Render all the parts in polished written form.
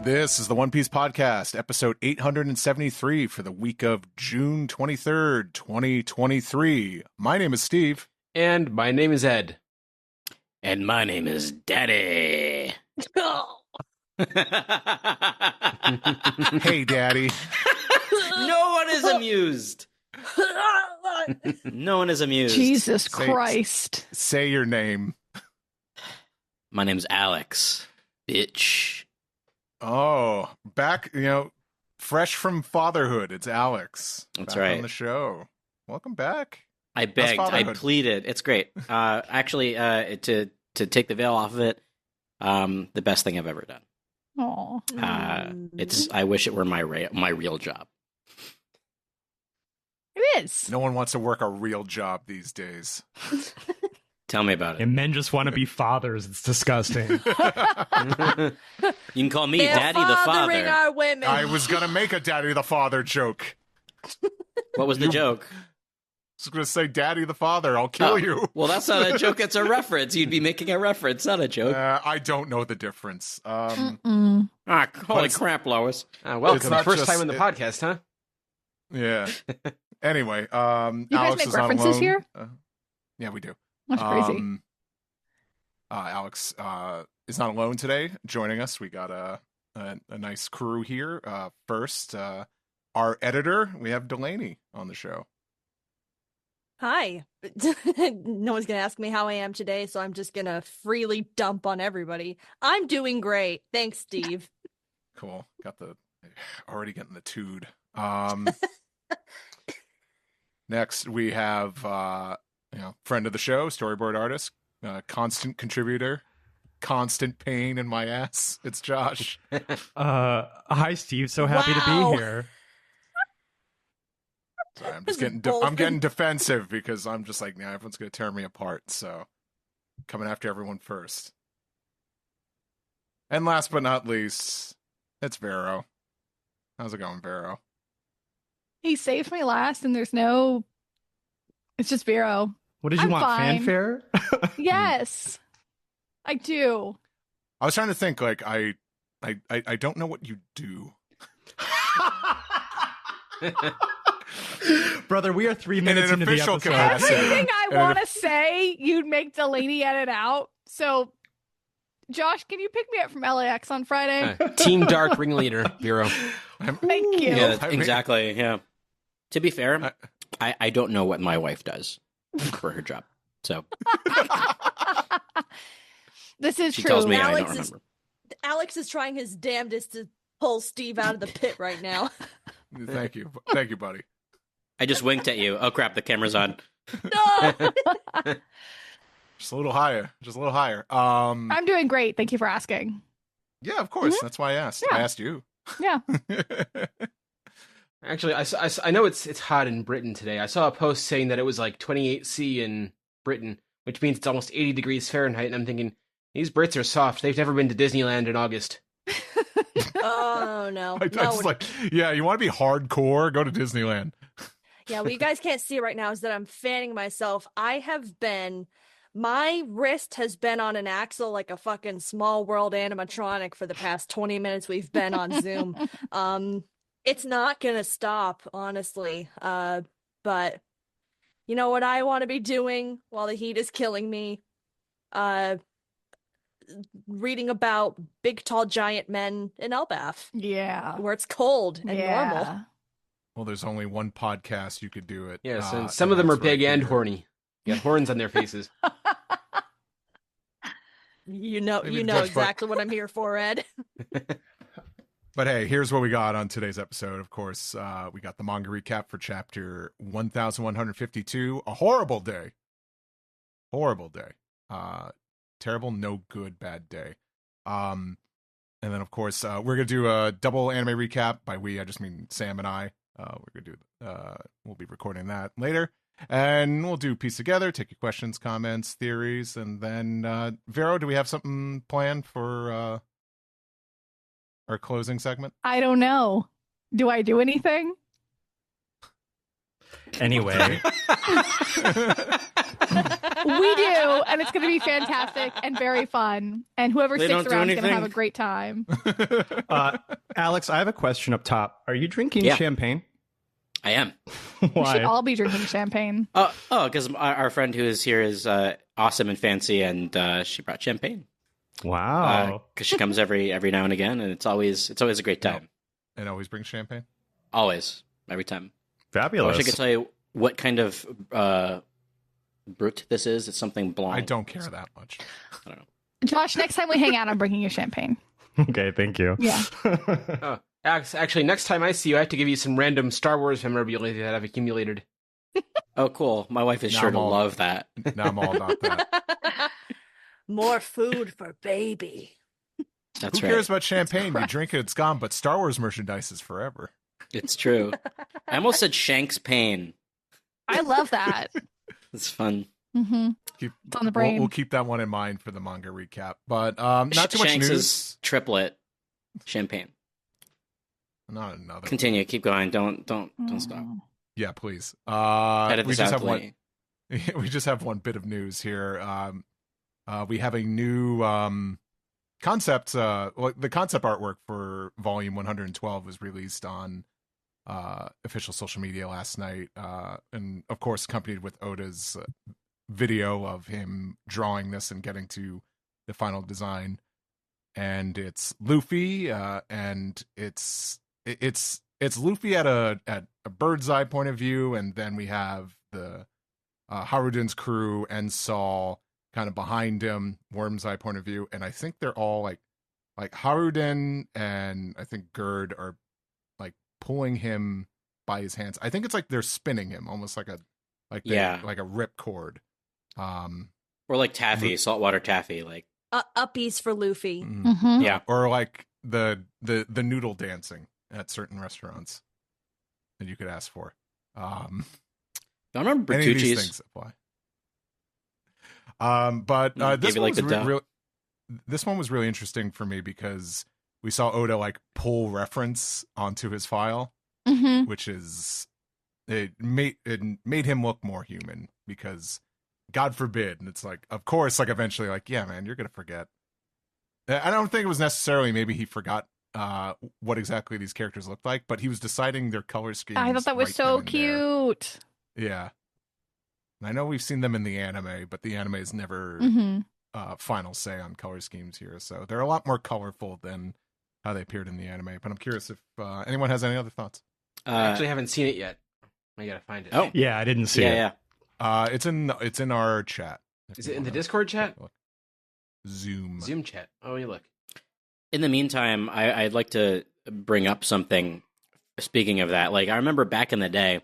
This is the One Piece Podcast, episode 873 for the week of June 23rd, 2023. My name is Steve. And my name is Ed. And my name is Daddy. Hey, Daddy. No one is amused. No one is amused. Jesus Christ. Say your name. My name's Alex. Bitch. Oh, back, fresh from fatherhood. It's Alex. That's back right. On the show. Welcome back. I begged. I pleaded. It's great. Actually, to take the veil off of it, the best thing I've ever done. Oh. I wish it were my real job. It is. No one wants to work a real job these days. Tell me about it. And men just want to be fathers. It's disgusting. You can call me They're Daddy the fathering Father. our women. I was going to make a Daddy the Father joke. What was the joke? I was going to say Daddy the Father. I'll kill you. Well, that's not a joke. It's a reference. You'd be making a reference, not a joke. I don't know the difference. Holy crap, Lois. Welcome. not First just- time in the podcast, huh? Yeah. Anyway, You guys Alex make is not references alone. here? Yeah, we do. That's crazy. Alex is not alone today. Joining us, we got a nice crew here. First, our editor, we have Delaney on the show. Hi. No one's going to ask me how I am today, so I'm just going to freely dump on everybody. I'm doing great. Thanks, Steve. Cool. Got the already getting the tood. Next, we have friend of the show, storyboard artist, constant contributor, constant pain in my ass. It's Josh. Hi, Steve. So happy to Wow. be here. Sorry, I'm just This is getting bold. I'm getting defensive because I'm just like, nah, everyone's gonna tear me apart. So coming after everyone first. And last but not least, it's Vero. How's it going, Vero? He saved me last, and there's no. It's just Vero. What did you I'm want? fine. Fanfare? Yes, I do. I was trying to think, like, I don't know what you do. Brother, we are 3 In minutes an into the official episode. capacity. Everything I And want to say, you'd make Delaney edit out. So, Josh, can you pick me up from LAX on Friday? Team Dark ringleader, Vero. Thank you. Yeah, I mean- exactly. Yeah. To be fair, I don't know what my wife does for her job. So This is she true. tells me and I Alex don't is- remember. Alex is trying his damnedest to pull Steve out of the pit right now. Thank you, buddy. I just winked at you. Oh crap, the camera's on. No! Just a little higher. I'm doing great. Thank you for asking. Yeah, of course. That's why I asked. Yeah. I asked you. Yeah. Actually, I know it's hot in Britain today. I saw a post saying that it was like 28°C in Britain, which means it's almost 80 degrees Fahrenheit. And I'm thinking, these Brits are soft. They've never been to Disneyland in August. Oh, no. I No, was like, yeah, you want to be hardcore? Go to Disneyland. yeah, what you guys can't see right now is that I'm fanning myself. My wrist has been on an axle like a fucking Small World animatronic for the past 20 minutes we've been on Zoom. It's not gonna stop, honestly. But you know what I want to be doing while the heat is killing me? Reading about big, tall, giant men in Elbaf, Yeah. where it's cold and normal. Well, there's only one podcast you could do it. Yes, and some of them are that's right big and here. horny. Got horns on their faces. You know Maybe judge by- exactly what I'm here for, Ed. But hey, here's what we got on today's episode. Of course, we got the manga recap for chapter 1152. A horrible day. Horrible day. Terrible, no good, bad day. And then, of course, we're going to do a double anime recap. By we, I just mean Sam and I. We'll be recording that later. And we'll do Piece Together, take your questions, comments, theories. And then, Vero, do we have something planned for our closing segment? I don't know. Do I do anything? Anyway. We do, and it's going to be fantastic and very fun. And whoever They sticks don't do around is going to have a anything. great time. Alex, I have a question up top. Are you drinking Yeah. champagne? I am. We should Why? all be drinking champagne. Because our friend who is here is awesome and fancy, and she brought champagne. Wow. Because she comes every now and again, and it's always a great time. And always bring champagne. Always, every time. I Fabulous. wish I could tell you what kind of brute this is. It's something blonde. I don't care that much. I don't know. Josh, next time we hang out, I'm bringing you champagne. Okay, thank you. Yeah. Oh, actually, next time I see you, I have to give you some random Star Wars memorabilia that I've accumulated. Oh, cool. My wife is Now sure I'm to all- love that. Now I'm all about that. More food for baby. That's Who right. cares about champagne? You drink it, it's gone. But Star Wars merchandise is forever. It's true. I almost said Shank's pain. I love that. It's fun. Mm-hmm. Keep, It's on the brain. We'll keep that one in mind for the manga recap. But not too much Shanks' news. triplet champagne. Not another. Continue. Keep going. Don't stop. Yeah, please. Edit We this just out, have one. Delaney. We just have one bit of news here. We have a new concept. The concept artwork for Volume 112 was released on official social media last night, and of course accompanied with Oda's video of him drawing this and getting to the final design. And it's Luffy, and it's Luffy at a bird's eye point of view, and then we have the Harudin's crew and Saul kind of behind him, worm's eye point of view, and I think they're all like Haruden and I think Gerd are like pulling him by his hands. I think it's like they're spinning him almost like a like a rip cord. Or like taffy, saltwater taffy. Like Uppies for Luffy. Mm-hmm. yeah. Or like the noodle dancing at certain restaurants that you could ask for. I remember Any of these Bertucci's. things apply. But Gave you, like, the dough. This one was really interesting for me because we saw Oda like pull reference onto his file, Mm-hmm. which is it made him look more human because God forbid, and it's like of course like eventually like yeah man you're gonna forget. I don't think it was necessarily maybe he forgot what exactly these characters looked like, but he was deciding their color schemes. I thought that was right so then and there. cute. Yeah. And I know we've seen them in the anime, but the anime is never Mm-hmm. final say on color schemes here. So they're a lot more colorful than how they appeared in the anime. But I'm curious if anyone has any other thoughts. I actually haven't seen it yet. I gotta find it. Oh. Yeah, I didn't see Yeah, it. yeah. It's in our chat. if Is you it in the wanna Discord chat? take a look. Zoom. Zoom chat. Oh, you look. In the meantime, I'd like to bring up something. Speaking of that, like I remember back in the day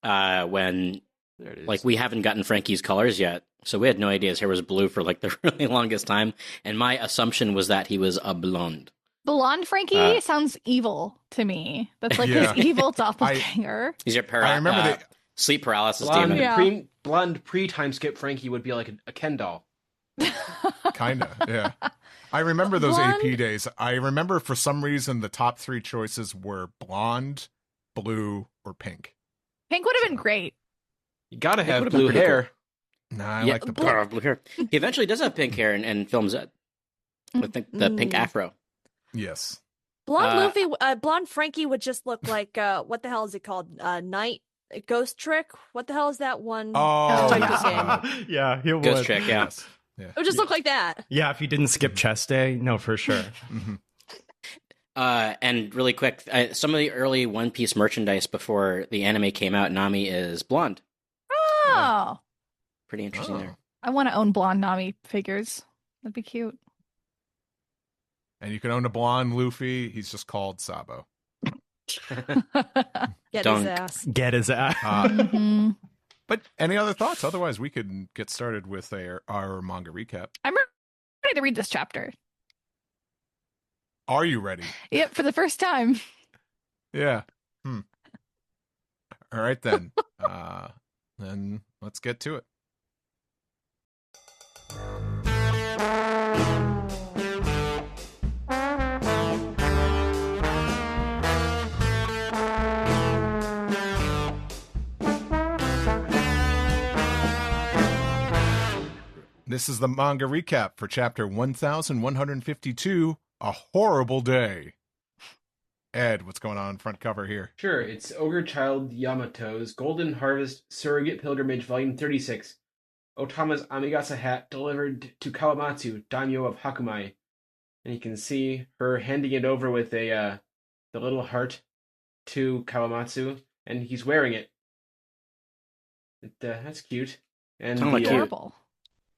when There it is. like we haven't gotten Frankie's colors yet, so we had no idea his hair was blue for like the really longest time, and my assumption was that he was a blonde. Blonde Frankie sounds evil to me. That's like Yeah. his evil doppelganger. He's your I remember sleep paralysis blonde, demon. Yeah. blonde pre-time skip Frankie would be like a Ken doll. kind of, yeah. I remember those Blonde? AP days. I remember for some reason the top 3 choices were blonde, blue, or pink. Pink would have been great. You gotta It have would've been blue pretty hair. Nah, I Yeah, like the blue. blue hair. He eventually does have pink hair and films it. I think the pink afro. Yes. Blonde Luffy, blonde Frankie would just look like what the hell is it called? Night Ghost Trick. What the hell is that one? Oh, type yeah. of game? Yeah, he would. Ghost trick, yeah. Yes. Yeah. It would just look like that. Yeah, if he didn't skip chest day, no, for sure. Mhm. And really quick, some of the early One Piece merchandise before the anime came out, Nami is blonde. Oh, Pretty interesting there. I want to own blonde Nami figures. That'd be cute. And you can own a blonde Luffy. He's just called Sabo. Get Dunk. his ass. Get his ass. Mhm. But any other thoughts? Otherwise, we could get started with our manga recap. I'm ready to read this chapter. Are you ready? Yep, for the first time. Yeah. All right, then. Then let's get to it. This is the manga recap for chapter 1152, A Horrible Day. Ed, what's going on front cover here? Sure, it's Ogre Child Yamato's Golden Harvest Surrogate Pilgrimage, Volume 36. Otama's Amigasa hat delivered to Kawamatsu, daimyo of Hakumai. And you can see her handing it over with the little heart to Kawamatsu, and he's wearing it. That's cute. And Kinda like Adorable.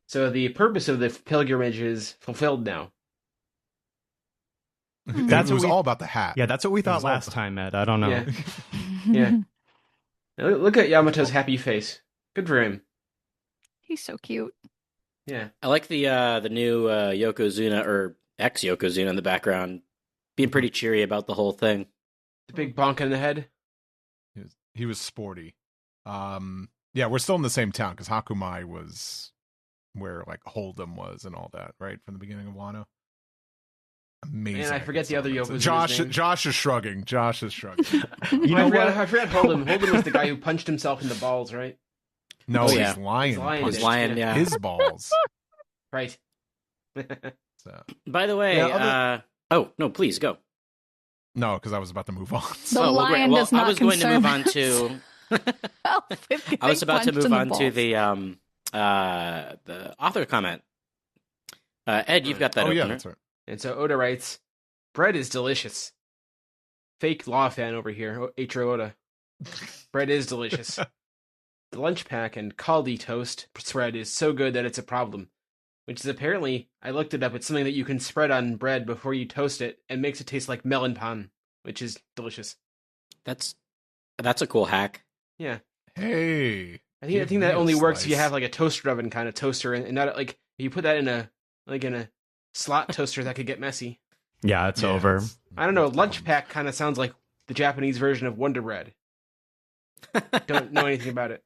so the purpose of the pilgrimage is fulfilled now. It was all about the hat. Yeah, that's what we thought was all last the- time, Ed. I don't know. Yeah. Yeah. Now, look at Yamato's happy face. Good for him. He's so cute. Yeah. I like the new Yokozuna or ex Yokozuna in the background, being pretty cheery about the whole thing. The big bonk in the head. He was sporty. Yeah, we're still in the same town because Hakumai was where like Hold'em was and all that, right? From the beginning of Wano. Amazing. And I forget the other Yokozuna's Josh. name. Josh is shrugging. Josh is shrugging. You know what? I forgot Hold'em. Hold'em was the guy who punched himself in the balls, right? No, Oh, he's yeah. lying. He's lying. Punched He's lying, yeah. his balls. Right. So. By the way, Yeah, oh no, please go. No, because I was about to move on. The well, great. lion Well, does not I was going to concern move on us. to. I I was about to move on to the author comment. Ed, you've got that Oh opener. yeah, that's right. And so Oda writes, bread is delicious. Fake law fan over here, Eiichiro Oda. Bread is delicious. The lunch pack and kaldi toast spread is so good that it's a problem. Which is apparently, I looked it up, it's something that you can spread on bread before you toast it and makes it taste like melon pan, which is delicious. That's a cool hack. Yeah. Hey. I give think me that a only works if you slice. have like a toaster oven kind of toaster and not like if you put that in a slot toaster that could get messy. Yeah, it's Yeah, over. it's- I don't know, it's lunch problems. pack kind of sounds like the Japanese version of Wonder Bread. Don't know anything about it.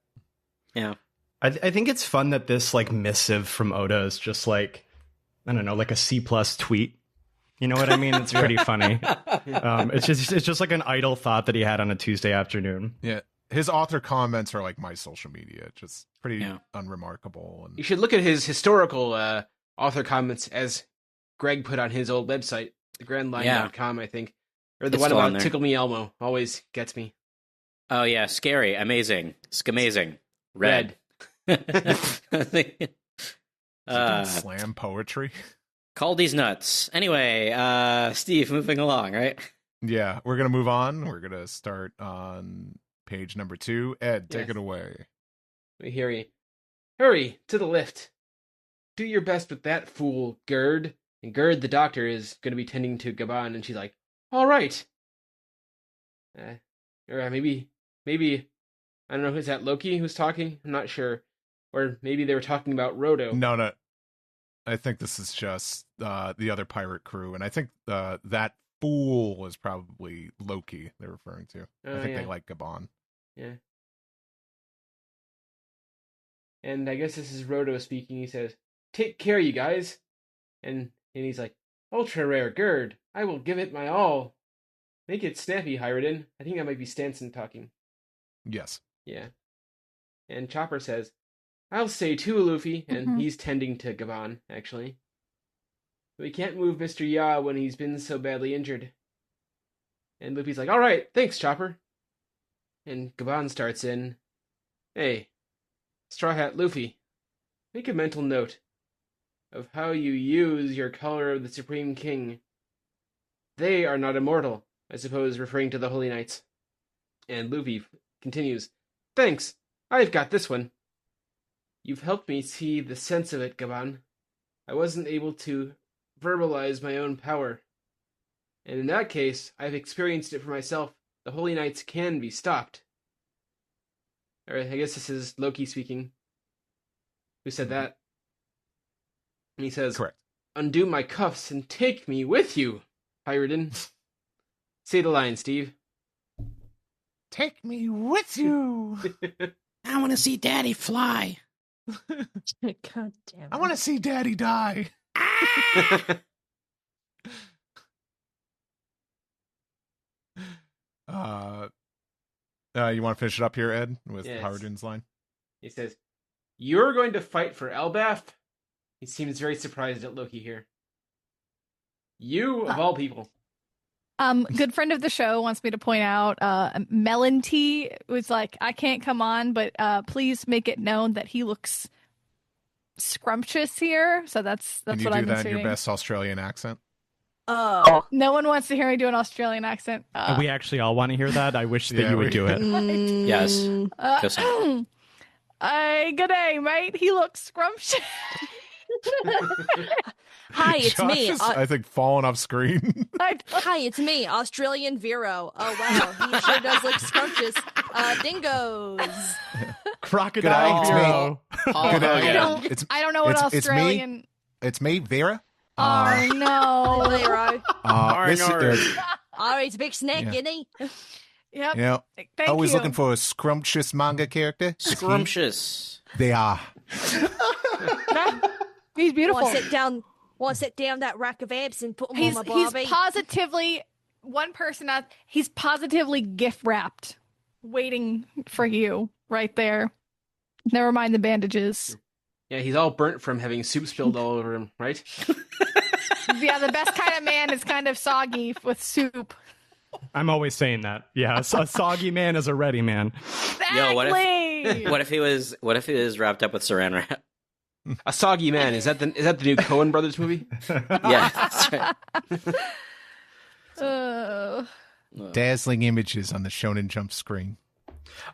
Yeah. I think it's fun that this like missive from Oda is just like, I don't know, like a C+ tweet. You know what I mean? It's pretty funny. It's just like an idle thought that he had on a Tuesday afternoon. Yeah. His author comments are like my social media. Just pretty Yeah. unremarkable. And You should look at his historical author comments as Greg put on his old website, thegrandline.com, I think. Or the It's one still on about there. Tickle Me Elmo. Always gets me. Oh yeah, scary, amazing, amazing, red. slam poetry. Caldy's nuts. Anyway, Steve, moving along, right? Yeah, we're gonna move on. We're gonna start on page number 2. Ed, take Yes. it away. We hear you. Hurry, to the lift. Do your best with that fool, Gerd. And Gerd, the doctor, is going to be tending to Gaban, and she's like, all right. Or maybe, I don't know, is that Loki who's talking? I'm not sure. Or maybe they were talking about Roto. No. I think this is just the other pirate crew, and I think that fool is probably Loki they're referring to. I Oh, think yeah. they like Gabon. Yeah. And I guess this is Roto speaking. He says, take care, you guys. And he's like, ultra rare Gerd. I will give it my all. Make it snappy, Hyrodin. I think that might be Stanson talking. Yes. Yeah. And Chopper says, I'll say too, Luffy. And Mhm. he's tending to Gabon, actually. We can't move Mr. Ya when he's been so badly injured. And Luffy's like, all right, thanks, Chopper. And Gabon starts in, hey, Straw Hat Luffy, make a mental note of how you use your color of the Supreme King. They are not immortal, I suppose, referring to the Holy Knights. And Luffy continues, thanks, I've got this one. You've helped me see the sense of it, Gabon. I wasn't able to verbalize my own power. And in that case, I've experienced it for myself. The Holy Knights can be stopped. Or I guess this is Loki speaking. Who said that? And he says, Correct. undo my cuffs and take me with you, Hyrodin. Say the line, Steve. Take me with you. I want to see Daddy fly. God damn it. I want to see Daddy die. You want to finish it up here, Ed, with Yes. Howardin's line? He says, you're going to fight for Elbaf? He seems very surprised at Loki here. You, of all people. Good friend of the show wants me to point out, Melon Tea was like, I can't come on, but please make it known that he looks scrumptious here. So that's Can you what do I've been that in seeing. your best Australian accent? Oh. No one wants to hear me do an Australian accent. We actually all want to hear that. I wish that Yeah, you we- would do it. Yes. Just saying. Good day, mate. He looks scrumptious. Hi, it's Josh me. is, I think, falling off screen. Hi, it's me, Australian Vero. Oh wow, he sure does look scrumptious. Dingoes. Crocodile Good eye, Hero. Good eye. I don't, It's- I don't know what it's me. Australian. It's me, Vera. Oh no. Vero. This is, Oh, he's a big snake, Yeah. isn't he? Yep. you know, Thank always you. looking for a scrumptious manga character. Scrumptious. They are. He's beautiful. Want to sit down that rack of abs and put them He's on my Barbie? positively one person out. He's positively gift wrapped, waiting for you right there. Never mind the bandages. Yeah, he's all burnt from having soup spilled all over him, right? Yeah, the best kind of man is kind of soggy with soup. I'm always saying that. Yeah, a soggy man is a ready man. Exactly. Yo, what if he was wrapped up with saran wrap? A soggy man. Is that the new Coen Brothers movie? Yeah, that's right. Dazzling images on the Shonen Jump screen.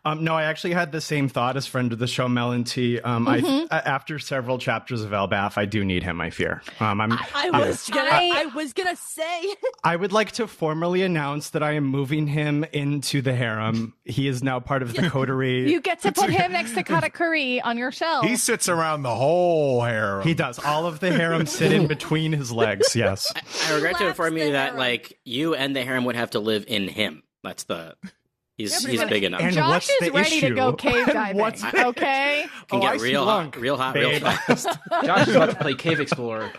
No, I actually had the same thought as friend of the show, Melon T. After several chapters of Elbath, I do need him, I fear. I was gonna say. I would like to formally announce that I am moving him into the harem. He is now part of the coterie. You get to put him next to Katakuri on your shelf. He sits around the whole harem. He does. All of the harem sit in between his legs, yes. I regret to Collapse inform you the that harem. like you and the harem would have to live in him. That's the he's big enough. And Josh what's is the ready to issue? go cave diving. What's Okay. Can Oh, get I see real Lunk, real hot, real babe. fast. Josh is about to play Cave Explorer.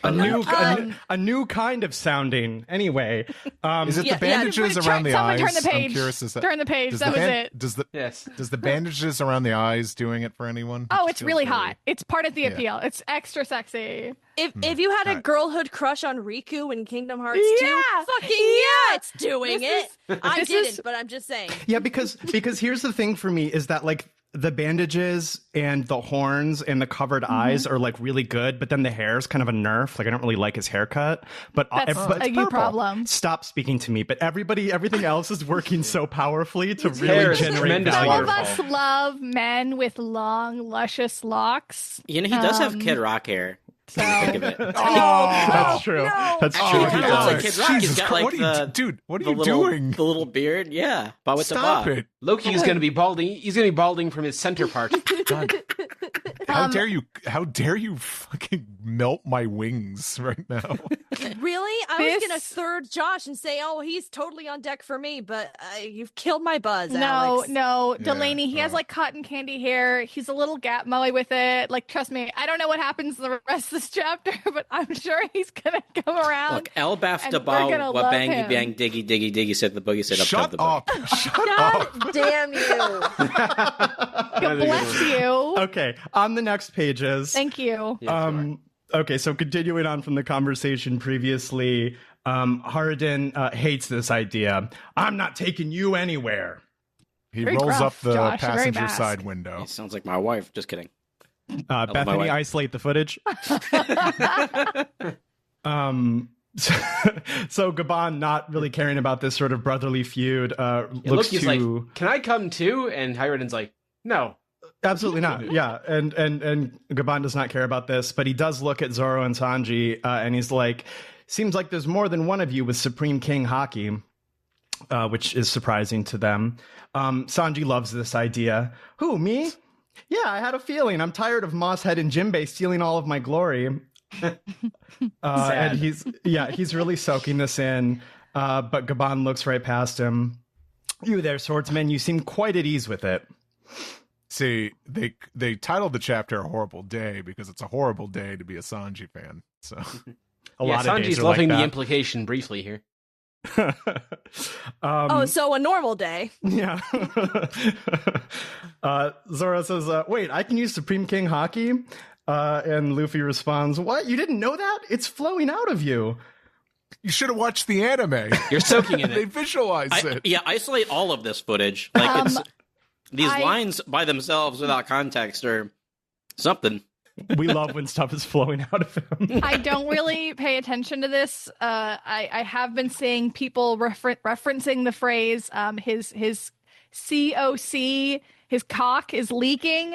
A new kind of sounding. Anyway, Is it Yeah, the bandages Wait, around the someone eyes? turn the page. I'm curious. Is that, Turn the page. does That the was ban- it. Yes. Does the bandages around the eyes doing it for anyone? Oh, It it's feels really very- hot. It's part of the Yeah. appeal. It's extra sexy. If you had a Alright. girlhood crush on Riku in Kingdom Hearts 2, Yeah, fucking yeah. it's doing This it. I this didn't, is- but I'm just saying. yeah, because here's the thing for me is that like the bandages and the horns and the covered eyes are like really good, but then the hair is kind of a nerf. Like I don't really like his haircut, but That's but it's a you purple. problem. Stop speaking to me. But everything else is working so powerfully to hair really is generate tremendous Some value. of us love men with long, luscious locks. You know, he does have Kid Rock hair. So Think of it. That's true. That's true. Actually, it He kind of looks like does. Kid Rock. He's Jesus got Christ, like what are you, the dude? What are the you little, doing? The little beard. Yeah, bow with Stop the bob. it! Loki is going to be balding. He's going to be balding from his center part. God. How dare you? How dare you fucking melt my wings right now? Really? I was This- gonna third Josh and say, "Oh, he's totally on deck for me," but you've killed my buzz. no, Alex. no, Yeah, Delaney. He has like cotton candy hair. He's a little gap moe with it. Like, trust me, I don't know what happens in the rest of this chapter, but I'm sure he's gonna come around. Look, El Baf And da we're bow, gonna what love bang him. bang diggy diggy diggy said the boogie said up Shut the boogie. up! Shut up! God damn you! God bless you. Okay, on the next pages. Thank you. Okay, so continuing on from the conversation previously, Harden hates this idea. I'm not taking you anywhere. He Very rolls gruff, up the Josh, very passenger masked. side window. It sounds like my wife. Just kidding. Bethany, wife. isolate the footage. So Gabon, not really caring about this sort of brotherly feud, looks Loki's to like, "Can I come too?" And Hyruden's like, "No." absolutely not. Yeah, and Gabon does not care about this, but he does look at Zoro and Sanji, and he's like, "Seems like there's more than one of you with Supreme King Haki," which is surprising to them. Sanji loves this idea. Who, me? Yeah, I had a feeling. I'm tired of Mosshead and Jinbei stealing all of my glory. And he's really soaking this in. But Gabon looks right past him. You there, swordsman, you seem quite at ease with it. See, they titled the chapter "A Horrible Day" because it's a horrible day to be a Sanji fan. So A lot of days Sanji's are loving like the that. implication briefly here. So a normal day. Yeah. Zoro says, wait, I can use Supreme King Haki? And Luffy responds, what? You didn't know that? It's flowing out of you. You should have watched the anime. You're soaking in They it. visualize it. Yeah, isolate all of this footage. Like these lines by themselves without context are something. We love when stuff is flowing out of him. I don't really pay attention to this. I have been seeing people referencing the phrase his COC, his cock is leaking,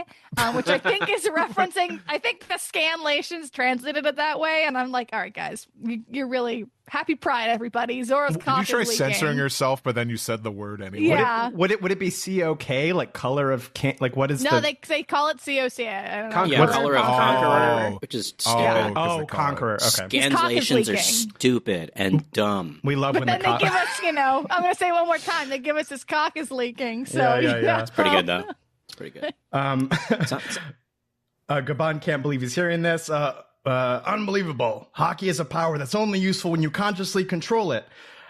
which I think is referencing, I think the scanlations translated it that way. And I'm like, all right, guys, you're really happy pride, everybody. Zoro's cock Did you try is leaking. censoring yourself, but then you said the word anyway? Yeah. Would it be COK, like color of can? Like what is No, they they call it COC. I don't know. Yeah, color of Conqueror, Oh. which is Oh, stupid. 'cause they call Conqueror. it. Okay. His cock is Scanlations are leaking. stupid and dumb. We love when Then the they give us, I'm going to say one more time, they give us his cock is leaking. So Yeah. It's pretty good, though. It's pretty good. Gabon can't believe he's hearing this. Unbelievable. Hockey is a power that's only useful when you consciously control it.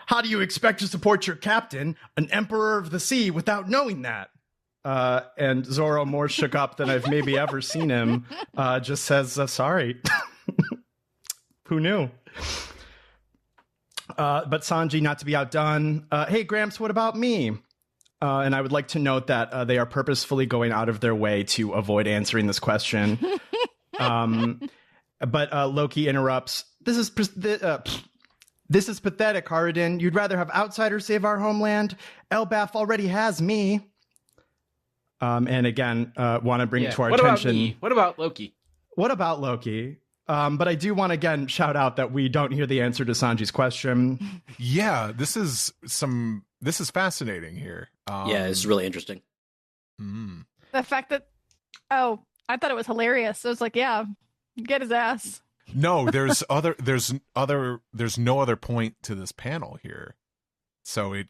How do you expect to support your captain, an emperor of the sea, without knowing that? And Zoro, more shook up than I've maybe ever seen him, just says, sorry. Who knew? But Sanji, not to be outdone, hey, Gramps, what about me? And I would like to note that they are purposefully going out of their way to avoid answering this question. But Loki interrupts. This is pathetic, Haradin. You'd rather have outsiders save our homeland? Elbaf already has me. And again, want to bring it to our attention. What about Loki? What about Loki? But I do want to again shout out that we don't hear the answer to Sanji's question. Yeah, this is fascinating here. Yeah, it's really interesting. The fact that, I thought it was hilarious. So it's like, yeah, get his ass. No, there's no other point to this panel here. So it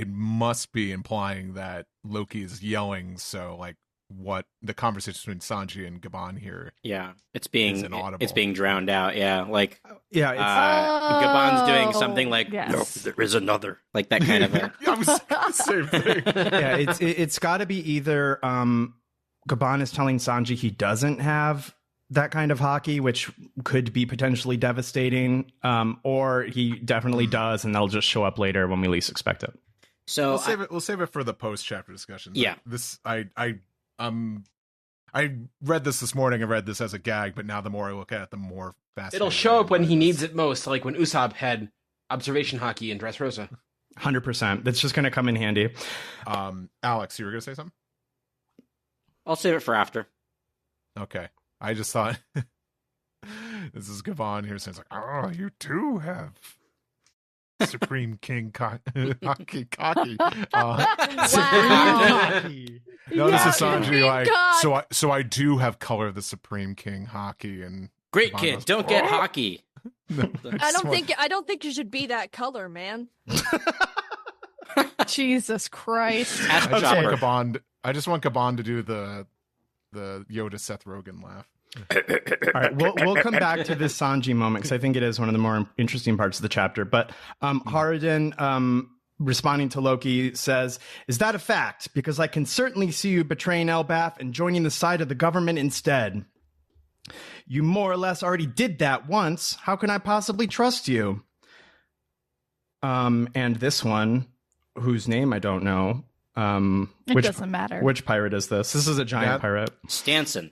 must be implying that Loki is yelling. So like what the conversation between Sanji and Gabon here. Yeah, it's being inaudible. drowned out. Yeah, like Oh, Gabon's doing something like, yes. no, there is another, like that kind of a. I was the same thing. Yeah, it's got to be either Gabon is telling Sanji he doesn't have that kind of hockey, which could be potentially devastating, or he definitely does, and that'll just show up later when we least expect it. So We'll save it for the post-chapter discussion. Yeah. I read this morning. I read this as a gag, but now the more I look at it, the more fascinating. It'll show up when he needs it most, like when Usopp had observation hockey in Dressrosa. 100%. That's just going to come in handy. Alex, you were going to say something? I'll save it for after. Okay. I just thought this is Gavon here saying, like, oh, you do have Supreme King hockey. Wow. No, this is Yeah, Sanji like, God. so I do have color of the Supreme King hockey, and Great Gavon kid, goes, don't get "Oh." hockey. I don't think you should be that color, man. Jesus Christ. Ask I Chopper. just want Gabon to do the Yoda Seth Rogen laugh. All right, we'll come back to this Sanji moment because I think it is one of the more interesting parts of the chapter. But Haradin, responding to Loki, says, "Is that a fact? Because I can certainly see you betraying Elbaf and joining the side of the government instead. You more or less already did that once. How can I possibly trust you?" And this one, whose name I don't know. It doesn't matter. Which pirate is this? This is a giant pirate. Stanson.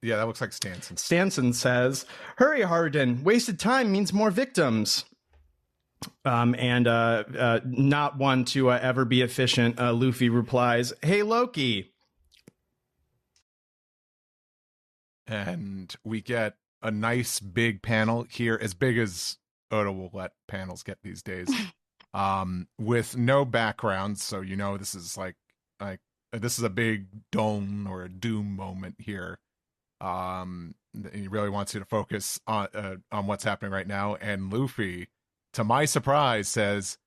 Yeah, that looks like Stanson. Stanson says, "Hurry, Haradin. Wasted time means more victims." And not one to ever be efficient, Luffy replies, "Hey, Loki." And we get a nice big panel here, as big as Oda will let panels get these days, with no background. So this is like this is a big Dome or a Doom moment here. He really wants you to focus on what's happening right now. And Luffy, to my surprise, says,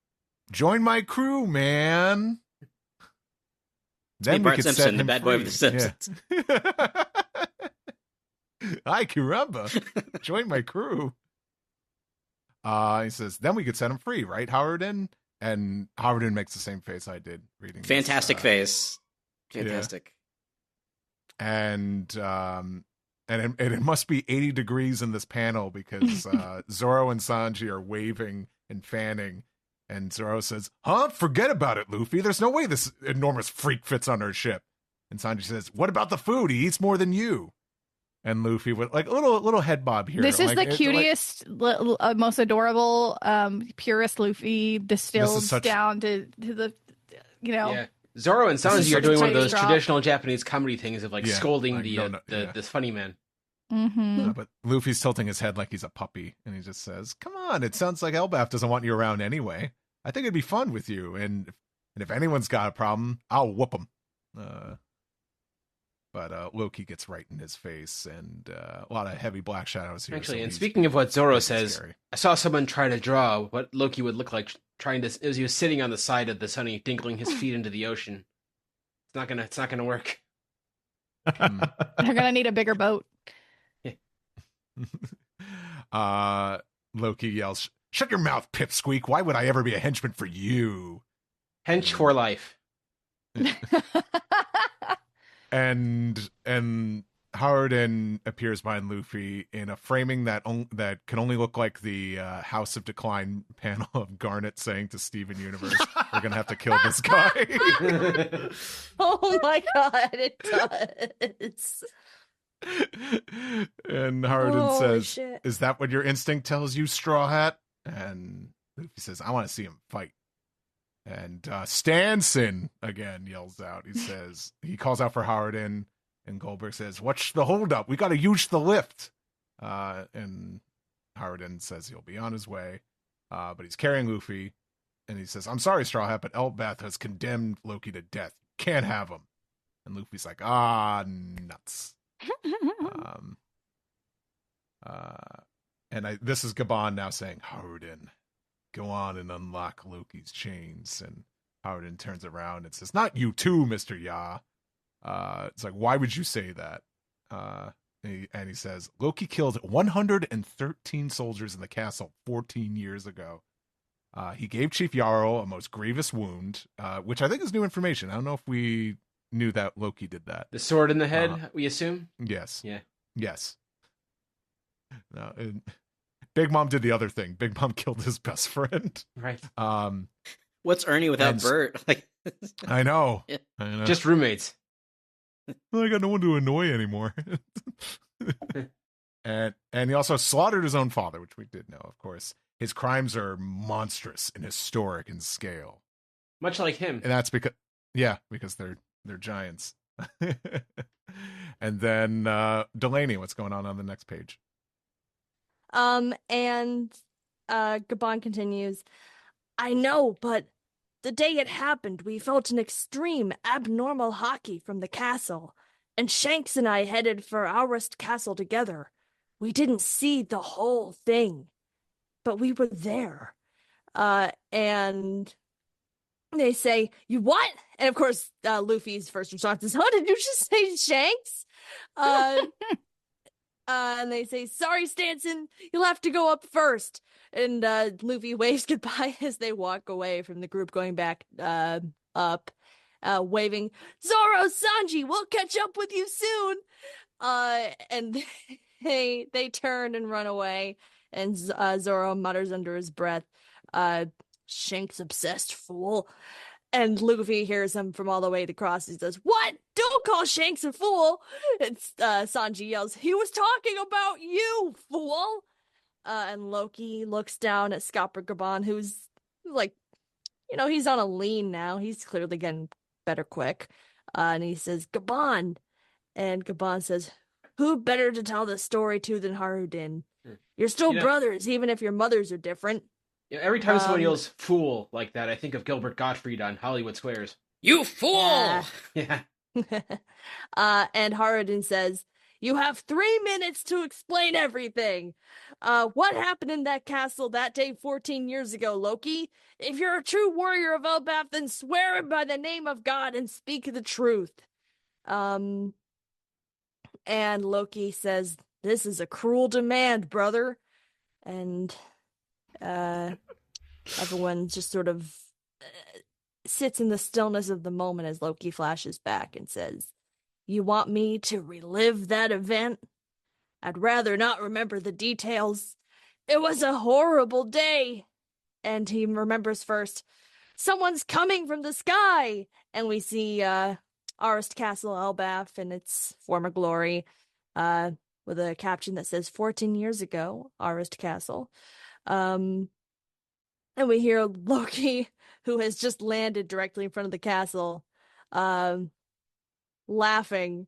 "Join my crew, man." Then Bart we could Simpson, set the him bad free. boy of the Simpsons. Yeah. Ay, caramba. Join my crew. He says, then we could set him free, right, Howardin? And Howardin makes the same face I did reading Fantastic this, face. Fantastic. Yeah. And it must be 80 degrees in this panel because Zoro and Sanji are waving and fanning. And Zoro says, huh? Forget about it, Luffy. There's no way this enormous freak fits on our ship. And Sanji says, what about the food? He eats more than you. And Luffy with like a little head bob here. This is the cutest, most adorable, purest Luffy distilled down to the, Yeah. Zoro and Sanji are doing one of those traditional Japanese comedy things of like scolding this funny man. Mm-hmm. But Luffy's tilting his head like he's a puppy, and he just says, "Come on, it sounds like Elbaf doesn't want you around anyway. I think it'd be fun with you, and if anyone's got a problem, I'll whoop them." But Loki gets right in his face, and a lot of heavy black shadows here. Actually, and speaking of what Zoro says, I saw someone try to draw what Loki would look like as he was sitting on the side of the sunny, dingling his feet into the ocean. It's not gonna work. They're gonna need a bigger boat. Loki yells, "Shut your mouth, Pipsqueak! Why would I ever be a henchman for you?" Hench for life. And Howardin appears behind Luffy in a framing that can only look like the House of Decline panel of Garnet saying to Steven Universe, "We're gonna have to kill this guy." Oh my god, it does. And Howardin says, shit. "Is that what your instinct tells you, Straw Hat?" And Luffy says, "I want to see him fight." And Stanson again yells out. He calls out for Howardin, and Goldberg says, "What's the holdup? We got to use the lift." And Howardin says he'll be on his way, but he's carrying Luffy, and he says, "I'm sorry, Straw Hat, but Elbaf has condemned Loki to death. Can't have him." And Luffy's like, nuts. This is Gabon now saying, "Howardin, go on and unlock Loki's chains." And Howardin turns around and says, "Not you too, Mr. Ya." It's like, why would you say that? And he says, "Loki killed 113 soldiers in the castle 14 years ago. He gave Chief Yarrow a most grievous wound," which I think is new information. I don't know if we knew that Loki did that. The sword in the head, we assume? Yes. Yeah. Yes. No, Big Mom did the other thing. Big Mom killed his best friend. Right. What's Ernie without Bert? I know. Yeah. I know. Just roommates. I got no one to annoy anymore. and he also slaughtered his own father, which we did know, of course. His crimes are monstrous and historic in scale. Much like him. And that's because they're giants. And then Delaney, what's going on the next page? And Gabon continues, "I know, but the day it happened, we felt an extreme abnormal hockey from the castle, and Shanks and I headed for Aurist Castle together. We didn't see the whole thing, but we were there." And they say, "You what?" And of course, Luffy's first response is, "Huh, did you just say Shanks?" And they say, "Sorry, Stanson, you'll have to go up first." And Luffy waves goodbye as they walk away from the group going back up, waving, "Zoro, Sanji, we'll catch up with you soon." And they turn and run away, and Zoro mutters under his breath, "Shanks obsessed fool." And Luffy hears him from all the way across. He says, "What? Don't call Shanks a fool." It's Sanji yells, "He was talking about you, fool." And Loki looks down at Scopper Gabon, who's like, he's on a lean now. He's clearly getting better quick. And he says, "Gabon." And Gabon says, "Who better to tell the story to than Harudin? You're still brothers, even if your mothers are different." Every time someone yells "fool" like that, I think of Gilbert Gottfried on Hollywood Squares. You fool! Yeah. And Harudin says, "You have 3 minutes to explain everything. What happened in that castle that day 14 years ago, Loki? If you're a true warrior of Elbaf, then swear it by the name of God and speak the truth." And Loki says, "This is a cruel demand, brother." And Everyone just sort of sits in the stillness of the moment as Loki flashes back and says, "You want me to relive that event? I'd rather not remember the details. It was a horrible day." And he remembers first, "Someone's coming from the sky." And we see Arist Castle Elbaf in its former glory, with a caption that says 14 years ago, Arist Castle. And we hear Loki, who has just landed directly in front of the castle, laughing.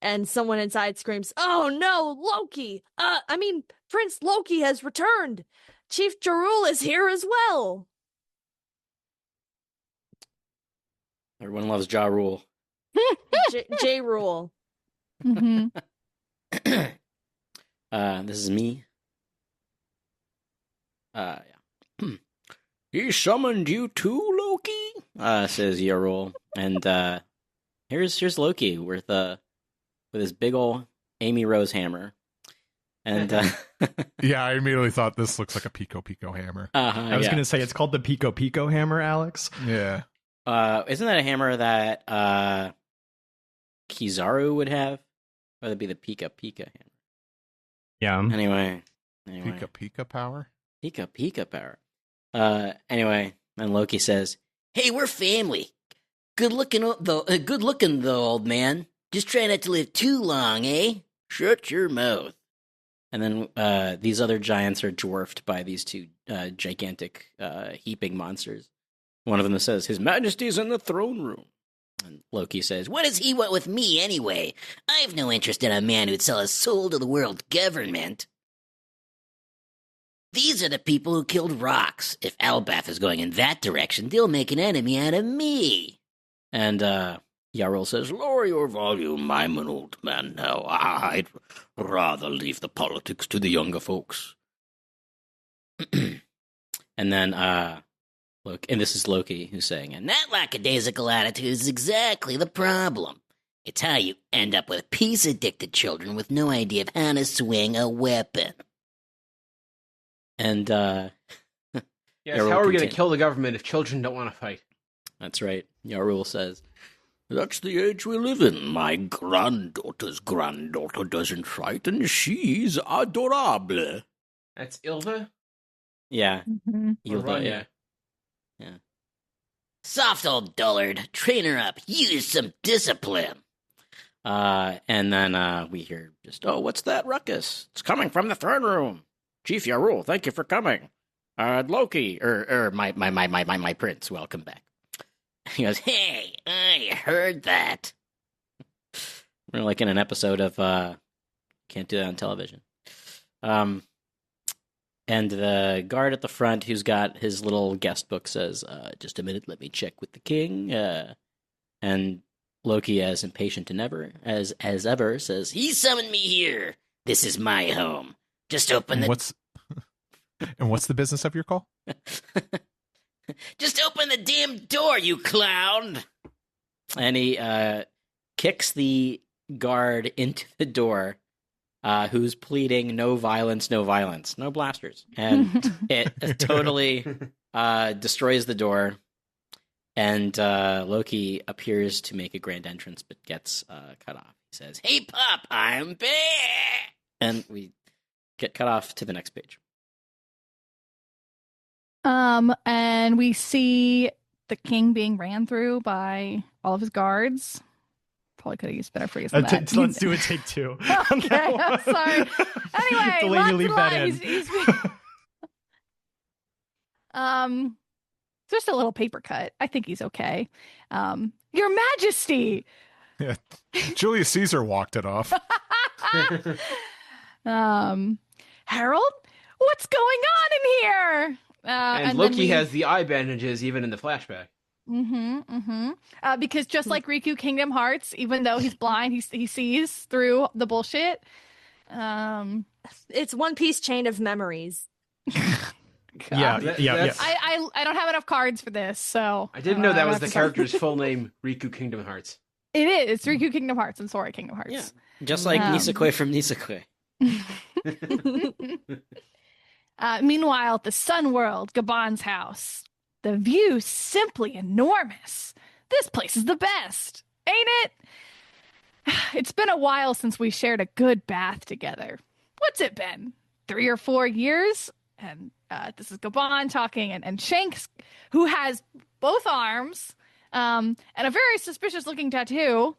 And someone inside screams, "Oh no, Loki! Prince Loki has returned! Chief Jarul is here as well!" Everyone loves Ja Rule. J Rule. Mm-hmm. This is me. Yeah. He summoned you too, Loki? Says Yarul. And here's Loki with his big ol' Amy Rose hammer. And Yeah, I immediately thought this looks like a Pico hammer. I was going to say it's called the Pico hammer, Alex. Yeah. Isn't that a hammer that Kizaru would have? Or that'd be the Pika hammer. Yeah. Anyway. Pika power? Pika power. Anyway, and Loki says, "Hey, we're family. Good looking though, old man. Just try not to live too long, eh? Shut your mouth." And then these other giants are dwarfed by these two gigantic heaping monsters. One of them says, "His Majesty's in the throne room." And Loki says, "What does he want with me anyway? I've no interest in a man who'd sell his soul to the world government. These are the people who killed Rox. If Elbaf is going in that direction, they'll make an enemy out of me." And Yarl says, "Lower your volume. I'm an old man now. I'd rather leave the politics to the younger folks." And then, look, and this is Loki who's saying, "And that lackadaisical attitude is exactly the problem. It's how you end up with peace-addicted children with no idea of how to swing a weapon." And Yes, how are we going to kill the government if children don't want to fight? That's right. Yarul says, "That's the age we live in. My granddaughter's granddaughter doesn't fight, and she's adorable." That's Ilva? Yeah. Mm-hmm. Ilva, yeah. "Soft old dullard. Train her up. Use some discipline." And then we hear just, "Oh, what's that ruckus? It's coming from the throne room. Chief Yarul, thank you for coming. Loki, my prince, welcome back." He goes, "Hey, I heard that." We're like in an episode of Can't Do That on Television. And the guard at the front who's got his little guest book says, "Just a minute, let me check with the king." And Loki, as impatient as ever, says, "He summoned me here. This is my home. Just open the..." And what's the business of your call? "Just open the damn door, you clown!" And he kicks the guard into the door, who's pleading, "No violence, no violence, no blasters." And it totally destroys the door. And Loki appears to make a grand entrance, but gets cut off. He says, "Hey, Pop, I'm back!" And we get cut off to the next page. And we see the king being ran through by all of his guards. Probably could have used better phrase than that. Let's do a take two. Okay, I'm sorry. Anyway, Delaney, lots leave of that lies. in. Just a little paper cut. I think he's okay. Your Majesty. Yeah. Julius Caesar walked it off. Harold, what's going on in here? And Loki has the eye bandages even in the flashback. Because just like Riku Kingdom Hearts, even though he's blind, he sees through the bullshit. It's One Piece chain of memories. Yeah. I don't have enough cards for this, so I didn't know that was the character's full name, Riku Kingdom Hearts. It is. It's Riku Kingdom Hearts and Sora Kingdom Hearts. Yeah, just like Nisekoi from Nisekoi. Meanwhile, at the Sun World, Gabon's house, the view simply enormous. This place is the best, ain't it? It's been a while since we shared a good bath together. What's it been? 3 or 4 years? And this is Gabon talking, and Shanks, who has both arms and a very suspicious-looking tattoo,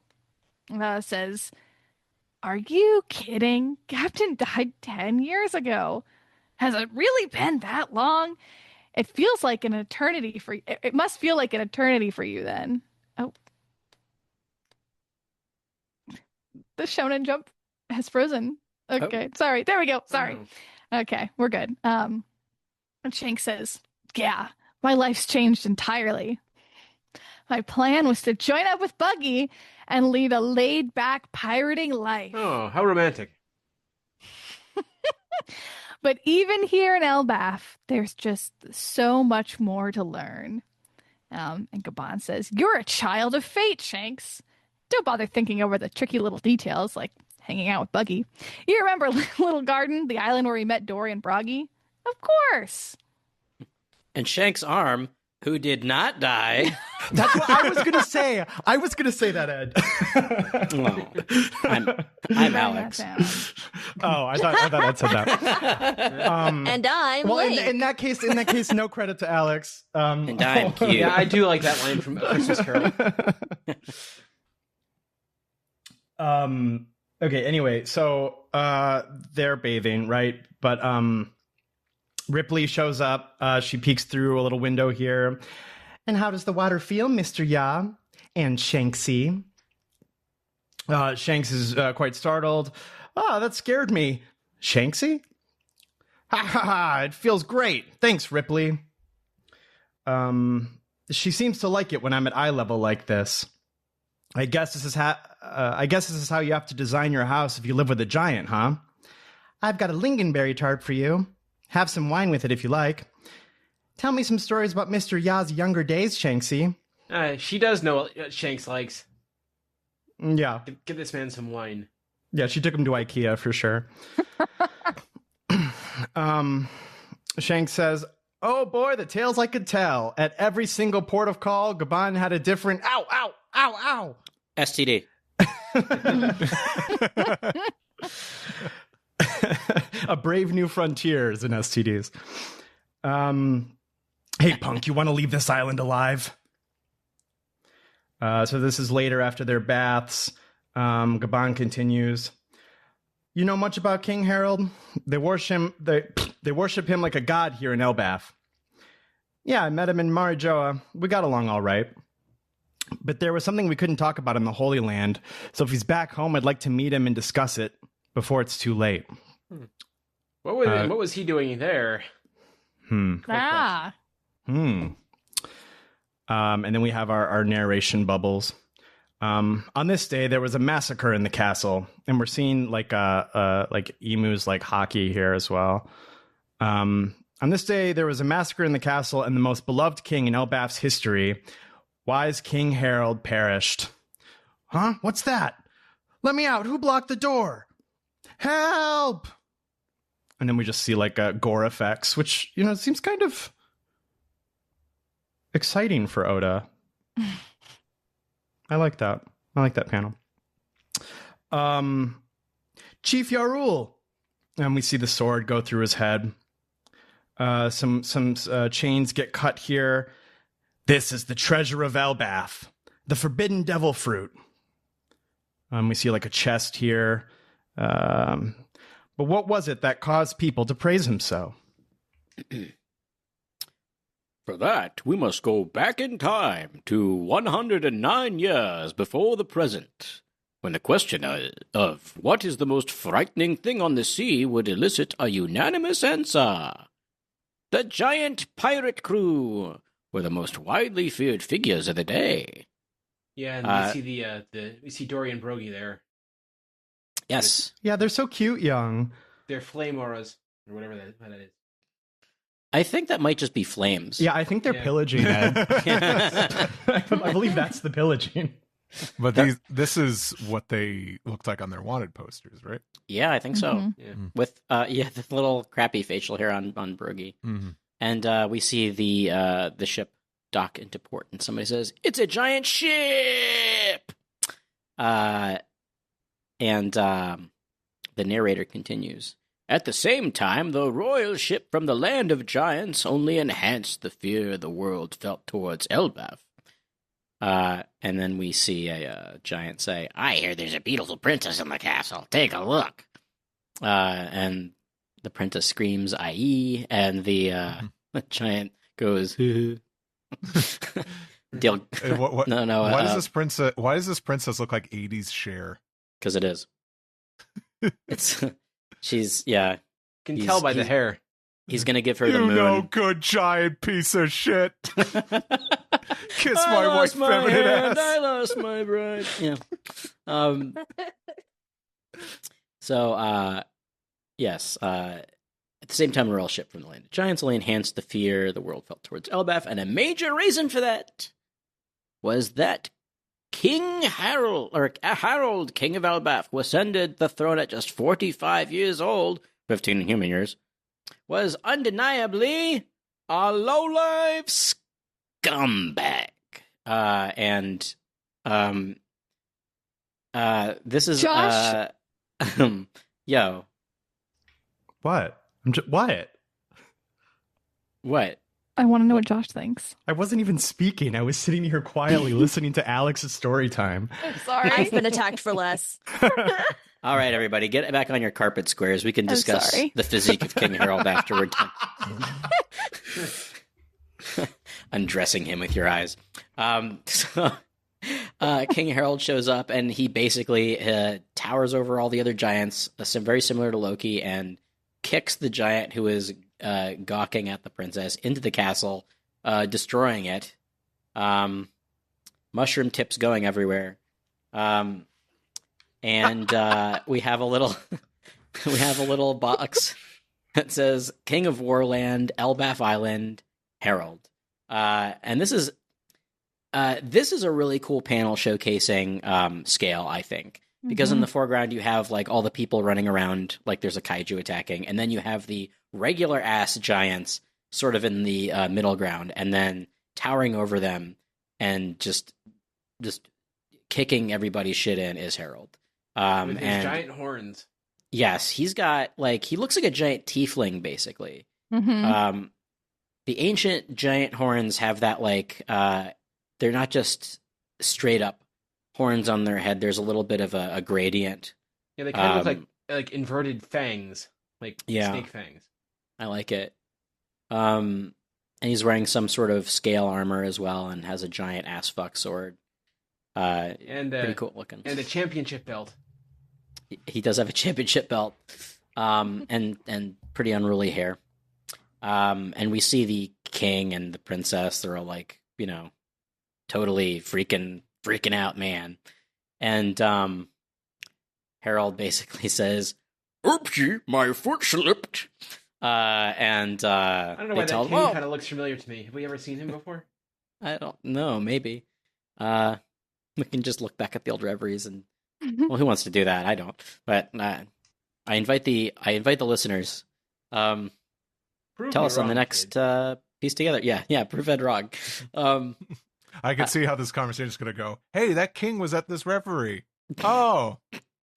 says, "Are you kidding? Captain died 10 years ago. Has it really been that long? It feels like an eternity for you. It must feel like an eternity for you then." Oh. The Shonen Jump has frozen. Okay, Sorry. There we go. Sorry. Okay, we're good. And Shanks says, "Yeah, my life's changed entirely. My plan was to join up with Buggy and lead a laid-back pirating life." Oh, how romantic. But even here in Elbaf, there's just so much more to learn. And Gabon says, "You're a child of fate, Shanks. Don't bother thinking over the tricky little details, like hanging out with Buggy. You remember Little Garden, the island where we met Dory and Broggy? Of course." And Shank's arm, who did not die. That's what I was gonna say. I was gonna say that, Ed. Well, I'm Alex. Oh, I thought Ed said that. And I'm Well, late. in that case, no credit to Alex. And I'm cute. Yeah, I do like that line from Christmas Carol. Okay, anyway, so they're bathing, right? But Ripley shows up. She peeks through a little window here. "And how does the water feel, Mr. Ya and Shanksy?" Shanks is quite startled. "Ah, that scared me. Shanksy? Ha ha ha, it feels great. Thanks, Ripley." She seems to like it when I'm at eye level like this. I guess this is how you have to design your house if you live with a giant, huh? I've got a lingonberry tart for you. Have some wine with it if you like. Tell me some stories about Mr. Ya's younger days, Shanksy. She does know what Shanks likes. Yeah. Give this man some wine. Yeah, she took him to IKEA for sure. Shanks says, "Oh boy, the tales I could tell. At every single port of call, Gabon had a different ow, ow, ow, ow. STD. A brave new frontiers in STDs. Hey, punk, you want to leave this island alive?" So this is later after their baths. Gabon continues. "You know much about King Harold? They worship him like a god here in Elbaf." "Yeah, I met him in Marijoa. We got along all right. But there was something we couldn't talk about in the Holy Land, so if he's back home, I'd like to meet him and discuss it before it's too late." What was he doing there? Ah. And then we have our narration bubbles. On this day, there was a massacre in the castle, and we're seeing like emus like hockey here as well. On this day, there was a massacre in the castle, and the most beloved king in Elbaf's history, wise King Harold, perished. Huh? What's that? Let me out. Who blocked the door? Help! And then we just see like gore effects, which, seems kind of exciting for Oda. I like that. I like that panel. Chief Yarul. And we see the sword go through his head. Some chains get cut here. "This is the treasure of Elbaf, the forbidden devil fruit." We see like a chest here. But what was it that caused people to praise him so? For that, we must go back in time to 109 years before the present, when the question of what is the most frightening thing on the sea would elicit a unanimous answer. The giant pirate crew were the most widely feared figures of the day. Yeah, and we see Dory and Broggy there. Yes. Yeah, they're so cute, young. They're flame auras, or whatever that is. I think that might just be flames. Yeah, I think they're pillaging, Ed. I believe that's the pillaging. But this is what they looked like on their wanted posters, right? Yeah, I think so. Mhm. Yeah. With the little crappy facial hair on Broogie. Mm-hmm. And we see the ship dock into port, and somebody says, "It's a giant ship!" And the narrator continues, "At the same time, the royal ship from the land of giants only enhanced the fear the world felt towards Elbaf." And then we see a giant say, I hear there's a beautiful princess in the castle. Take a look. and the princess screams, "IE," and the giant goes, Deal. What, No, why does this princess? Why does this princess look like '80s Cher? because it is. It's she's Can tell by the hair. He's gonna give her the You moon. no good giant piece of shit. Kiss I my white lost my feminine hand, I ass. lost my bride. Yeah. So, yes. At the same time, the royal ship from the land of giants only enhanced the fear the world felt towards Elbaf, and a major reason for that was that King Harold, King of Elbaf, who ascended the throne at just 45 years old, 15 in human years, was undeniably a low-life scumbag. This is Josh? Yo, What? what? I want to know what Josh thinks. I wasn't even speaking. I was sitting here quietly listening to Alex's story time. I'm sorry. I've been attacked for less. All right, everybody, get back on your carpet squares. We can I'm discuss sorry. the physique of King Harold after we're done. Undressing him with your eyes. King Harold shows up, and he basically towers over all the other giants, very similar to Loki, and kicks the giant who is gawking at the princess into the castle, destroying it. Mushroom tips going everywhere. And we have a little box that says King of Warland, Elbaf Island, Harold. And this is a really cool panel showcasing scale, I think. Because in the foreground you have like all the people running around like there's a kaiju attacking, and then you have the regular ass giants sort of in the middle ground, and then towering over them and just kicking everybody's shit in is Harold. With his And giant horns. yes, he looks like a giant tiefling basically. Mm-hmm. The ancient giant horns have that they're not just straight up horns on their head. There's a little bit of a gradient. Yeah, they kind of look like inverted fangs, like Yeah. snake fangs. I like it. And he's wearing some sort of scale armor as well, and has a giant ass fuck sword. And Pretty cool looking. And a championship belt. He does have a championship belt, and pretty unruly hair. And we see the king and the princess. They're all like, totally freaking out, man. And Harold basically says, "Oopsie, my foot slipped." I don't know why that tell king him, kind of looks familiar to me. Have we ever seen him before? I don't know, maybe. We can just look back at the old reveries and, well, who wants to do that? I don't. But I invite the listeners. Prove Tell me us on the wrong, next kid. piece together. Yeah, prove Ed wrong. I can see how this conversation is going to go. Hey, that king was at this referee. Oh,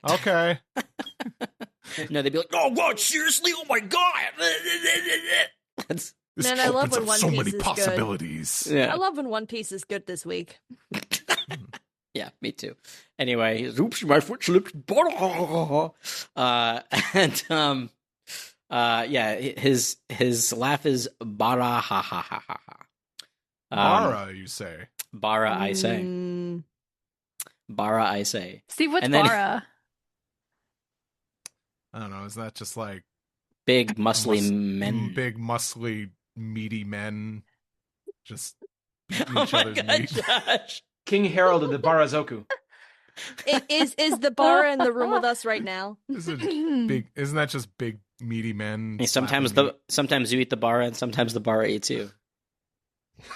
okay. No, they'd be like, "Oh, what? Seriously? Oh my god!" That's, This Man, I love opens when up One so Piece many is good. possibilities. yeah, I love when One Piece is good this week. yeah, me too. Anyway, oops, my foot slipped. Yeah, his laugh is bara ha ha ha ha ha. Mara, you say? Bara, I say. Mm, Bara, I say. See, what's And then- Bara? I don't know. Is that just like Big, muscly mus- men. big, muscly, meaty men just beating Oh each my other's god, meat? Josh. King Harold of the Barazoku. is the bar in the room with us right now? Isn't that just big, meaty men? Hey, sometimes slapping sometimes you eat the bara, and sometimes the bara eats you.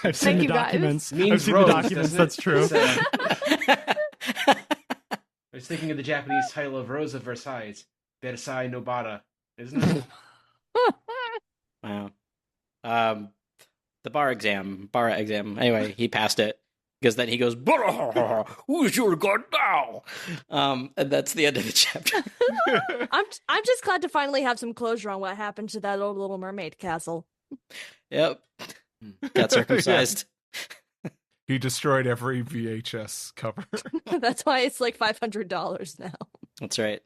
I've seen Thank the you, guys. documents. Means I've seen rose, the documents. doesn't it? That's true. It's, I was thinking of the Japanese title of Rose of Versailles, Versailles Nobara, isn't it? Wow. The bar exam. Anyway, he passed it because then he goes, "Who's your god now?" And that's the end of the chapter. I'm just glad to finally have some closure on what happened to that old Little Mermaid castle. Yep. Got circumcised. He destroyed every VHS cover. That's why it's like $500 now. That's right.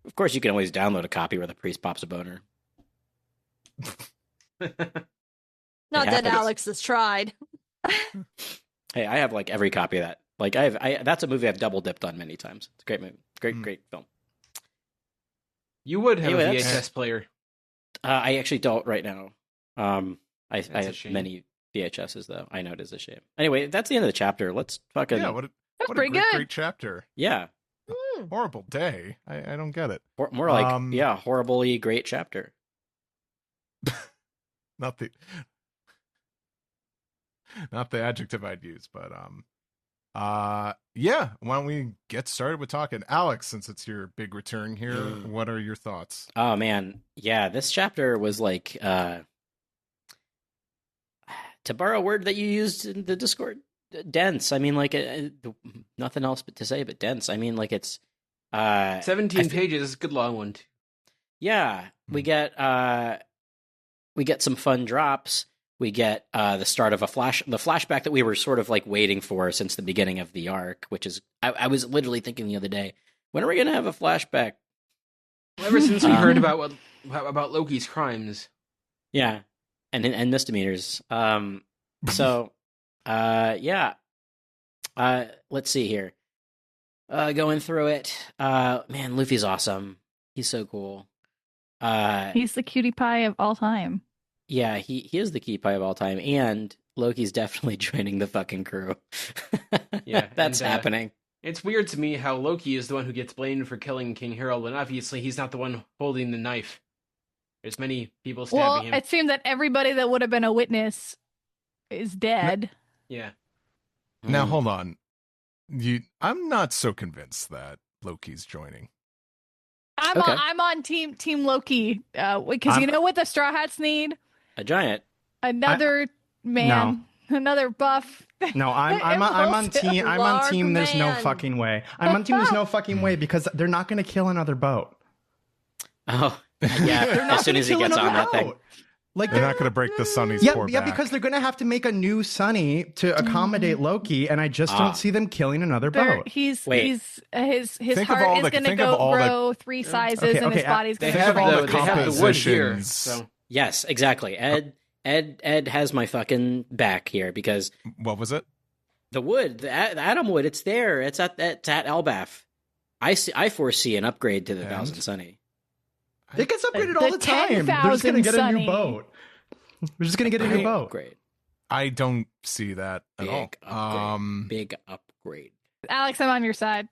Of course, you can always download a copy where the priest pops a boner. Not that happens. Alex has tried. Hey, I have like every copy of that. Like that's a movie I've double dipped on many times. It's a great movie. Great film. You would have Anyway, a that's- VHS player. I actually don't right now. I That's a have shame. many VHSs though. I know it is a shame. Anyway, that's the end of the chapter. Let's fucking Yeah, what a pretty great, good. great chapter. yeah. Horrible day. I don't get it. More like horribly great chapter. Not the adjective I'd use, but yeah, why don't we get started with talking? Alex, since it's your big return here, what are your thoughts? Oh man, yeah, this chapter was like to borrow a word that you used in the Discord, dense. I mean, like nothing else but to say but dense. I mean, like it's 17 pages, good long one. Too. Yeah, we get some fun drops. We get the start of the flashback that we were sort of like waiting for since the beginning of the arc, which is I was literally thinking the other day, when are we gonna have a flashback? Well, ever since we heard about Loki's crimes. Yeah, and misdemeanors. So, yeah. Let's see here. Going through it. Man, Luffy's awesome. He's so cool. He's the cutie pie of all time. Yeah, he is the key pie of all time, and Loki's definitely joining the fucking crew. Yeah, that's and, happening. It's weird to me how Loki is the one who gets blamed for killing King Harold, when obviously he's not the one holding the knife. There's many people stabbing him. It seemed that everybody that would have been a witness is dead. Yeah. Now hold on. I'm not so convinced that Loki's joining. I'm on team Loki because you know what the Straw Hats need? A giant. Another another buff. No, I'm on team. I'm on team. There's no fucking way. I'm on team. There's no fucking way because they're not going to kill another boat. Oh, yeah. As soon as he gets on that thing. Like They're not going to break the Sunny's poor back. Yeah, because they're going to have to make a new Sunny to accommodate Loki, and I just don't see them killing another boat. His Think of heart all is the- going to think of all the- grow 3 sizes, and his body's They going to have all the, the they have the wood here. compositions. So Yes, exactly. Ed has my fucking back here because What was it? the wood, the Atom wood, it's there. It's at Elbaf. I foresee an upgrade to the And? Thousand Sunny. It gets upgraded all The the time. They're just 10,000 going to get a Sunny. new boat. They're just going to get a new boat. Upgrade. I don't see that at all. Big upgrade. Big upgrade. Alex, I'm on your side.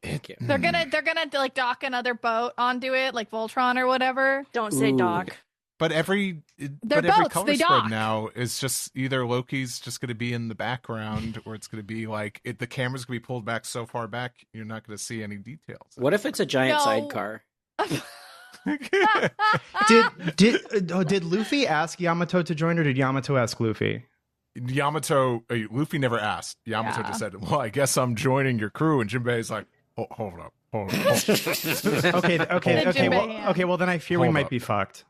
Thank you. They're gonna like dock another boat onto it, like Voltron or whatever. Don't say Ooh. Doc. But every boats, color they spread dock. now is just either Loki's just going to be in the background, or it's going to be like the camera's going to be pulled back so far back you're not going to see any details. What if it's a giant No. sidecar? Did Luffy ask Yamato to join, or did Yamato ask Luffy? Luffy never asked. Yamato Yeah. just said, "Well, I guess I'm joining your crew," and Jinbei's like, "Oh, hold up." Okay. Well, then I fear we Hold might up. be fucked.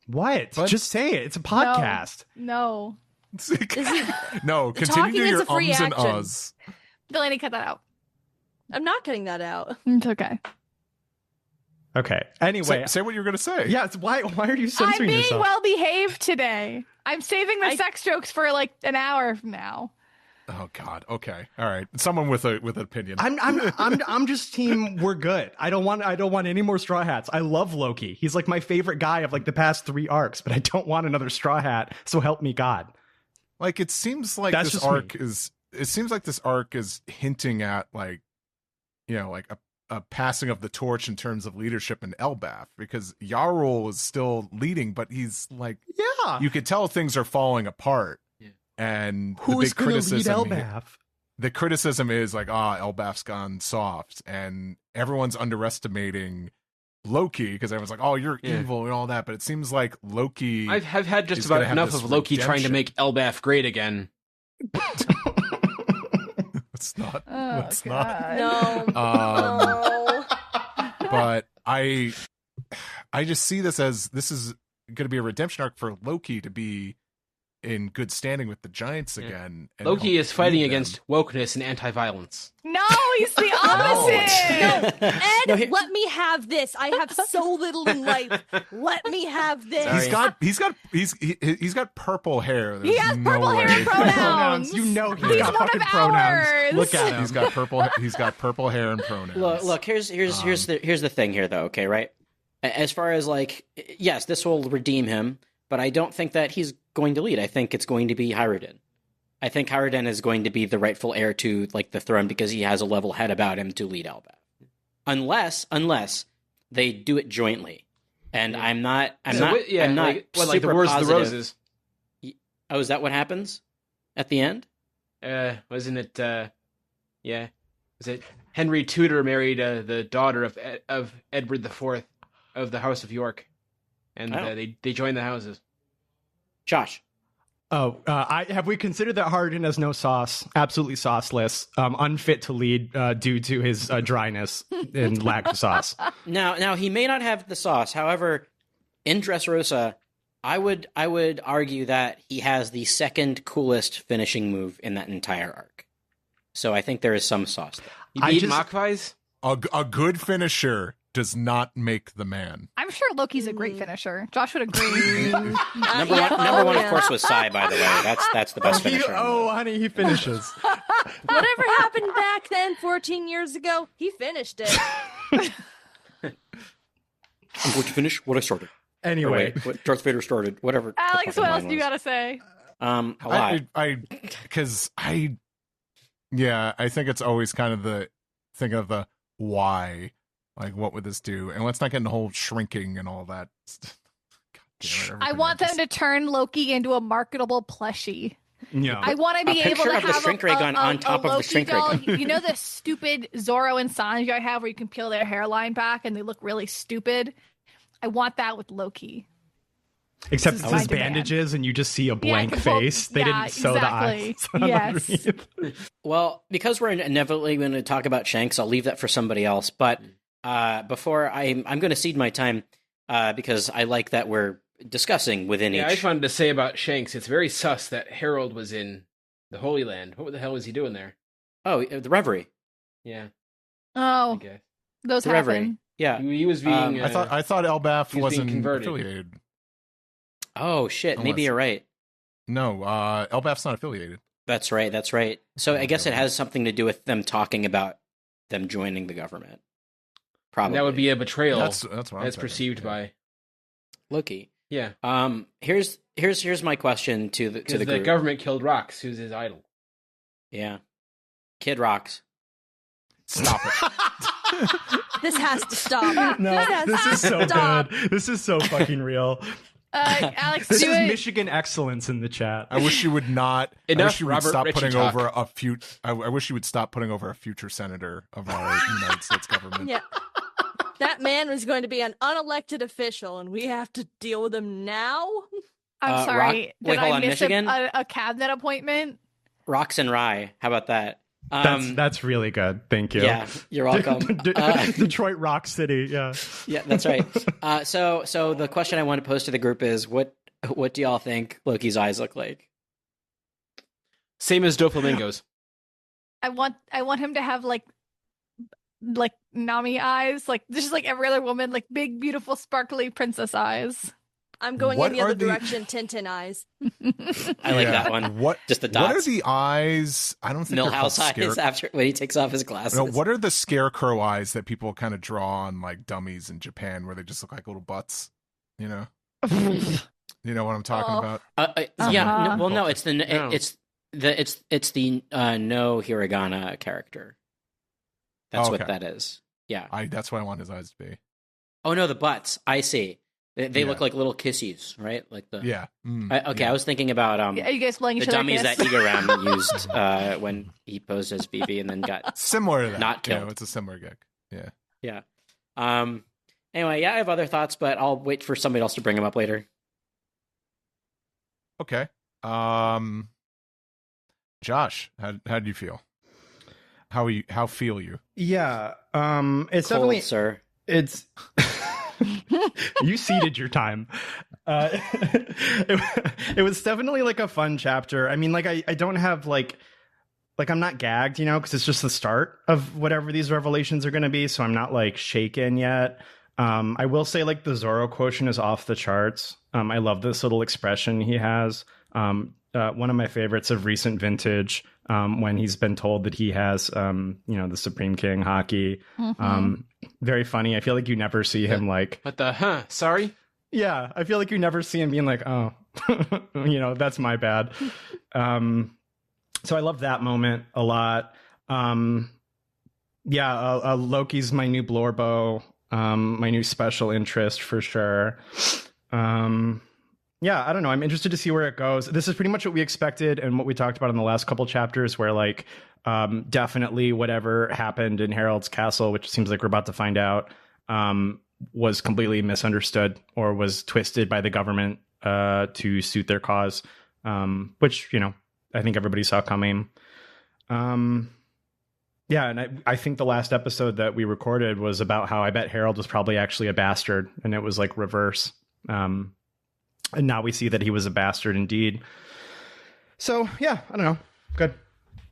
What? But- Just say it. It's a podcast. No, No, Talking continue is your a free ums and action. uhs. Delaney, cut that out. I'm not cutting that out. It's okay. Okay. Anyway, Say what you're going to say. yeah. Why are you I'm censoring being yourself? well behaved today. I'm saving the sex jokes for like an hour from now. Oh God. Okay. All right. Someone with an opinion. I'm just team. We're good. I don't want any more Straw Hats. I love Loki. He's like my favorite guy of like the past 3 arcs, but I don't want another Straw Hat. So help me God. Like it seems like That's this just me. arc is. It seems like this arc is hinting at like, like a passing of the torch in terms of leadership in Elbaf, because Yarul is still leading, but he's like, Yeah. you could tell things are falling apart. Yeah. And Who's the big going to lead criticism, Elbaf? the criticism is like, Elbaf's gone soft, and everyone's underestimating Loki because everyone's like, oh, you're evil and all that. But it seems like Loki. I've had just is about gonna have enough this of Loki trying to redemption. make Elbaf great again. It's not. Oh, It's not. God. No. But I just see this as this is going to be a redemption arc for Loki to be in good standing with the Giants again. And Loki help is fighting lead them. against wokeness and anti-violence. No, he's the opposite. No, Ed, No, here- let me have this. I have so little in life. Let me have this. Sorry. He's got purple hair. He There's has no purple hair way. and pronouns. You know He's got one of fucking pronouns. ours. Look at him. He's got purple hair and pronouns. Look. Here's the thing here, though. Okay, right? As far as like, yes, this will redeem him, but I don't think that he's going to lead. I think it's going to be Hyruden. I think Hyruden is going to be the rightful heir to like the throne because he has a level head about him to lead Elbaf. Unless they do it jointly, and I'm not like the super Wars of the positive. Roses. Oh, is that what happens at the end? Wasn't it? Was it Henry Tudor married the daughter of Edward IV of the House of York, and they joined the houses. Josh. Oh, have we considered that Harden has no sauce? Absolutely sauceless, unfit to lead due to his dryness and lack of sauce. Now he may not have the sauce. However, in Dressrosa, I would argue that he has the second coolest finishing move in that entire arc. So I think there is some sauce there. You I beat just- Makvais? A good finisher does not make the man. I'm sure Loki's a great finisher. Josh would agree. Number one, of course, was Sai. By the way, that's the best finisher. Honey, he finishes. Whatever happened back then, 14 years ago, he finished it. I'm going to finish what I started. Anyway, What Darth Vader started. Whatever. the Alex, fucking what else line do you was. gotta say? A lot. I think it's always kind of the thinking of the why, like what would this do, and let's not get into the whole shrinking and all that. God damn it, I want them to turn Loki into a marketable plushie. yeah. I want to be A able picture to of the have shrink ray gun on top of the Loki shrink ray doll. gun. You know the stupid Zorro and Sanji I have where you can peel their hairline back and they look really stupid? I want that with Loki. Except This it's is his my demand. bandages, and you just see a Yeah, blank 'cause, well, face. They yeah, didn't sew exactly. the eyes. Yes. underneath. Well, because we're inevitably going to talk about Shanks, I'll leave that for somebody else. But before I'm going to cede my time because I like that we're discussing within Yeah, I each. just wanted to say about Shanks, it's very sus that Harold was in the Holy Land. What the hell was he doing there? Oh, the Reverie. Yeah, I Oh, guess. those The Reverie. happen. Yeah. He was being. I thought Elbaf he was being wasn't converted. affiliated. Oh shit! Maybe Unless- you're right. No, Elbaf's not affiliated. That's right. So I guess it has something to do with them talking about them joining the government. Probably that would be a betrayal. That's what I'm as thinking. perceived Yeah. by. Loki. Yeah, Here's my question to the because the group. government killed Rox, who's his idol. Yeah, Kid rocks. Stop it. This has to stop. No, this is so Stop. good. This is so fucking real. Alex, This do is it. Michigan excellence in the chat. I wish you would not. I Enough wish you would Robert stop Ritchie putting talk. over a future. I wish you would stop putting over a future senator of our United States government. Yeah. That man was going to be an unelected official, and we have to deal with him now? I'm sorry. Rock- Did wait, I hold on, miss Michigan? a cabinet appointment? Rocks and Rye. How about that? That's really good. Thank you. Yeah, you're welcome. Detroit Rock City. Yeah. Yeah, that's right. So the question I want to pose to the group is, what do y'all think Loki's eyes look like? Same as Doflamingo's. I want him to have like Nami eyes, like just like every other woman, like big, beautiful, sparkly princess eyes. I'm going What in the are other the- direction, Tintin eyes. I like that one. What? Just the What are dots. the eyes? I don't think they're called Millhouse eyes after when he takes off his glasses. No, what are the scarecrow eyes that people kind of draw on like dummies in Japan, where they just look like little butts? You know, you know what I'm talking Oh. about. Yeah. Uh-huh. Well, no, it's the No. it's the no hiragana character. That's Oh, what okay. that is. Yeah. That's what I want his eyes to be. Oh no, the butts. I see. They look like little kissies, right? Like the Yeah. I was thinking about Are you guys playing the each other? dummies Kiss? that Ego Ram used when he posed as Vivi and then got Similar to that. not killed. It's a similar gig. Yeah. Yeah. Anyway, yeah, I have other thoughts, but I'll wait for somebody else to bring them up later. Okay. Josh, how do you feel? How feel you? Yeah. It's Cold, definitely sir. it's you ceded your time. It was definitely like a fun chapter. I mean, like I don't have like I'm not gagged, because it's just the start of whatever these revelations are going to be. So I'm not like shaken yet. I will say like the Zoro quotient is off the charts. I love this little expression he has. One of my favorites of recent vintage, when he's been told that he has, the Supreme King Hockey. Very funny. I feel like you never see him like, What the, sorry? yeah, I feel like you never see him being like, oh, that's my bad. So I love that moment a lot. Loki's my new Blorbo, my new special interest for sure. I don't know. I'm interested to see where it goes. This is pretty much what we expected and what we talked about in the last couple chapters, where like definitely whatever happened in Harold's castle, which seems like we're about to find out, was completely misunderstood or was twisted by the government to suit their cause, which, I think everybody saw coming. And I think the last episode that we recorded was about how I bet Harold was probably actually a bastard, and it was like reverse. And now we see that he was a bastard indeed. So, yeah, I don't know. Good.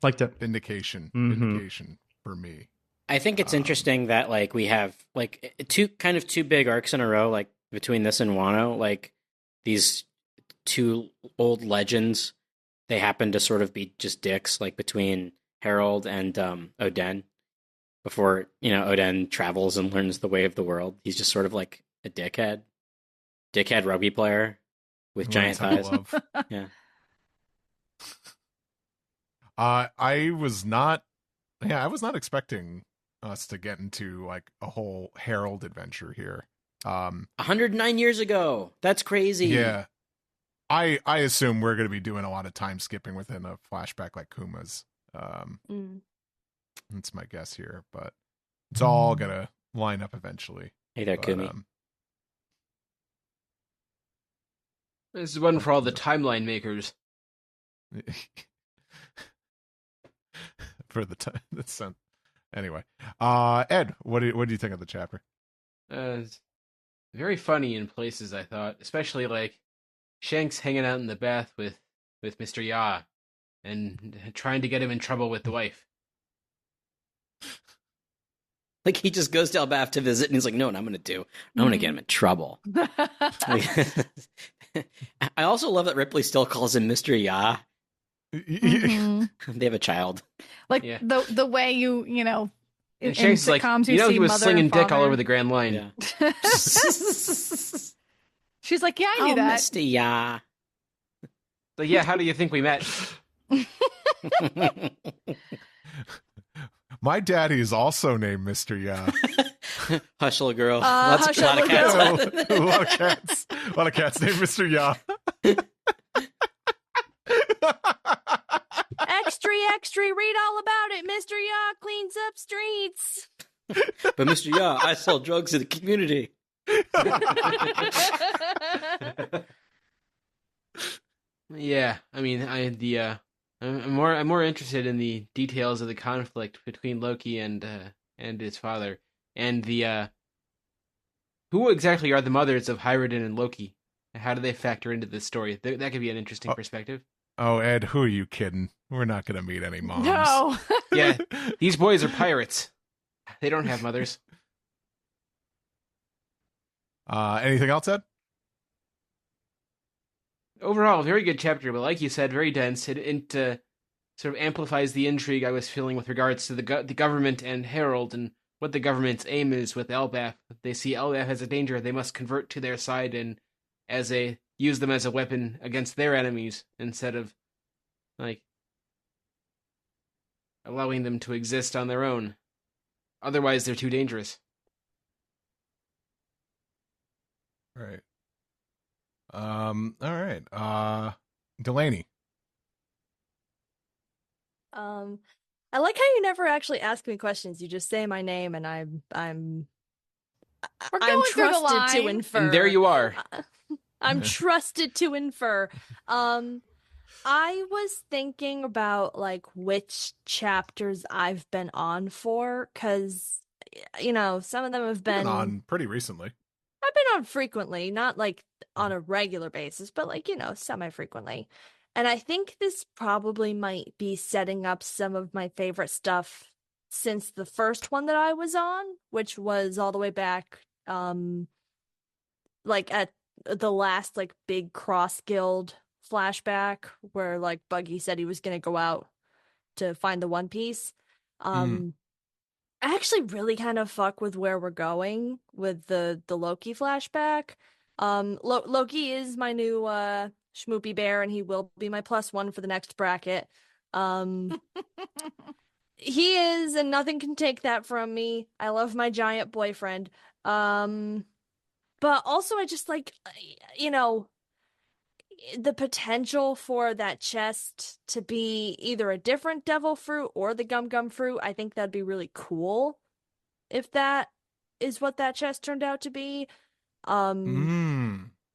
Liked it. Vindication. Mhm. Vindication for me. I think it's interesting that like we have like two big arcs in a row, like between this and Wano, like these two old legends, they happen to sort of be just dicks, like between Harold and Oden. Before, Oden travels and learns the way of the world, he's just sort of like a dickhead rugby player with giant thighs. Yeah. I was not expecting us to get into like a whole Harold adventure here. 109 years ago. That's crazy. Yeah. I assume we're going to be doing a lot of time skipping within a flashback like Kuma's. That's my guess here, but it's all going to line up eventually. Hey there, Kumi. This is one for all the timeline makers. For the time. Anyway, Ed, what do you think of the chapter? It's very funny in places, I thought, especially like Shanks hanging out in the bath with Mr. Ya and trying to get him in trouble with the wife. Like he just goes to El Bath to visit, and he's like, "No, what I'm going to do? I'm going to get him in trouble." I also love that Ripley still calls him Mr. Ya. They have a child. Like the way in Shanks sitcoms, like, he was mother slinging and dick all father. over the Grand Line. Yeah. She's like, yeah, I knew that. Mr. Ya. So yeah, how do you think we met? My daddy is also named Mr. Ya. Hush, little girl. Hush, a lot of little cats. A lot of cats. A lot of cats named Mr. Ya. Extra, read all about it. Mr. Ya cleans up streets. But Mr. Ya, I sell drugs in the community. Yeah, I mean, I'm more interested in the details of the conflict between Loki and his father, and who exactly are the mothers of Hyriden and Loki? How do they factor into this story? That could be an interesting perspective. Oh, Ed, who are you kidding? We're not going to meet any moms. No. Yeah, these boys are pirates. They don't have mothers. Anything else, Ed? Overall, very good chapter, but like you said, very dense. It sort of amplifies the intrigue I was feeling with regards to the government and Harold, and what the government's aim is with Elbaf. They see Elbaf as a danger. They must convert to their side and use them as a weapon against their enemies instead of like allowing them to exist on their own. Otherwise, they're too dangerous. Right. All right. Delaney. I like how you never actually ask me questions. You just say my name, and I'm We're going through the trusted to line. infer. And there you are. I'm trusted to infer. I was thinking about like which chapters I've been on for, because some of them have Been been on pretty recently. I've been on frequently, not like on a regular basis, but like, semi-frequently. And I think this probably might be setting up some of my favorite stuff since the first one that I was on, which was all the way back, like at the last like big Cross Guild flashback where like Buggy said he was going to go out to find the One Piece. I actually really kind of fuck with where we're going with the Loki flashback. Loki is my new schmoopy bear, and he will be my +1 for the next bracket. He is, and nothing can take that from me. I love my giant boyfriend. But also I just like, the potential for that chest to be either a different devil fruit or the gum fruit. I think that'd be really cool if that is what that chest turned out to be.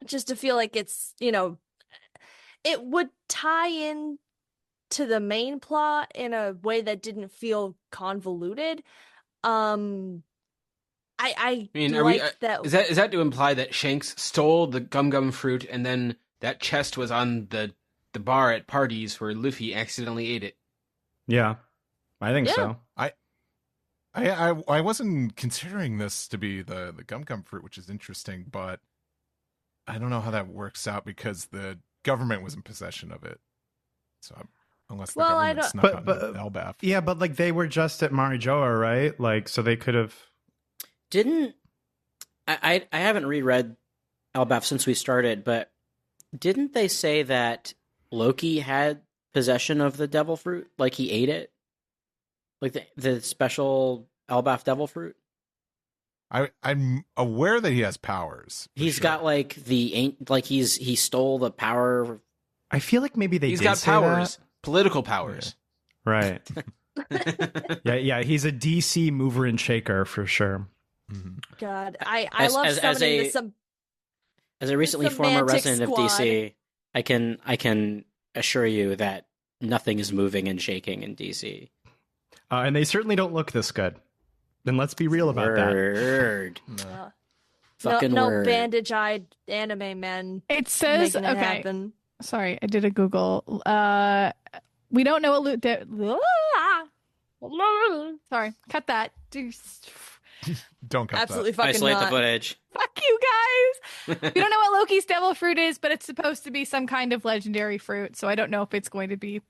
Just to feel like it's, it would tie in to the main plot in a way that didn't feel convoluted. I mean, that. Is that to imply that Shanks stole the gum fruit and then that chest was on the bar at parties where Luffy accidentally ate it? Yeah, I think so. I wasn't considering this to be the gum fruit, which is interesting, but I don't know how that works out because the government was in possession of it. So unless the government snuck on Elbaf. Yeah, but like they were just at Marijoa, right? Like, so they could have. I haven't reread Elbaf since we started, but didn't they say that Loki had possession of the devil fruit? Like he ate it? Like the special Elbaf devil fruit? I'm aware that he has powers. He's got like he stole the power. I feel like maybe He's got powers, political powers. Yeah. Right. yeah, he's a DC mover and shaker for sure. God, I love summoning as a recently former resident of DC, I can assure you that nothing is moving and shaking in DC. And they certainly don't look this good. Then let's be real about that. Fucking no word. bandage-eyed anime men. It says making it happen. Sorry, I did a Google. We don't know what Sorry, cut that. Don't cut Absolutely that. fucking Isolate not. the footage. Fuck you guys. We don't know what Loki's devil fruit is, but it's supposed to be some kind of legendary fruit. So I don't know if it's going to be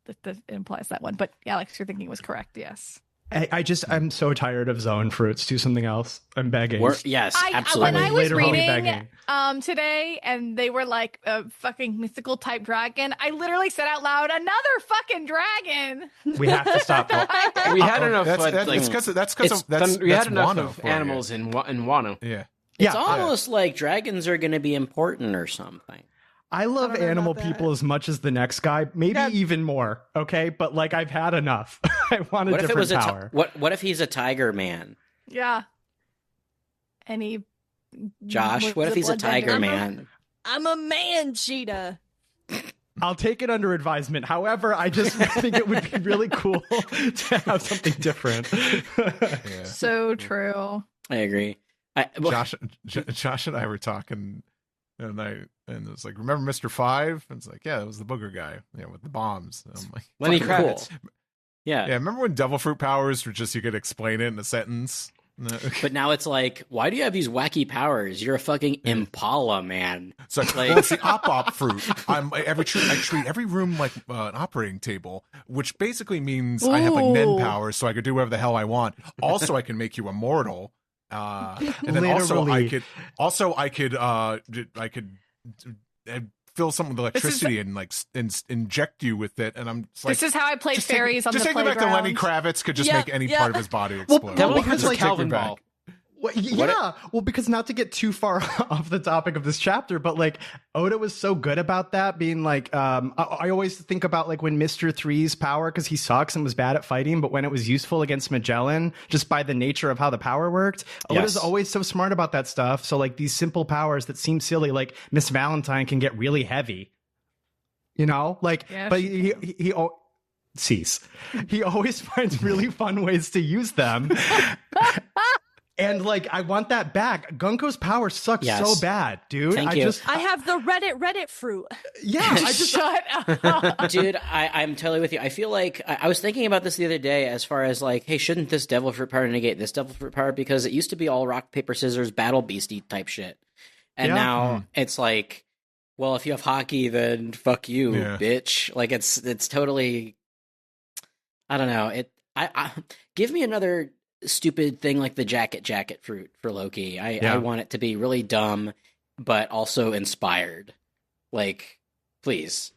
that implies that one. But Alex, your thinking was correct. Yes. I'm so tired of zone fruits. Do something else. I'm begging. Yes, absolutely. When I was Literally reading begging. today, and they were like a fucking mythical type dragon, I literally said out loud, "Another fucking dragon." We have to stop. We had enough. We had enough of animals in Wano. Yeah. It's almost like dragons are going to be important or something. I love animal people as much as the next guy, maybe even more. Okay, but like I've had enough. I want a different power. What if he's a tiger man? Yeah. And Josh, what if he's a tiger man? I'm a man cheetah. I'll take it under advisement. However, I just think it would be really cool to have something different. Yeah. So true. I agree. Josh and I were talking, and it was like, remember Mr. Five? And it's like, yeah, it was the booger guy, with the bombs. And I'm like, Lenny Kravitz. Cool. Yeah. Remember when devil fruit powers were just you could explain it in a sentence? But now it's like, why do you have these wacky powers? You're a fucking Impala, man. It's like, well, it's the op fruit. I treat every room like an operating table, which basically means I have like Nen powers, so I could do whatever the hell I want. Also, I can make you immortal. And then I could fill something with electricity and like inject you with it. And I'm just like, this is how I played fairies on the playground. Just take me back to Lenny Kravitz could just make any part of his body explode. Devil fruit's a Calvin ball. Well, yeah, well, because not to get too far off the topic of this chapter, but like Oda was so good about that, being like, I always think about like when Mr. Three's power, because he sucks and was bad at fighting, but when it was useful against Magellan, just by the nature of how the power worked, Oda's always so smart about that stuff. So like these simple powers that seem silly, like Miss Valentine can get really heavy, you know, like, Yeah, but he always finds really fun ways to use them. And like, I want that back. Gunko's power sucks so bad, dude. Thank you. I have the Reddit fruit. Yeah, I just Shut up. Dude, I'm totally with you. I feel like I was thinking about this the other day as far as like, hey, shouldn't this devil fruit power negate this devil fruit power? Because it used to be all rock, paper, scissors, battle beastie type shit. And now it's like, well, if you have hockey, then fuck you, bitch. Like it's totally, I don't know. I give me another stupid thing like the jacket fruit for Loki. I want it to be really dumb, but also inspired. Like, please.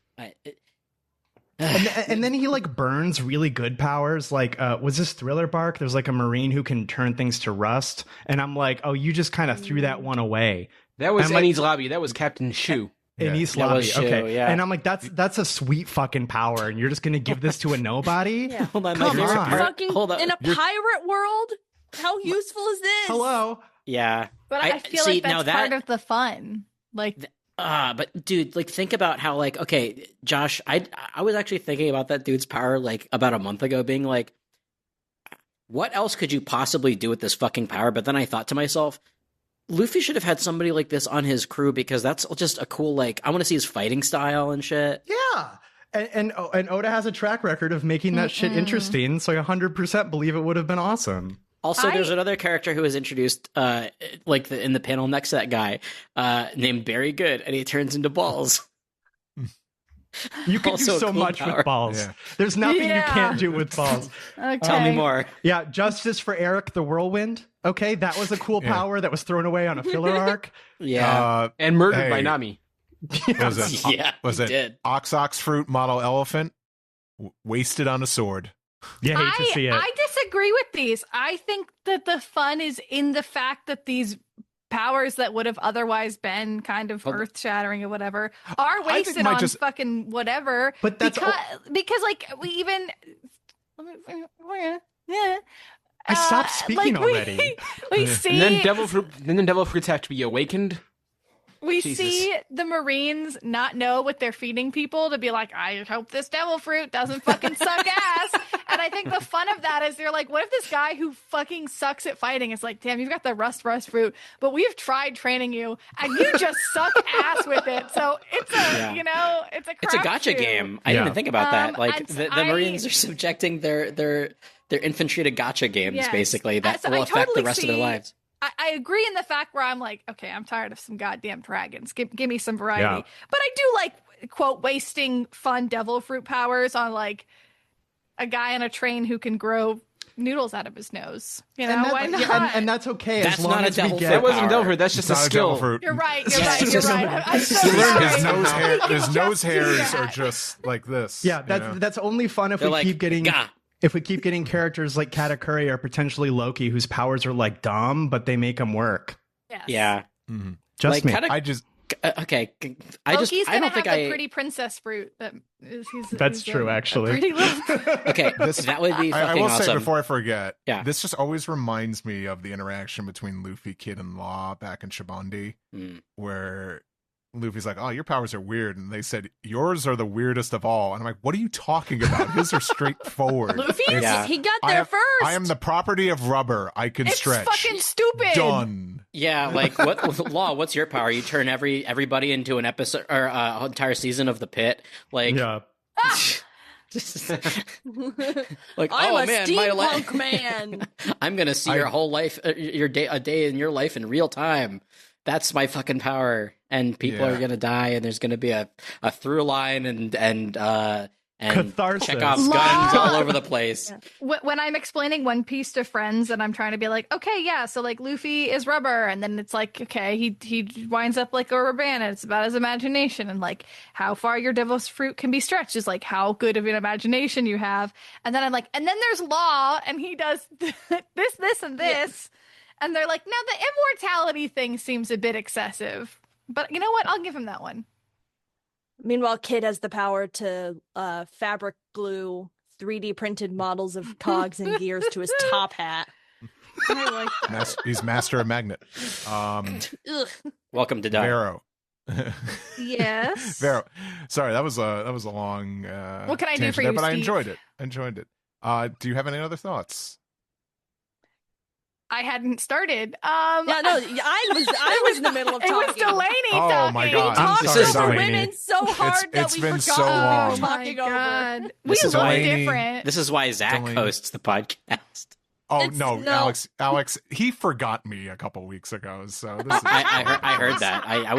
and then he like burns really good powers. Like, was this Thriller Bark? There's like a Marine who can turn things to rust. And I'm like, oh, you just kind of threw that one away. That was I'm like- Ennie's Lobby. That was Captain Shu. In East That Lobby, was Shu, okay. yeah. And I'm like, that's a sweet fucking power, and you're just gonna give this to a nobody? Yeah. Hold on, Come my favorite on. part. Fucking Hold on. in a pirate world? How useful is this? Hello. Yeah. But I feel see, like that's now that- part of the fun. Like, but dude, like think about how like, okay, Josh, I was actually thinking about that dude's power like about a month ago, being like, what else could you possibly do with this fucking power? But then I thought to myself, Luffy should have had somebody like this on his crew because that's just a cool, like, I want to see his fighting style and shit. Yeah. And Oda has a track record of making that shit interesting, so I 100% believe it would have been awesome. Also, there's another character who was introduced, in the panel next to that guy, named Barry Good, and he turns into balls. You can do Also a so cool much power. with balls. Yeah. There's nothing you Yeah. can't do with balls. okay. Tell me more. Yeah, justice for Eric the Whirlwind. Okay, that was a cool power that was thrown away on a filler arc. Yeah. And murdered by Hey. Nami. Was it? Yeah, Was he it did. ox fruit model elephant wasted on a sword? You hate to see it. I disagree with these. I think that the fun is in the fact that these powers that would have otherwise been kind of earth-shattering or whatever are think wasted might on just- fucking whatever. But that's because like we even I stopped speaking already. We see And then devil fruits have to be awakened. we Jesus. see the Marines not know what they're feeding people to be like, I hope this devil fruit doesn't fucking suck ass. And I think the fun of that is they're like, what if this guy who fucking sucks at fighting is like, damn, you've got the rust fruit, but we've tried training you and you just suck ass with it. So it's a, it's a It's a gotcha crapshoot. game. I didn't even think about that. Like and the I- Marines are subjecting their infantry to gotcha games, Yes. basically, that So will I affect the totally rest of their see- lives. I agree in the fact where I'm like, okay, I'm tired of some goddamn dragons. Give me some variety. Yeah. But I do like, quote, wasting fun devil fruit powers on like a guy on a train who can grow noodles out of his nose. You know, why not? Yeah, and that's okay That's as long not a as we devil get. That wasn't a power. devil fruit. That's just It's a not a devil skill. fruit. You're right. Yeah, You're right. I'm so He learned his sorry. nose hair. His Just nose do hairs that. are just like this. Yeah, you know? that's only fun if They're we like, keep getting "Gah." if we keep getting characters like Katakuri or potentially Loki, whose powers are like dumb, but they make them work. Yes. Yeah. Just Like, me. I just okay. Loki's I gonna don't think have the I. pretty princess fruit. That's true, actually. Pretty little... Okay, that would be I fucking will say awesome. before I forget, Yeah. this just always reminds me of the interaction between Luffy, Kid, and Law back in Shibondi, where Luffy's like, "Oh, your powers are weird," and they said, "Yours are the weirdest of all." And I'm like, "What are you talking about? His are straightforward." Luffy's? Yeah. He got I there am, first. I am the property of rubber. I can It's stretch. fucking stupid. Done. Yeah, like what Law? What's your power? You turn everybody into an episode or entire season of the Pit. Like, Yeah. like I'm oh a man, my steampunk man. I'm gonna see your whole life, a day in your life in real time. That's my fucking power, and people Yeah. are gonna die, and there's gonna be a through line and Catharsis. Chekhov's Law. guns all over the place. When I'm explaining One Piece to friends and I'm trying to be like, okay, yeah, so like Luffy is rubber, and then it's like, okay, he winds up like a rubber band, and it's about his imagination, and like how far your devil's fruit can be stretched is like how good of an imagination you have. And then I'm like, and then there's Law, and he does this, and this. And they're like, no, the immortality thing seems a bit excessive. But you know what? I'll give him that one. Meanwhile, Kid has the power to fabric glue 3D printed models of cogs and gears to his top hat. I like that. He's master of magnet. Ugh. Welcome to die. Vero. Yes. Vero. Sorry, that was a long. What can I do tangent for there, you, But I Steve? enjoyed it. Do you have any other thoughts? I hadn't started. Yeah, no, I was in the middle of It talking. was Delaney Oh, talking. my We God. talked sorry, over Delaney. women so hard It's that we been forgot so what we long. were Oh my talking over. God. We This is look Delaney. different. This is why Zach Delaney. hosts the podcast. Oh It's- no, no. Alex, he forgot me a couple weeks ago. So this is, I heard that. I Yeah.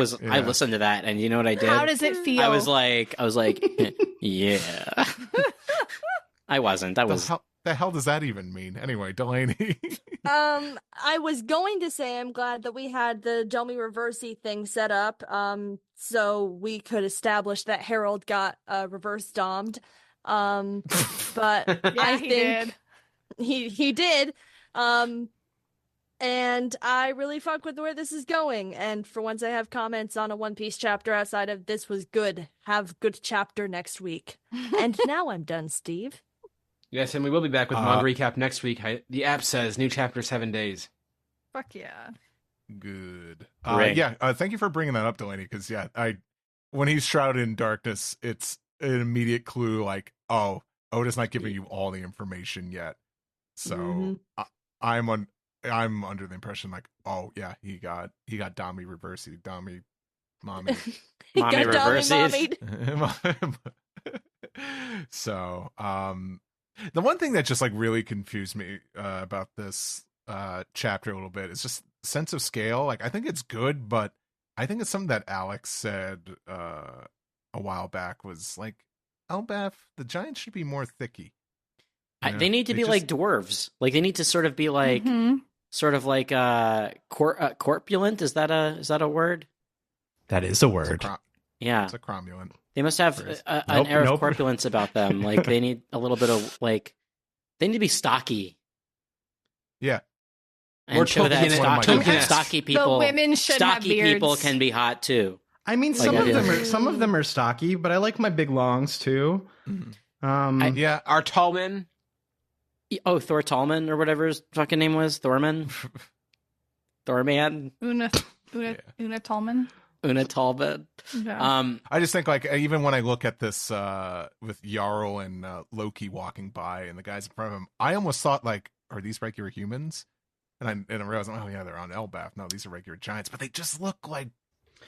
listened to that, and you know what I did? How does it feel? I was like, yeah. I wasn't. I was. The hell does that even mean? Anyway, Delaney. I was going to say I'm glad that we had the Domi Reversey thing set up, so we could establish that Harold got reverse dommed. But Yeah, I he think did. he did. And I really fuck with where this is going. And for once, I have comments on a One Piece chapter outside of this was good. Have good chapter next week. And now I'm done, Steve. Yes, and we will be back with Manga Recap next week. The app says new chapter 7 days. Fuck yeah. Good. Great. Thank you for bringing that up, Delaney. Because when he's shrouded in darkness, it's an immediate clue. Like, oh, Oda's not giving you all the information yet. So Mhm. I'm under the impression like, oh yeah, he got Dami Reversey, Dami Mommy. He Mommy got Domi Reversies. mommied. So the one thing that just like really confused me about this chapter a little bit is just sense of scale. Like, I think it's good, but I think it's something that Alex said a while back was like, Elbaf, the giants should be more thicky. You know? They need to be like dwarves. Like they need to sort of be like, Mhm. sort of like corpulent. Is that a word? That is a word. Yeah. It's a cromulent. They must have Phrase. an air of Nope. corpulence about them. Like they need a little bit of like, they need to be stocky. Yeah. And Or show that Tolkien-esque. stocky people. The women should have stocky people beards. can be hot too. I mean, Like, I feel- some of them are stocky, but I like my big longs too. Yeah. Our tall men. Oh, Thor Tallman or whatever his fucking name was, Thorman, Thorman, Una Tallman. Una Talbot. Yeah. I just think like even when I look at this with Jarl and Loki walking by and the guys in front of him, I almost thought like, are these regular humans? And I realized, oh yeah, they're on Elbaf. No, these are regular giants, but they just look like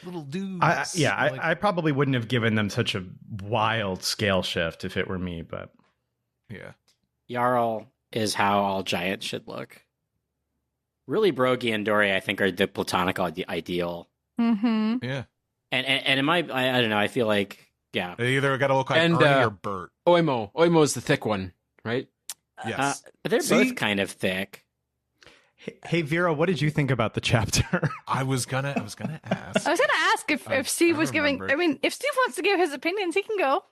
little dudes. I probably wouldn't have given them such a wild scale shift if it were me, but yeah. Jarl is how all giants should look. Really, Brogy and Dory, I think, are the platonic ideal. Mm-hmm. Yeah. And in my, I don't know, I feel like, yeah. They either got to look like And, Ernie or Bert. Oimo is the thick one, right? Yes. They're See? both kind of thick. hey Vera, what did you think about the chapter? I was gonna ask. I was gonna ask if Steve was giving. remembered. I mean, if Steve wants to give his opinions, he can go.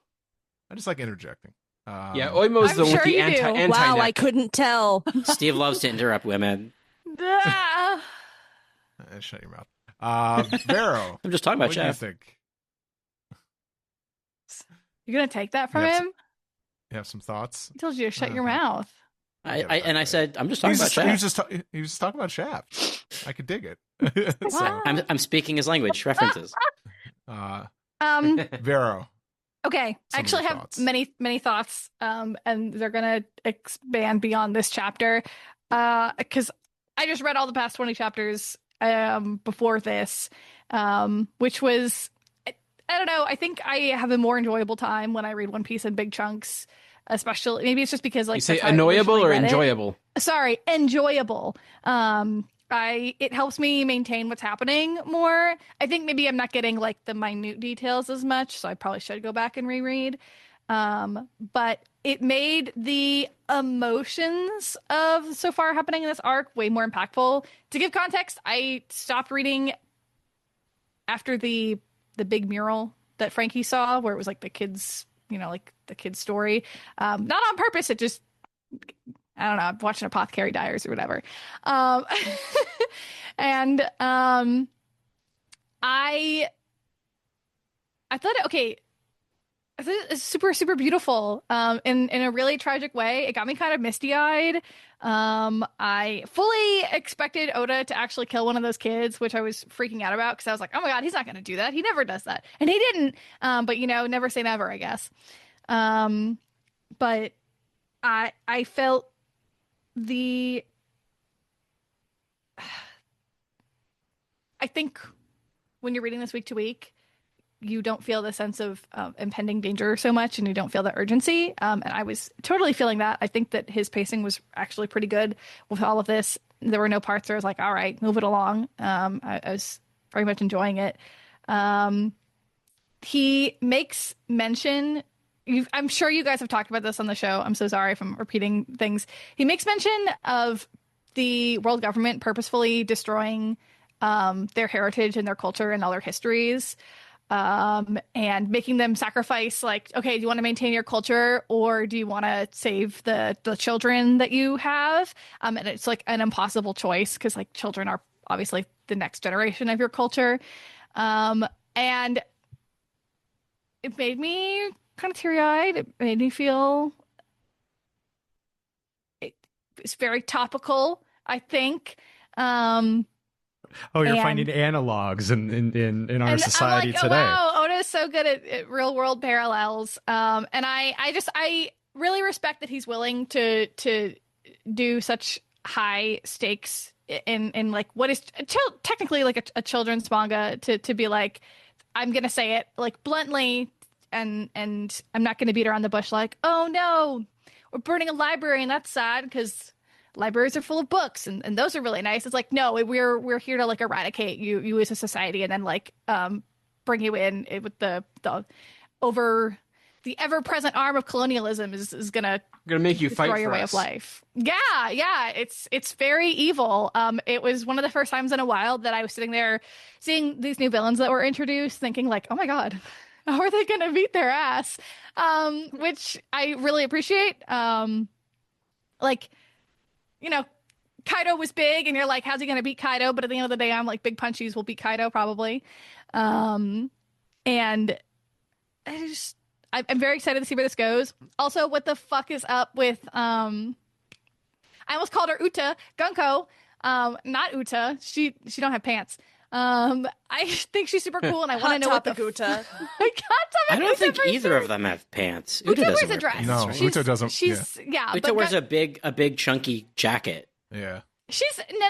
I just like interjecting. Yeah, Oimo's I'm the one with sure the you do. anti Wow, I neck. couldn't tell. Steve loves to interrupt women. Ah. Shut your mouth. Vero. I'm just talking about What do you Chef. think? You're gonna take that from Yes. him? You have some thoughts? He told you to shut your Uh-huh. mouth. I said, I'm just He talking was about just, Chef. he was just talking about Shaft. I could dig it. So, Wow. I'm speaking his language references. Vero. Okay, Some I actually of your have thoughts. many thoughts, and they're gonna expand beyond this chapter, because I just read all the past 20 chapters before this, which was, I don't know, I think I have a more enjoyable time when I read One Piece in big chunks, especially, maybe it's just because like You say that's how I annoyable originally or read it. enjoyable? Sorry, enjoyable. It helps me maintain what's happening more. I think maybe I'm not getting like the minute details as much, so I probably should go back and reread. But it made the emotions of so far happening in this arc way more impactful. To give context, I stopped reading after the big mural that Frankie saw, where it was like the kids, like the kids' story. Not on purpose. It just, I don't know, I'm watching Apothecary Diaries or whatever. And I thought, okay, I thought it was super, super beautiful in a really tragic way. It got me kind of misty-eyed. I fully expected Oda to actually kill one of those kids, which I was freaking out about because I was like, oh my God, he's not going to do that. He never does that. And he didn't. But, never say never, I guess. But I felt I think when you're reading this week to week, you don't feel the sense of impending danger so much, and you don't feel the urgency. And I was totally feeling that. I think that his pacing was actually pretty good with all of this. There were no parts where I was like, all right, move it along. I was very much enjoying it. He makes mention, I'm sure you guys have talked about this on the show. I'm so sorry if I'm repeating things. He makes mention of the world government purposefully destroying their heritage and their culture and all their histories. And making them sacrifice, like, okay, do you want to maintain your culture or do you want to save the children that you have? And it's like an impossible choice because like children are obviously the next generation of your culture. And it made me kind of teary-eyed. It made me feel it's very topical, I think. Oh, you're finding analogs in our society I'm like, today. Oh, wow, Oda is so good at real world parallels. And I really respect that he's willing to do such high stakes in like what is technically like a children's manga to be like, I'm gonna say it like bluntly, and I'm not gonna beat around the bush like, oh no, we're burning a library and that's sad because libraries are full of books and those are really nice. It's like, no, we're here to like eradicate you as a society and then like bring you in with the ever-present arm of colonialism is gonna make you fight for your way us. of life. Yeah, it's very evil. It was one of the first times in a while that I was sitting there seeing these new villains that were introduced, thinking like, oh my God, how are they gonna beat their ass? Which I really appreciate. Kaido was big and you're like, how's he going to beat Kaido? But at the end of the day, I'm like, big punchies will beat Kaido probably. And I'm very excited to see where this goes. Also, what the fuck is up with, I almost called her Uta, Gunko, not Uta. She don't have pants. I think she's super cool and I want to know what the Uta. I don't think either of them have pants. Uta wears doesn't a wear dress. pants, No, right? Uta doesn't. She's Uta wears a big chunky jacket. Yeah. She's no.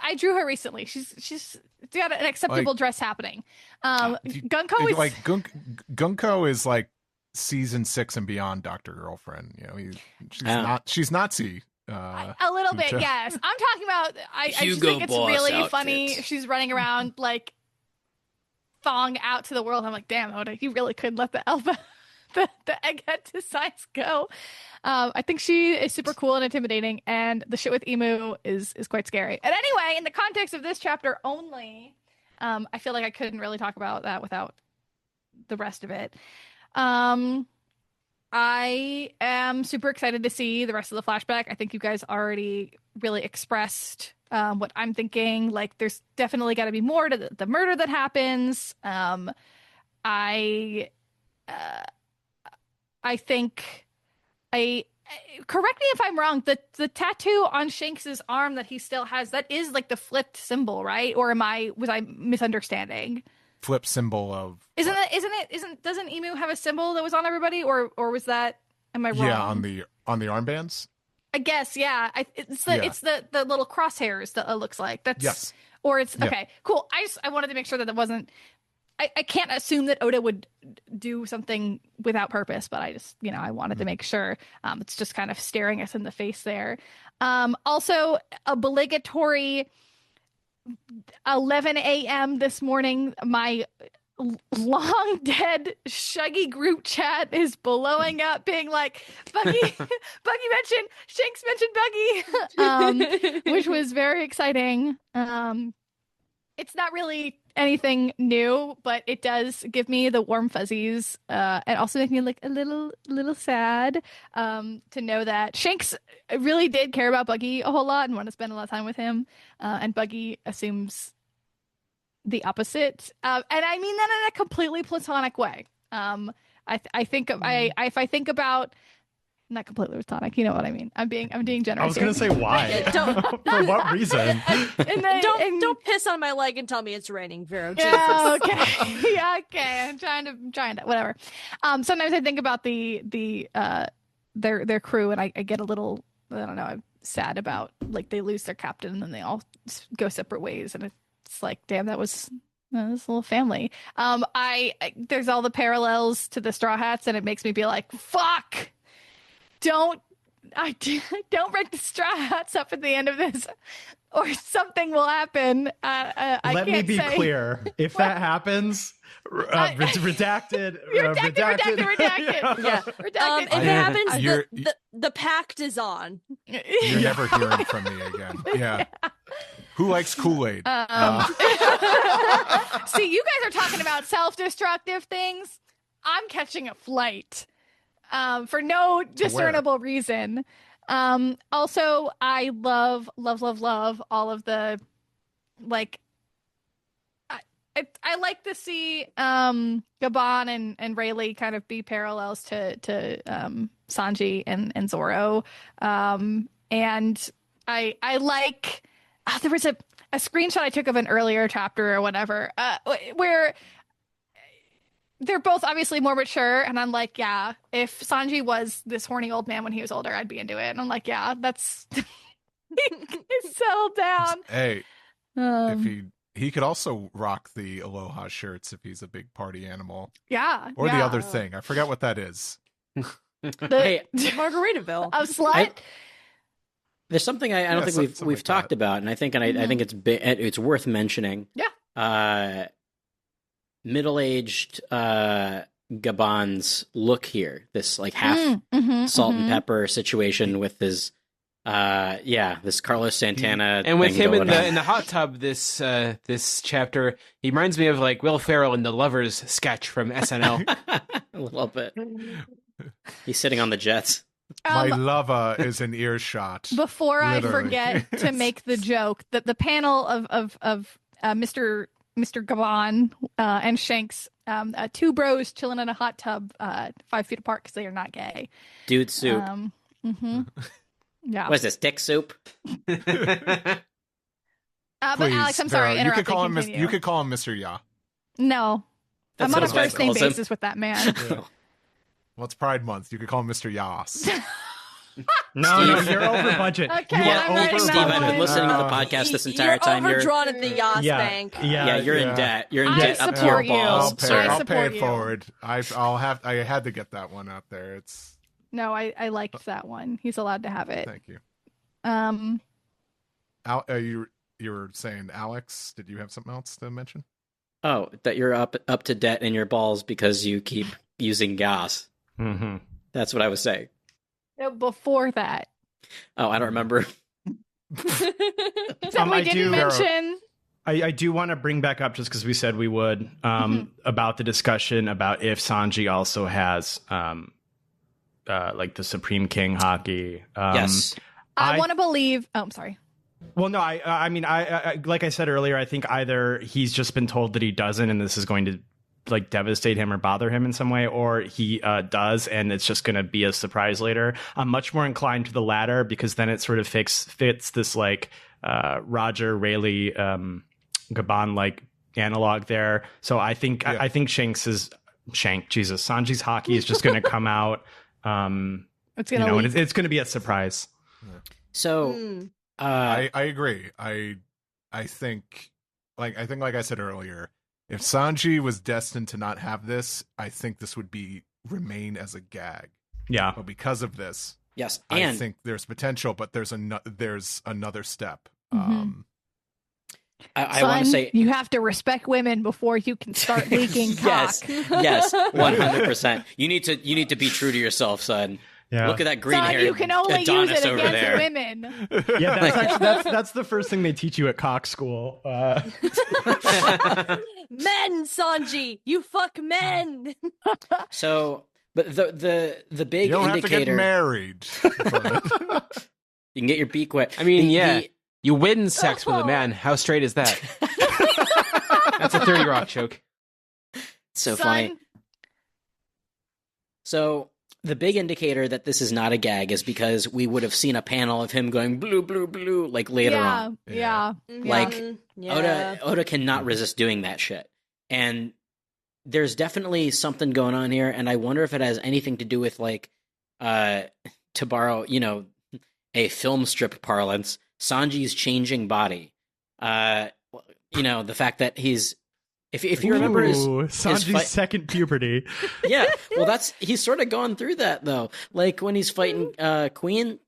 I drew her recently. She's got an acceptable dress happening. Gunko is like Gunko is like season 6 and beyond Dr. Girlfriend. She's Nazi. A little bit, Uta. yes. I'm talking about. I just think it's Boss really outfit. funny. She's running around like thong out to the world. I'm like, damn, Oda, you really could let the Elba, the egghead designs go. I think she is super cool and intimidating, and the shit with Emu is quite scary. And anyway, in the context of this chapter only, I feel like I couldn't really talk about that without the rest of it. I am super excited to see the rest of the flashback. I think you guys already really expressed what I'm thinking. Like, there's definitely got to be more to the murder that happens. I think correct me if I'm wrong. The tattoo on Shanks's arm that he still has, that is like the flipped symbol, right? Or was I misunderstanding? Flip symbol of Doesn't Emu have a symbol that was on everybody, or was that, am I wrong? Yeah, on the armbands. I guess, yeah. It's the little crosshairs that it looks like. That's Yes. Or it's Yeah. okay, cool. I wanted to make sure that wasn't. I can't assume that Oda would do something without purpose, but I just, I wanted to make sure. It's just kind of staring us in the face there. Also, obligatory 11 a.m. this morning, my long dead Shuggy group chat is blowing up, being like, Buggy mentioned, Shanks mentioned Buggy, which was very exciting. it's not really anything new, but it does give me the warm fuzzies, and also make me like a little sad, to know that Shanks really did care about Buggy a whole lot and want to spend a lot of time with him, and Buggy assumes the opposite, and I mean that in a completely platonic way. I think if I think about. Not completely platonic, you know what I mean. I'm being generous. I was going to say why. For what reason? Don't piss on my leg and tell me it's raining, Vero. Jesus. Yeah, okay. Yeah, okay. I'm trying to whatever. Sometimes I think about their crew, and I get a little, I don't know, I'm sad about, like, they lose their captain and then they all go separate ways, and it's like, damn, that was this little family. There's all the parallels to the Straw Hats, and it makes me be like, fuck. Don't break the Straw Hats up at the end of this, or something will happen. Let me be clear. If that happens, redacted. Redacted. Yeah. Redacted. If it happens, the pact is on. You're never hearing from me again. Yeah. Who likes Kool-Aid? See, you guys are talking about self-destructive things. I'm catching a flight. For no discernible reason. Also, I love all of the, like, I like to see Gabon and Rayleigh kind of be parallels to Sanji and Zoro. And I like, there was a screenshot I took of an earlier chapter or whatever, where they're both obviously more mature, and I'm like, yeah, if Sanji was this horny old man when he was older, I'd be into it. And I'm like, yeah, that's he's settled down. Hey, if he could also rock the Aloha shirts if he's a big party animal. Yeah. Or the other thing. I forgot what that is. Hey, Margaritaville. A slut. There's something I don't think we've talked about, and I think it's worth mentioning. Yeah. Middle-aged Gabon's look here, this like half salt and pepper situation with his this Carlos Santana, and with him in the hot tub this chapter, he reminds me of like Will Ferrell in the Lovers sketch from SNL. A little bit. He's sitting on the jets. My lover is in earshot. Before literally. I forget to make the joke that the panel of Mr. Gabon and Shanks, two bros chilling in a hot tub 5 feet apart because they are not gay. Dude soup. Yeah. What is this, dick soup? But Alex, I'm sorry, you could call him continue. you could call him Mr. Ya. No. That's I'm on a what his wife first name calls him. basis with that man. Well, it's Pride Month. You could call him Mr. Yas. No, you're over budget. Okay, you I'm are writing over Steve, that I've been one. listening to the podcast this entire time. You're overdrawn at the Yas Bank. You're in debt. You're in I debt up to your support you. balls, sir. I'll pay support it you. forward. I had to get that one out there. It's No, I liked that one. He's allowed to have it. thank you. Um, You were saying, Alex, did you have something else to mention? Oh, that you're up to debt in your balls because you keep using gas. Mm-hmm. That's what I was saying. no, before that. Oh, I don't remember. That we didn't mention. I do want to bring back up, just because we said we would, about the discussion about if Sanji also has like the Supreme King hockey. Yes. I want to believe. Oh, I'm sorry. Well, no, I mean, I like I said earlier, I think either he's just been told that he doesn't, and this is going to like devastate him or bother him in some way, or he does, and it's just going to be a surprise later. I'm much more inclined to the latter, because then it sort of fits this like Roger Rayleigh Gabon like analog there. So I think Sanji's hockey is just going to come out. It's gonna it's going to be a surprise. So I agree. I think like I said earlier, if Sanji was destined to not have this, I think this would remain as a gag. Yeah. But because of this, yes, I think there's potential, but there's another step. I want to say you have to respect women before you can start leaking cock. yes, 100%. You need to be true to yourself, son. Yeah. Look at that green hair. You can only use Adonis it over against there. women. Yeah, that's actually that's the first thing they teach you at cock school. Men, Sanji, you fuck men. So, but the big You don't indicator. have to get married. You can get your beak wet. I mean, you win sex with a man. How straight is that? That's a 30 Rock joke. So Son. funny. So the big indicator that this is not a gag is because we would have seen a panel of him going blue, blue, blue, like later on. Yeah. Like, yeah. Oda cannot resist doing that shit. And there's definitely something going on here, and I wonder if it has anything to do with, like, to borrow, a film strip parlance, Sanji's changing body. The fact that he's, if you remember Sanji's second puberty. Yeah, well, he's sort of going through that, though. Like, when he's fighting Queen,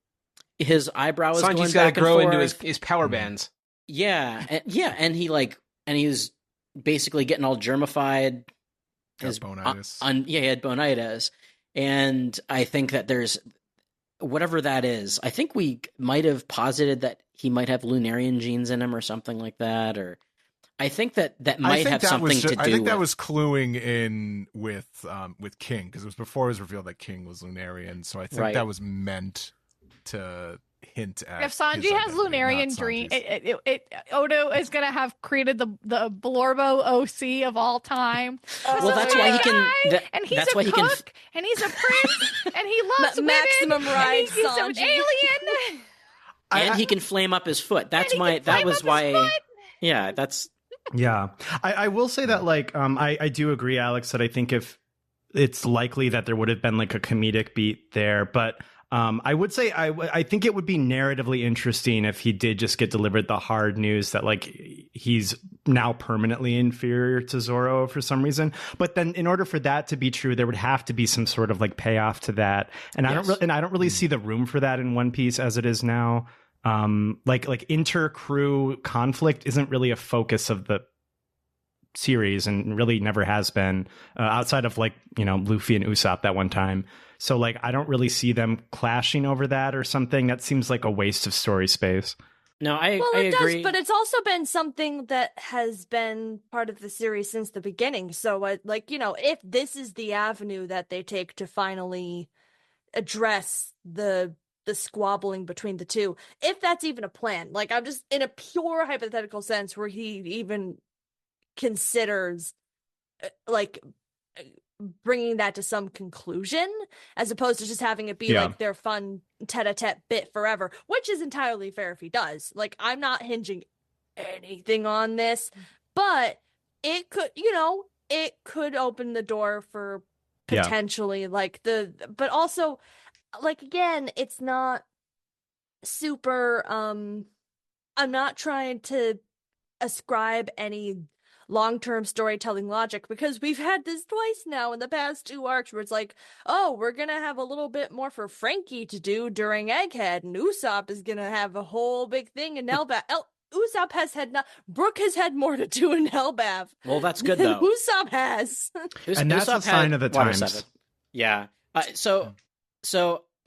his eyebrow is going Sanji's back got to grow and into forth. his power bands. Yeah, and he was basically getting all germified. His bonitis. He had bonitis, and I think that there's whatever that is. I think we might have posited that he might have Lunarian genes in him or something like that, or I think that might have something to do. I think that with... was cluing in with King, because it was before it was revealed that King was Lunarian. So I think that was meant to hint at. If Sanji has Lunarian dream, Odo is gonna have created the Blorbo OC of all time. Well, that's why he can. And he's that's a why cook, he can. and he's a prince, and he loves women, maximum ride, and he's an Sanji. alien. And he can flame up his foot. That's my. That was why. Yeah, that's. Yeah, I will say that, like, I do agree, Alex, that I think if it's likely that there would have been like a comedic beat there, but I would say I think it would be narratively interesting if he did just get delivered the hard news that, like, he's now permanently inferior to Zoro for some reason. But then in order for that to be true, there would have to be some sort of like payoff to that, and I don't really see the room for that in One Piece as it is now. Like inter-crew conflict isn't really a focus of the series, and really never has been, outside of, like, Luffy and Usopp that one time. So, like, I don't really see them clashing over that or something. That seems like a waste of story space. No, I it agree. does, but it's also been something that has been part of the series since the beginning. So, if this is the avenue that they take to finally address the squabbling between the two, if that's even a plan, like, I'm just in a pure hypothetical sense where he even considers bringing that to some conclusion, as opposed to just having it be like their fun tete-a-tete bit forever, which is entirely fair if he does. Like, I'm not hinging anything on this, but it could open the door for potentially but also, like, again, it's not super, I'm not trying to ascribe any long-term storytelling logic, because we've had this twice now in the past 2 arcs where it's like, oh, we're gonna have a little bit more for Frankie to do during Egghead, and Usopp is gonna have a whole big thing in Elbaf. Usopp has had Brooke has had more to do in Elbaf. Well, that's good though. Usopp has, and that's a sign of the times. Yeah. So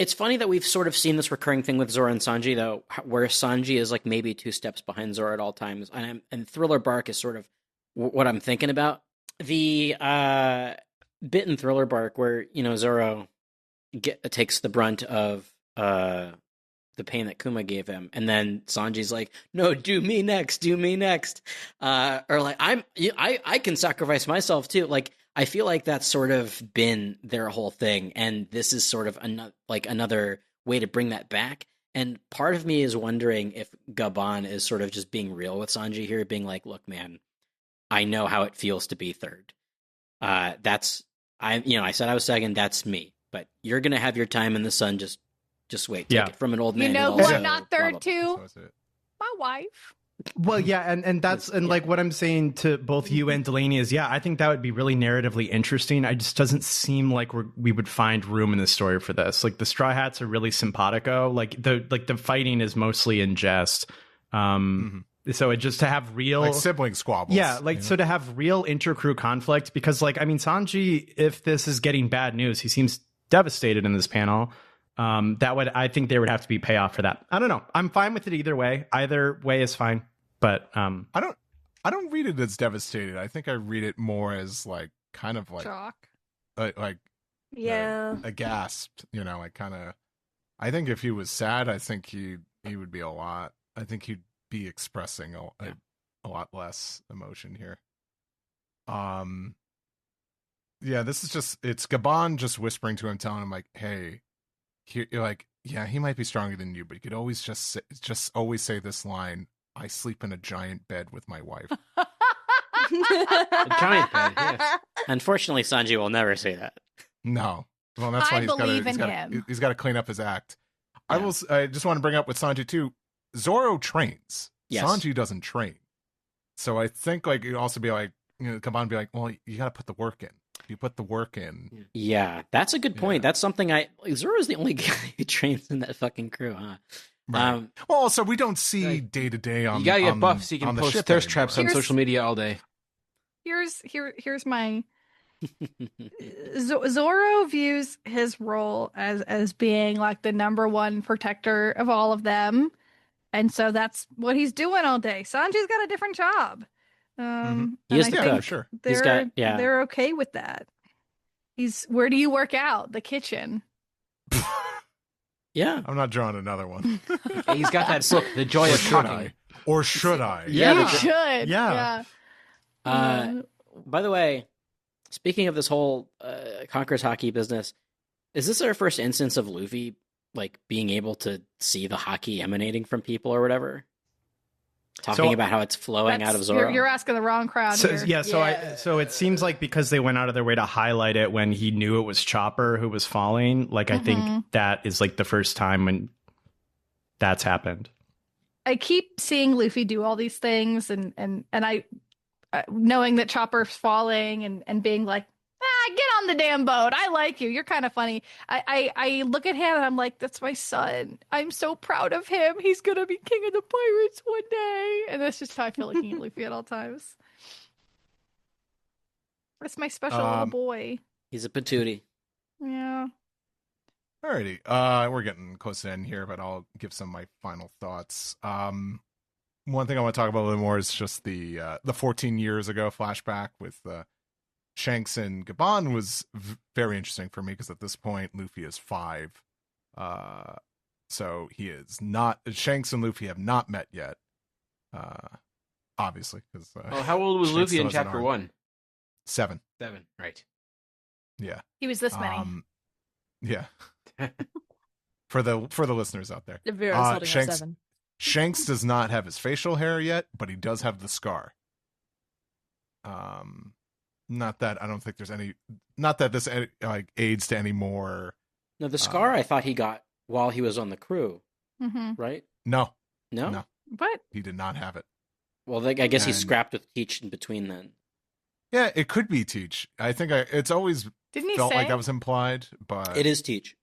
it's funny that we've sort of seen this recurring thing with Zoro and Sanji, though, where Sanji is like maybe 2 steps behind Zoro at all times, and Thriller Bark is sort of what I'm thinking about. The bit in Thriller Bark where, Zoro takes the brunt of the pain that Kuma gave him, and then Sanji's like, no, do me next, or like, I can sacrifice myself too. Like, I feel like that's sort of been their whole thing, and this is sort of another way to bring that back. And part of me is wondering if Gabon is sort of just being real with Sanji here, being like, look, man, I know how it feels to be third. I said I was second, that's me. But you're going to have your time in the sun, just wait. Take it from an old man. You know who I'm not third to? My wife. Well, yeah, and like what I'm saying to both you and Delaney is, I think that would be really narratively interesting. It just doesn't seem like we would find room in the story for this. Like, the Straw Hats are really simpatico. Like the fighting is mostly in jest. So it just to have real, like, sibling squabbles. Yeah, so to have real intercrew conflict, because, like, I mean, Sanji, if this is getting bad news, he seems devastated in this panel. I think there would have to be payoff for that. I don't know. I'm fine with it either way. Either way is fine. But I don't read it as devastated. I think I read it more as like kind of like Shock. like Yeah. a gasped, like kind of. I think if he was sad, I think he would be a lot. I think he'd be expressing a lot less emotion here. Yeah, this is it's Gabon just whispering to him, telling him like, "Hey, you're like, yeah, he might be stronger than you, but you could always just always say this line: I sleep in a giant bed with my wife." A giant bed, yes. Unfortunately, Sanji will never say that. No, well, that's why I believe in him. He's got to clean up his act. Yeah. I just want to bring up with Sanji too. Zoro trains. Yes. Sanji doesn't train. So I think like you'd also be like, Gabon be like, well, you got to put the work in. You put the work in. Yeah, that's a good point. Yeah. That's something Zoro's the only guy who trains in that fucking crew, huh? Right. Well, also we don't see day to day on. You gotta get on- buff so you on can the post ship thirst anymore. traps on Here's- social media all day. Here's my Zoro views his role as being like the number one protector of all of them, and so that's what he's doing all day. Sanji's got a different job. He And is I the Yeah, think cook. sure. He's they're got- yeah. they're okay with that. Where do you work out? The kitchen. Yeah. I'm not drawing another one. Yeah, he's got that book, The Joy Or of should Cooking. I? Or should I? Yeah, you the- should. Yeah. By the way, speaking of this whole Conquerors hockey business, is this our first instance of Luffy like being able to see the hockey emanating from people or whatever? Talking about how it's flowing out of Zoro. You're asking the wrong crowd So, here. yeah, so it seems like because they went out of their way to highlight it when he knew it was Chopper who was falling, like I think that is like the first time when that's happened. I keep seeing Luffy do all these things, and I knowing that Chopper's falling and being like, get on the damn boat. I like you. You're kind of funny. I look at him and I'm like, that's my son. I'm so proud of him. He's gonna be king of the pirates one day. And that's just how I feel looking at Luffy at all times. That's my special little boy. He's a patootie. Yeah. Alrighty. We're getting close to the end here, but I'll give some of my final thoughts. One thing I want to talk about a little more is just the 14 years ago flashback with Shanks and Gabon was very interesting for me because at this point Luffy is 5. So he is not. Shanks and Luffy have not met yet. Obviously, because How old was Shanks Luffy still in has an chapter arm. 1? 7. 7, right. Yeah. He was this many. Yeah. For the listeners out there, Vero's holding Shanks- a 7. Shanks does not have his facial hair yet, but he does have the scar. Not that I don't think there's any. Not that this like aids to any more. No, the scar I thought he got while he was on the crew, Mm-hmm. right? No, No? No. What? he did not have it. Well, I guess he And- scrapped with Teach in between then. Yeah, it could be Teach. I think it's always Didn't he felt say? like that was implied, but It is Teach.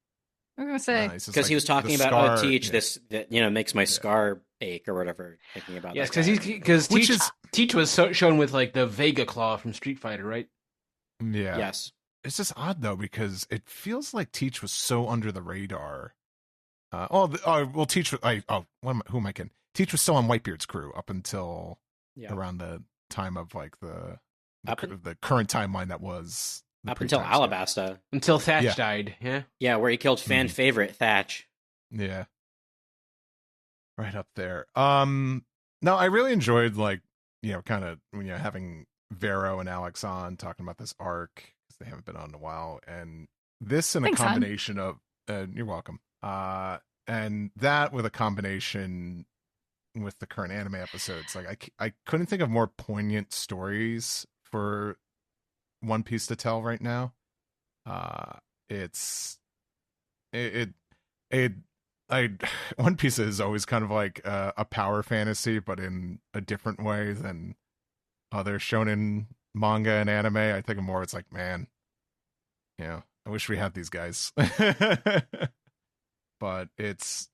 I was gonna say. it's just Because he like was talking the about, scar, Teach, yeah. this, that, makes my scar ache or whatever, thinking about Yes, that because guy. because Which Teach was shown with like the Vega Claw from Street Fighter, right? Yeah, Yes. It's just odd though because it feels like Teach was so under the radar. Teach. Who am I kidding? Teach was still on Whitebeard's crew up until Yeah. around the time of like the Up in- the current timeline that was the Up until pre-time skip. Alabasta. Until Thatch Yeah. died, yeah? Yeah, where he killed fan Mhm. favorite Thatch. Yeah. Right up there. No, I really enjoyed kind of having Vero and Alex on talking about this arc because they haven't been on in a while, and this in a Thanks, hon. combination of you're welcome. And that with a combination with the current anime episodes, like I couldn't think of more poignant stories for One Piece to tell right now. One Piece is always kind of like a power fantasy, but in a different way than other shonen manga and anime. I think more it's like, man, I wish we had these guys. But it's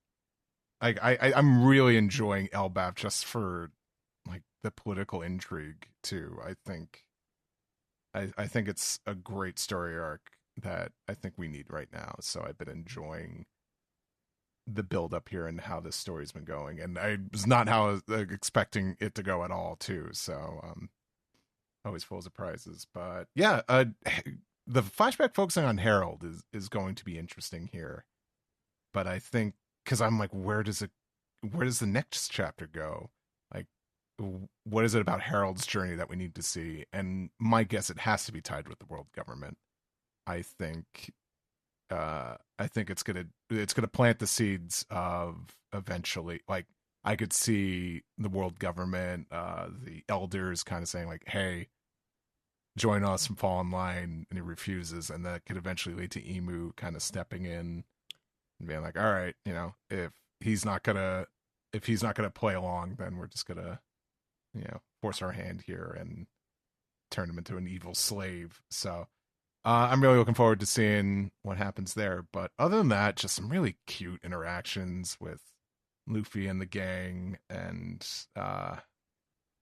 I'm really enjoying Elbap just for like the political intrigue too. I think it's a great story arc that I think we need right now. So I've been enjoying the build up here and how this story's been going, and I was not how I was expecting it to go at all too. So always full of surprises, but yeah, the flashback focusing on Harold is going to be interesting here. But I think because I'm like, where does the next chapter go? Like, what is it about Harold's journey that we need to see? And my guess, it has to be tied with the world government. I think it's gonna plant the seeds of eventually, like, I could see the world government, the elders kind of saying like, hey, join us and fall in line, and he refuses, and that could eventually lead to Emu kind of stepping in and being like, all right, if he's not gonna play along, then we're just gonna, force our hand here and turn him into an evil slave. So I'm really looking forward to seeing what happens there. But other than that, just some really cute interactions with Luffy and the gang, and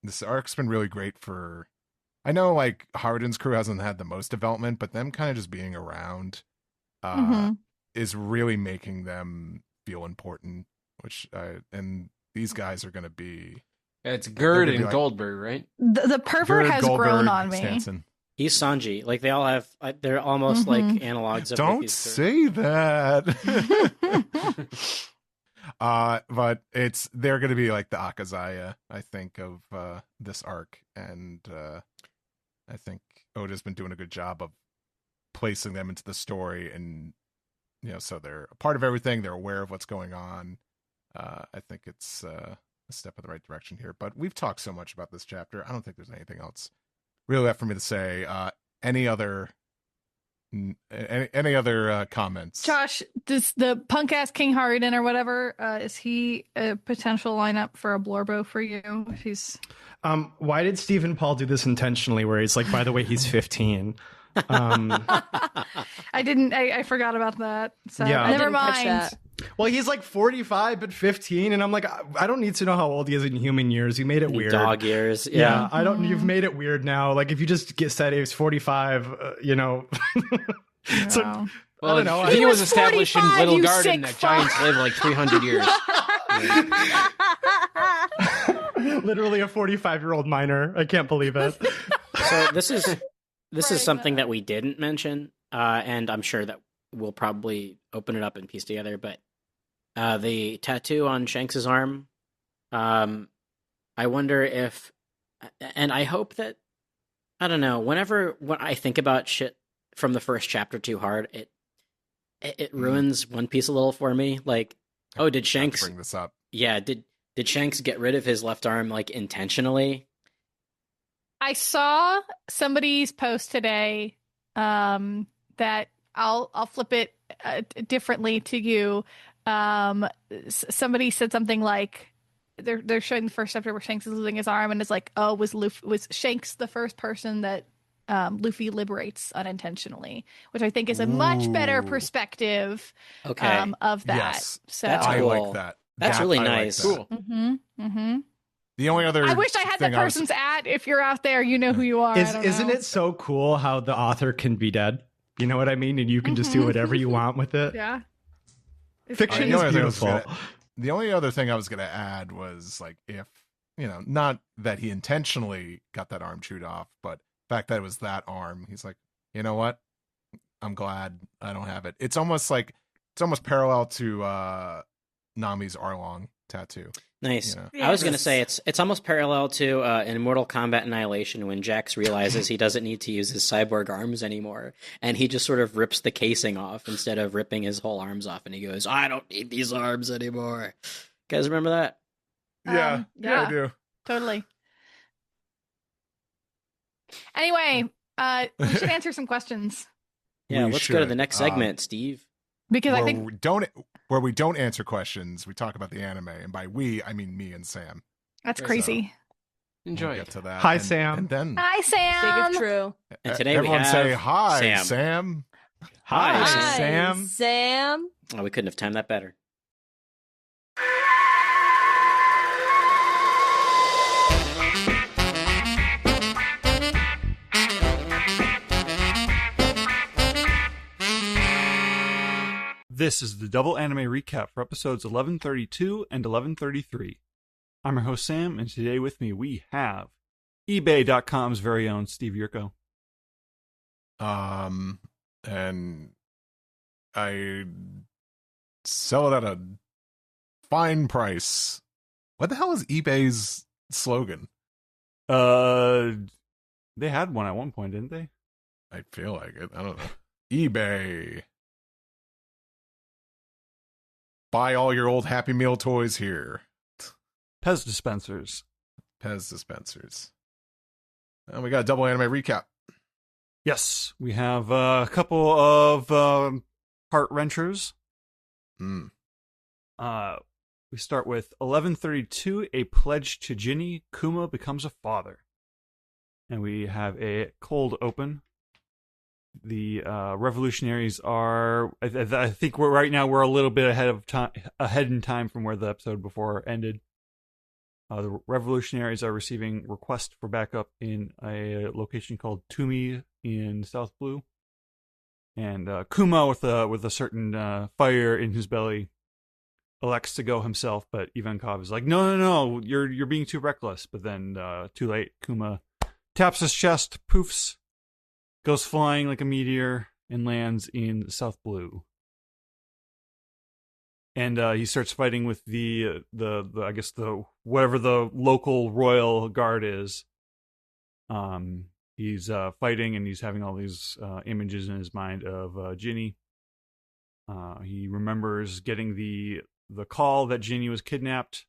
this arc's been really great for, I know like Harden's crew hasn't had the most development, but them kind of just being around is really making them feel important, which and these guys are going to be, it's Gerd and Goldberg, right? The pervert has Goldberg, grown on me. Stanson. He's Sanji. Like, they all have, they're almost like analogs of Don't say that. But they're going to be like the Akazaya, I think, of this arc. And I think Oda's been doing a good job of placing them into the story. And, so they're a part of everything. They're aware of what's going on. I think it's a step in the right direction here. But we've talked so much about this chapter. I don't think there's anything else really left for me to say. Any other comments? Josh, does the punk ass King Harden or whatever, is he a potential lineup for a Blorbo for you? If he's why did Stephen Paul do this intentionally, where he's like, by the way, he's 15? I forgot about that. So Yeah. I never didn't catch mind. that. Well, he's like 45 but 15, and I'm like, I don't need to know how old he is in human years. You made it weird. Dog years. Yeah, I don't. You've made it weird now. Like, if you just said he was 45, So No. Well, I don't know. he He was was established in 45, Little you Garden sick that fuck. giants live like 300 years. literally a 45-year-old minor. I can't believe it. So this is Right, something that we didn't mention, and I'm sure that we'll probably open it up and piece together. But the tattoo on Shanks's arm, I wonder if, and I hope that, I don't know. When I think about shit from the first chapter too hard, it ruins One Piece a little for me. Like, oh, did Shanks bring this up? Yeah, did Shanks get rid of his left arm like intentionally? I saw somebody's post today that I'll flip it differently to you. Somebody said something like they're showing the first chapter where Shanks is losing his arm, and it's like, oh, was Shanks the first person that Luffy liberates unintentionally, which I think is a much better perspective Okay. of that. Yes. So That's I cool. like that. That's really nice. Cool. The only other I wish I had that thing person's ad. If you're out there, you know who you are. Isn't it so cool how the author can be dead? You know what I mean? And you can just do whatever you want with it. Yeah. It's Fiction fun. is beautiful. The only other thing I was going to add was, like, if, not that he intentionally got that arm chewed off, but the fact that it was that arm, he's like, you know what? I'm glad I don't have it. It's almost parallel to Nami's Arlong tattoo. Nice. Yeah, I was going to that's- say it's almost parallel to in Mortal Kombat Annihilation when Jax realizes he doesn't need to use his cyborg arms anymore, and he just sort of rips the casing off instead of ripping his whole arms off, and he goes, I don't need these arms anymore. You guys remember that? Yeah, yeah. I do. Totally. Anyway, we should answer some questions Yeah, We let's go to the should. next segment, Steve. because I Where think we don't answer questions, we talk about the anime, and by we, I mean me and Sam. that's So, crazy. Enjoy We'll it. get to that. Hi, and, Sam. And then Hi, Big Sam. if true. And today everyone we have say hi, Sam. Sam. Hi, Hi, Sam. Sam. Sam. Oh, we couldn't have timed that better. This is the double anime recap for episodes 1132 and 1133. I'm your host, Sam, and today with me we have eBay.com's very own Steve Yurko. And I sell it at a fine price. What the hell is eBay's slogan? They had one at one point, didn't they? I feel like it. I don't know. eBay. Buy all your old Happy Meal toys here. Pez dispensers. Pez dispensers. And we got a double anime recap. Yes, we have a couple of heart wrenchers. Mm. We start with 1132, a pledge to Ginny. Kuma becomes a father. And we have a cold open. The revolutionaries are, I think right now we're a little bit ahead in time from where the episode before ended. The revolutionaries are receiving requests for backup in a location called Tumi in South Blue. And Kuma, with a certain fire in his belly, elects to go himself, but Ivankov is like, no, you're being too reckless. But then, too late, Kuma taps his chest, poofs, goes flying like a meteor, and lands in South Blue. And he starts fighting with the I guess the whatever the local royal guard is. He's fighting, and he's having all these images in his mind of Ginny. He remembers getting the call that Ginny was kidnapped,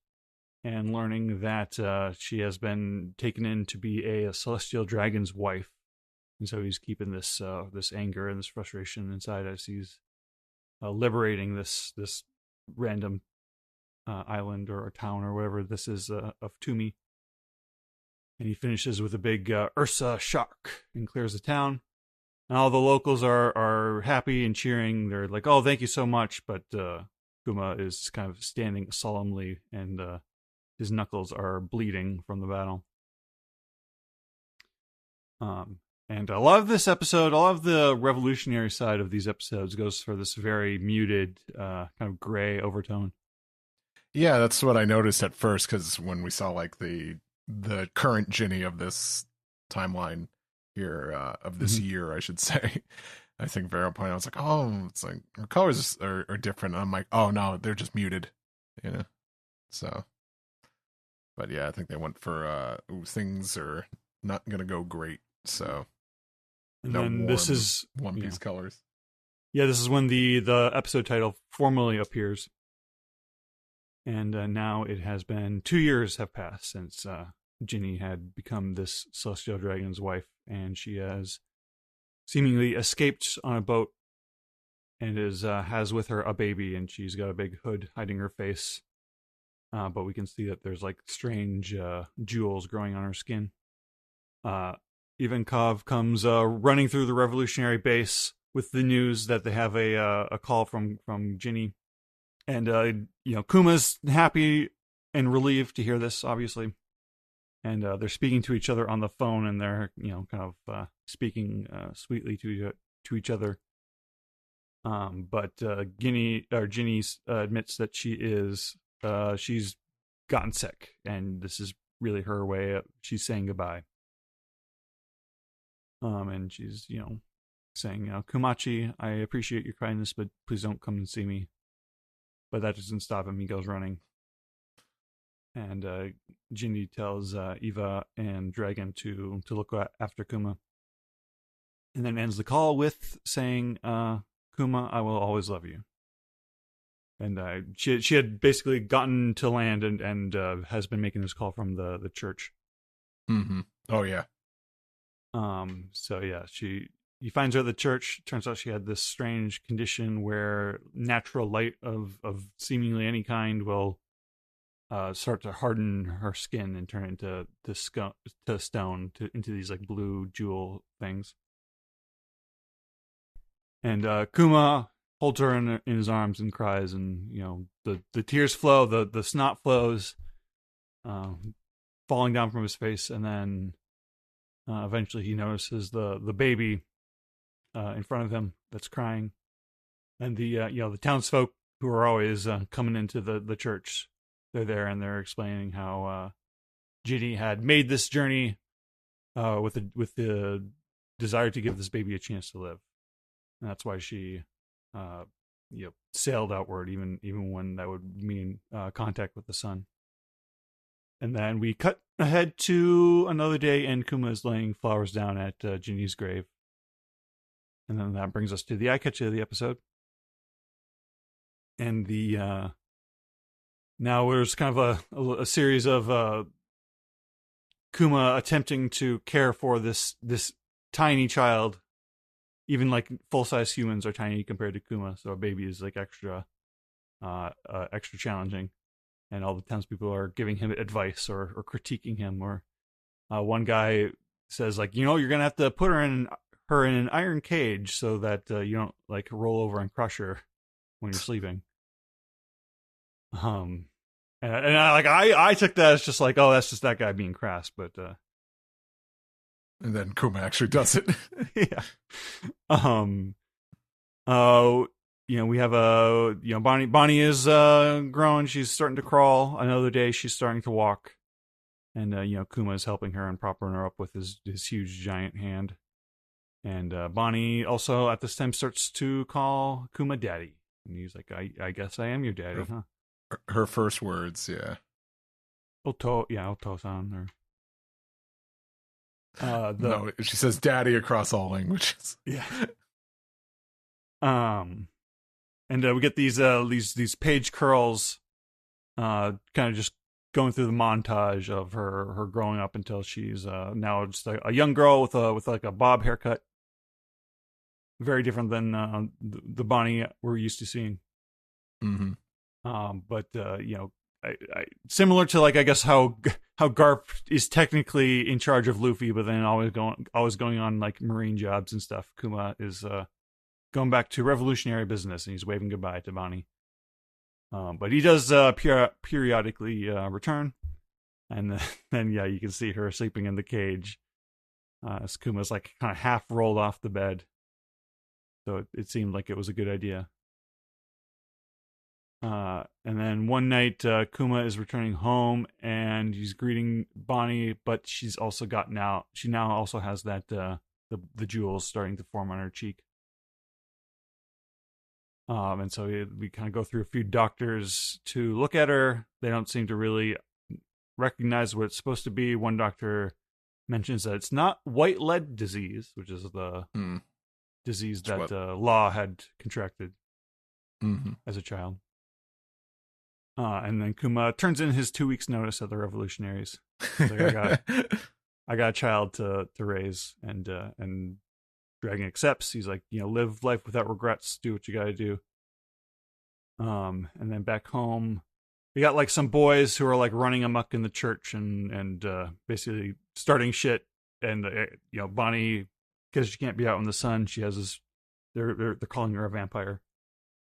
and learning that she has been taken in to be a celestial dragon's wife. And so he's keeping this anger and this frustration inside as he's liberating this random island or a town or whatever this is of Tumi. And he finishes with a big Ursa shock and clears the town. And all the locals are happy and cheering. They're like, "Oh, thank you so much!" But Kuma is kind of standing solemnly, and his knuckles are bleeding from the battle. And a lot of this episode, a lot of the revolutionary side of these episodes goes for this very muted, kind of gray overtone. Yeah, that's what I noticed at first, because when we saw like the current Ginny of this timeline here, of this year, I should say, I think Vero pointed out, I was like, oh, it's like her colors are different. And I'm like, oh no, they're just muted, So, but yeah, I think they went for things are not gonna go great, so. And then this is One Piece colors. Yeah, this is when the episode title formally appears. And now it has been 2 years have passed since Ginny had become this celestial dragon's wife, and she has seemingly escaped on a boat and has with her a baby, and she's got a big hood hiding her face. But we can see that there's like strange jewels growing on her skin. Ivankov comes running through the revolutionary base with the news that they have a call from Ginny. And, Kuma's happy and relieved to hear this, obviously. And they're speaking to each other on the phone, and they're, kind of speaking sweetly to each other. But Ginny admits that she's gotten sick, and this is really her way she's saying goodbye. And she's, saying, Kumachi, I appreciate your kindness, but please don't come and see me. But that doesn't stop him. He goes running. And Ginny tells Eva and Dragon to look after Kuma. And then ends the call with saying, Kuma, I will always love you. And she had basically gotten to land and has been making this call from the church. Mm-hmm. Oh, yeah. So yeah, he finds her at the church. Turns out she had this strange condition where natural light of seemingly any kind will start to harden her skin and turn into stone, into these like blue jewel things. And Kuma holds her in his arms and cries, and the tears flow, the snot flows, falling down from his face, and then eventually he notices the baby in front of him that's crying, And the the townsfolk who are always coming into the church, they're there and they're explaining how Ginny had made this journey with the desire to give this baby a chance to live, and that's why she sailed outward, even when that would mean contact with the sun. And then we cut ahead to another day, and Kuma is laying flowers down at Ginny's grave. And then that brings us to the eye catch of the episode. And the now there's kind of a series of Kuma attempting to care for this tiny child. Even like full-size humans are tiny compared to Kuma, so a baby is like extra challenging. And all the townspeople are giving him advice or critiquing him. Or one guy says, like, you're gonna have to put her in an iron cage so that you don't like roll over and crush her when you're sleeping. And I took that as just like, oh, that's just that guy being crass, but and then Kuma actually does it. yeah. We have Bonnie is growing. She's starting to crawl. Another day, she's starting to walk. And, Kuma is helping her and propping her up with his huge giant hand. And Bonnie also at this time starts to call Kuma daddy. And he's like, I guess I am your daddy, huh? Her first words, yeah. Oto-san. No, she says daddy across all languages. Yeah. And we get these page curls, kind of just going through the montage of her growing up until she's now just a young girl with like a bob haircut. Very different than the Bonnie we're used to seeing. Mm-hmm. But I similar to like I guess how Garp is technically in charge of Luffy, but then always going on like marine jobs and stuff. Kuma is going back to revolutionary business, and he's waving goodbye to Bonnie. But he does periodically return, and then you can see her sleeping in the cage. As Kuma's like kind of half rolled off the bed, so it seemed like it was a good idea. And then one night, Kuma is returning home, and he's greeting Bonnie, but she's also she now also has that the jewels starting to form on her cheek. And so we kind of go through a few doctors to look at her. They don't seem to really recognize what it's supposed to be. One doctor mentions that it's not white lead disease, which is the disease that Law had contracted as a child. And then Kuma turns in his 2 weeks notice at the revolutionaries. Like, I got a child to raise, and Dragon accepts. He's like, live life without regrets, do what you got to do. And then back home, we got like some boys who are like running amok in the church and basically starting shit. And Bonnie, because she can't be out in the sun, she has this. They're calling her a vampire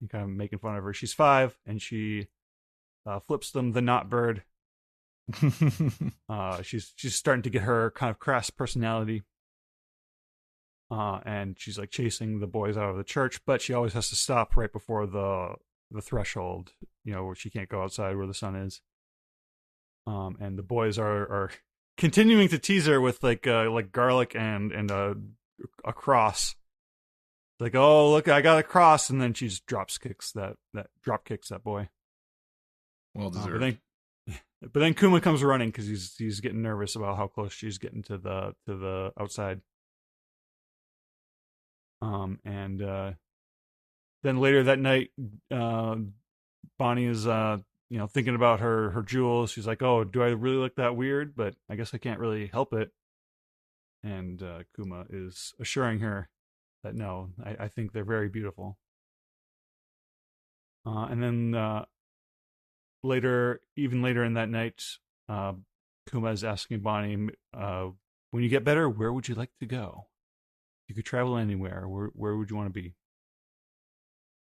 and kind of making fun of her. She's 5, and she flips them the not bird. She's starting to get her kind of crass personality. And she's like chasing the boys out of the church, but she always has to stop right before the threshold, where she can't go outside where the sun is. And the boys are continuing to tease her with like garlic and a cross. Like, oh look, I got a cross, and then she just drop kicks that boy. Well deserved. But then Kuma comes running because he's getting nervous about how close she's getting to the outside. And then later that night, Bonnie is thinking about her jewels. She's like, oh, do I really look that weird? But I guess I can't really help it. And Kuma is assuring her that no, I think they're very beautiful. And then even later in that night, Kuma is asking Bonnie, when you get better, where would you like to go? You could travel anywhere. Where would you want to be?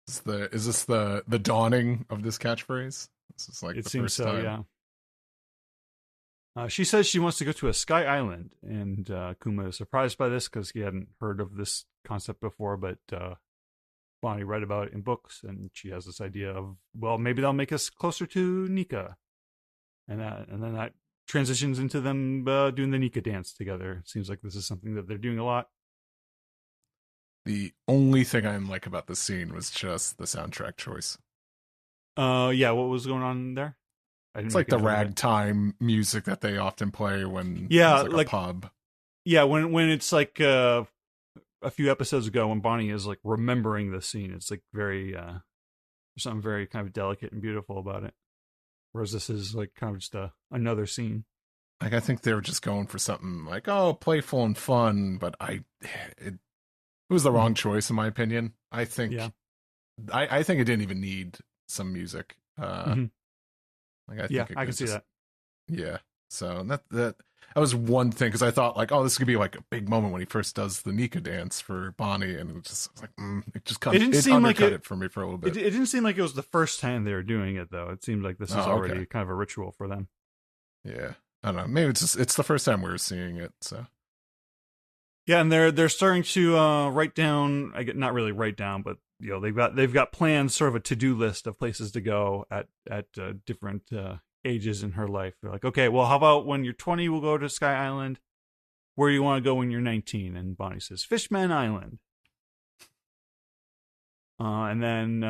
Is this the dawning of this catchphrase? This is like it the seems first so, time. Yeah. She says she wants to go to a sky island, and Kuma is surprised by this because he hadn't heard of this concept before. But Bonnie read about it in books, and she has this idea of, well, maybe they'll make us closer to Nika, and then that transitions into them doing the Nika dance together. It seems like this is something that they're doing a lot. The only thing I didn't like about this scene was just the soundtrack choice. Yeah, what was going on there? It's like the ragtime music that they often play when there's like a pub. Yeah, when it's like a few episodes ago when Bonnie is like remembering the scene, it's like very there's something very kind of delicate and beautiful about it. Whereas this is like kind of just another scene. Like I think they were just going for something like playful and fun, but it was the wrong choice in my opinion. I think I think it didn't even need some music. Like I can see that. Yeah. So that was one thing, because I thought like, this could be like a big moment when he first does the Nika dance for Bonnie, and it just was like it undercut it for me for a little bit. It didn't seem like it was the first time they were doing it though. It seemed like this is already kind of a ritual for them. Yeah, I don't know. Maybe it's the first time we were seeing it. So yeah, and they're starting to write down. Not really write down, but they've got plans, sort of a to-do list of places to go at different ages in her life. They're like, okay, well, how about when you're 20, we'll go to Sky Island. Where do you want to go when you're 19? And Bonnie says, Fishman Island. And then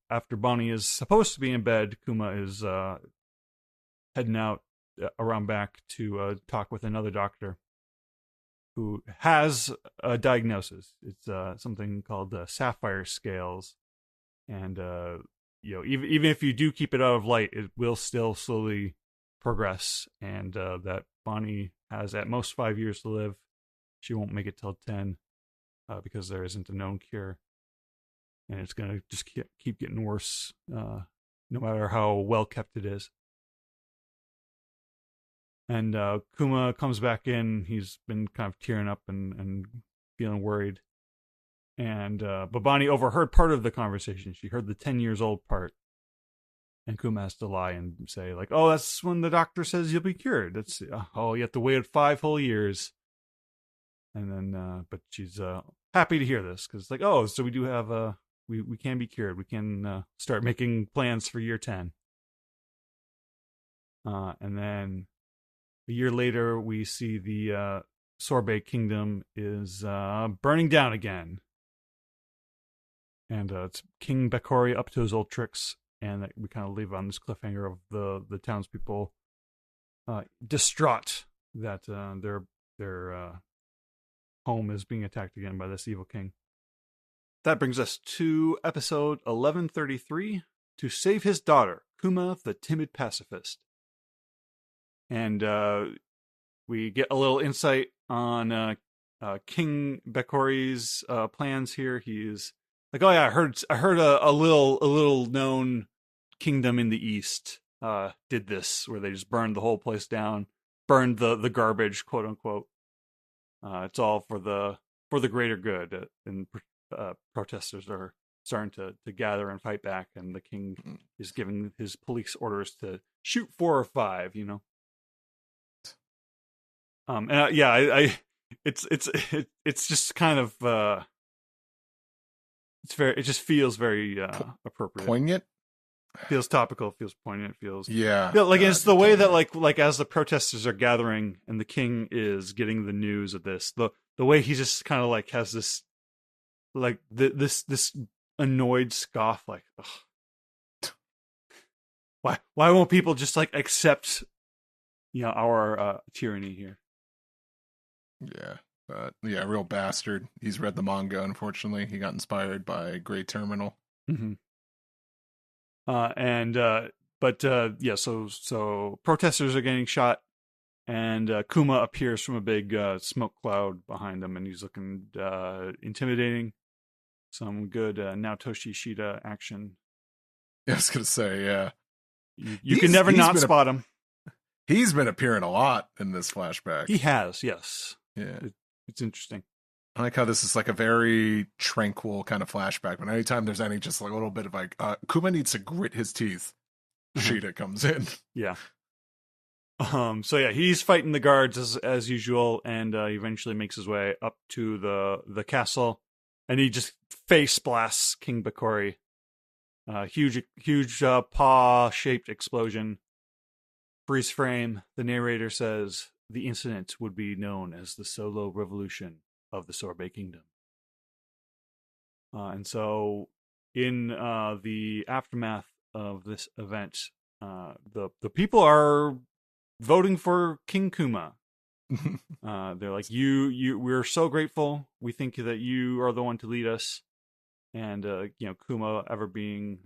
after Bonnie is supposed to be in bed, Kuma is heading out around back to talk with another doctor who has a diagnosis. It's something called sapphire scales, and even if you do keep it out of light, it will still slowly progress, and that Bonnie has at most 5 years to live. She won't make it till 10 because there isn't a known cure, and it's gonna just keep getting worse no matter how well kept it is. And Kuma comes back in. He's been kind of tearing up and feeling worried. And but Bonnie overheard part of the conversation. She heard the 10 years old part. And Kuma has to lie and say, like, that's when the doctor says you'll be cured. That's you have to wait 5 whole years. And then, but she's happy to hear this, because like, so we do have we can be cured. We can start making plans for year 10. And then a year later, we see the Sorbet Kingdom is burning down again. And it's King Bakori up to his old tricks. And we kind of leave on this cliffhanger of the townspeople distraught that their home is being attacked again by this evil king. That brings us to episode 1133, To Save His Daughter, Kuma the Timid Pacifist. And we get a little insight on King Bakori's plans here. He's like, I heard a little known kingdom in the east did this, where they just burned the whole place down, burned the garbage, quote unquote. It's all for the greater good, and protesters are starting to gather and fight back, and the king is giving his police orders to shoot 4 or 5. It's just kind of it just feels very appropriate, poignant, feels topical, feels poignant, feels like it's the way that like as the protesters are gathering and the king is getting the news of this, the way he just kind of like has this like this annoyed scoff, like, ugh. why won't people just like accept our tyranny here? Yeah, but real bastard. He's read the manga, unfortunately. He got inspired by Grey Terminal. Mm-hmm. So protesters are getting shot, and Kuma appears from a big smoke cloud behind them, and he's looking intimidating. Some good Naotoshi Shida action. I was gonna say, yeah. You can never not spot him. He's been appearing a lot in this flashback. He has, yes. Yeah. It's interesting. I like how this is like a very tranquil kind of flashback, but anytime there's any just like a little bit of like, Kuma needs to grit his teeth, Shida comes in. Yeah. He's fighting the guards as usual, and he eventually makes his way up to the castle, and he just face blasts King Bakori. Huge paw-shaped explosion. Freeze frame. The narrator says the incident would be known as the Solo Revolution of the Sorbet Kingdom. And so, in the aftermath of this event, the people are voting for King Kuma. They're like, we're so grateful. We think that you are the one to lead us. And Kuma, ever being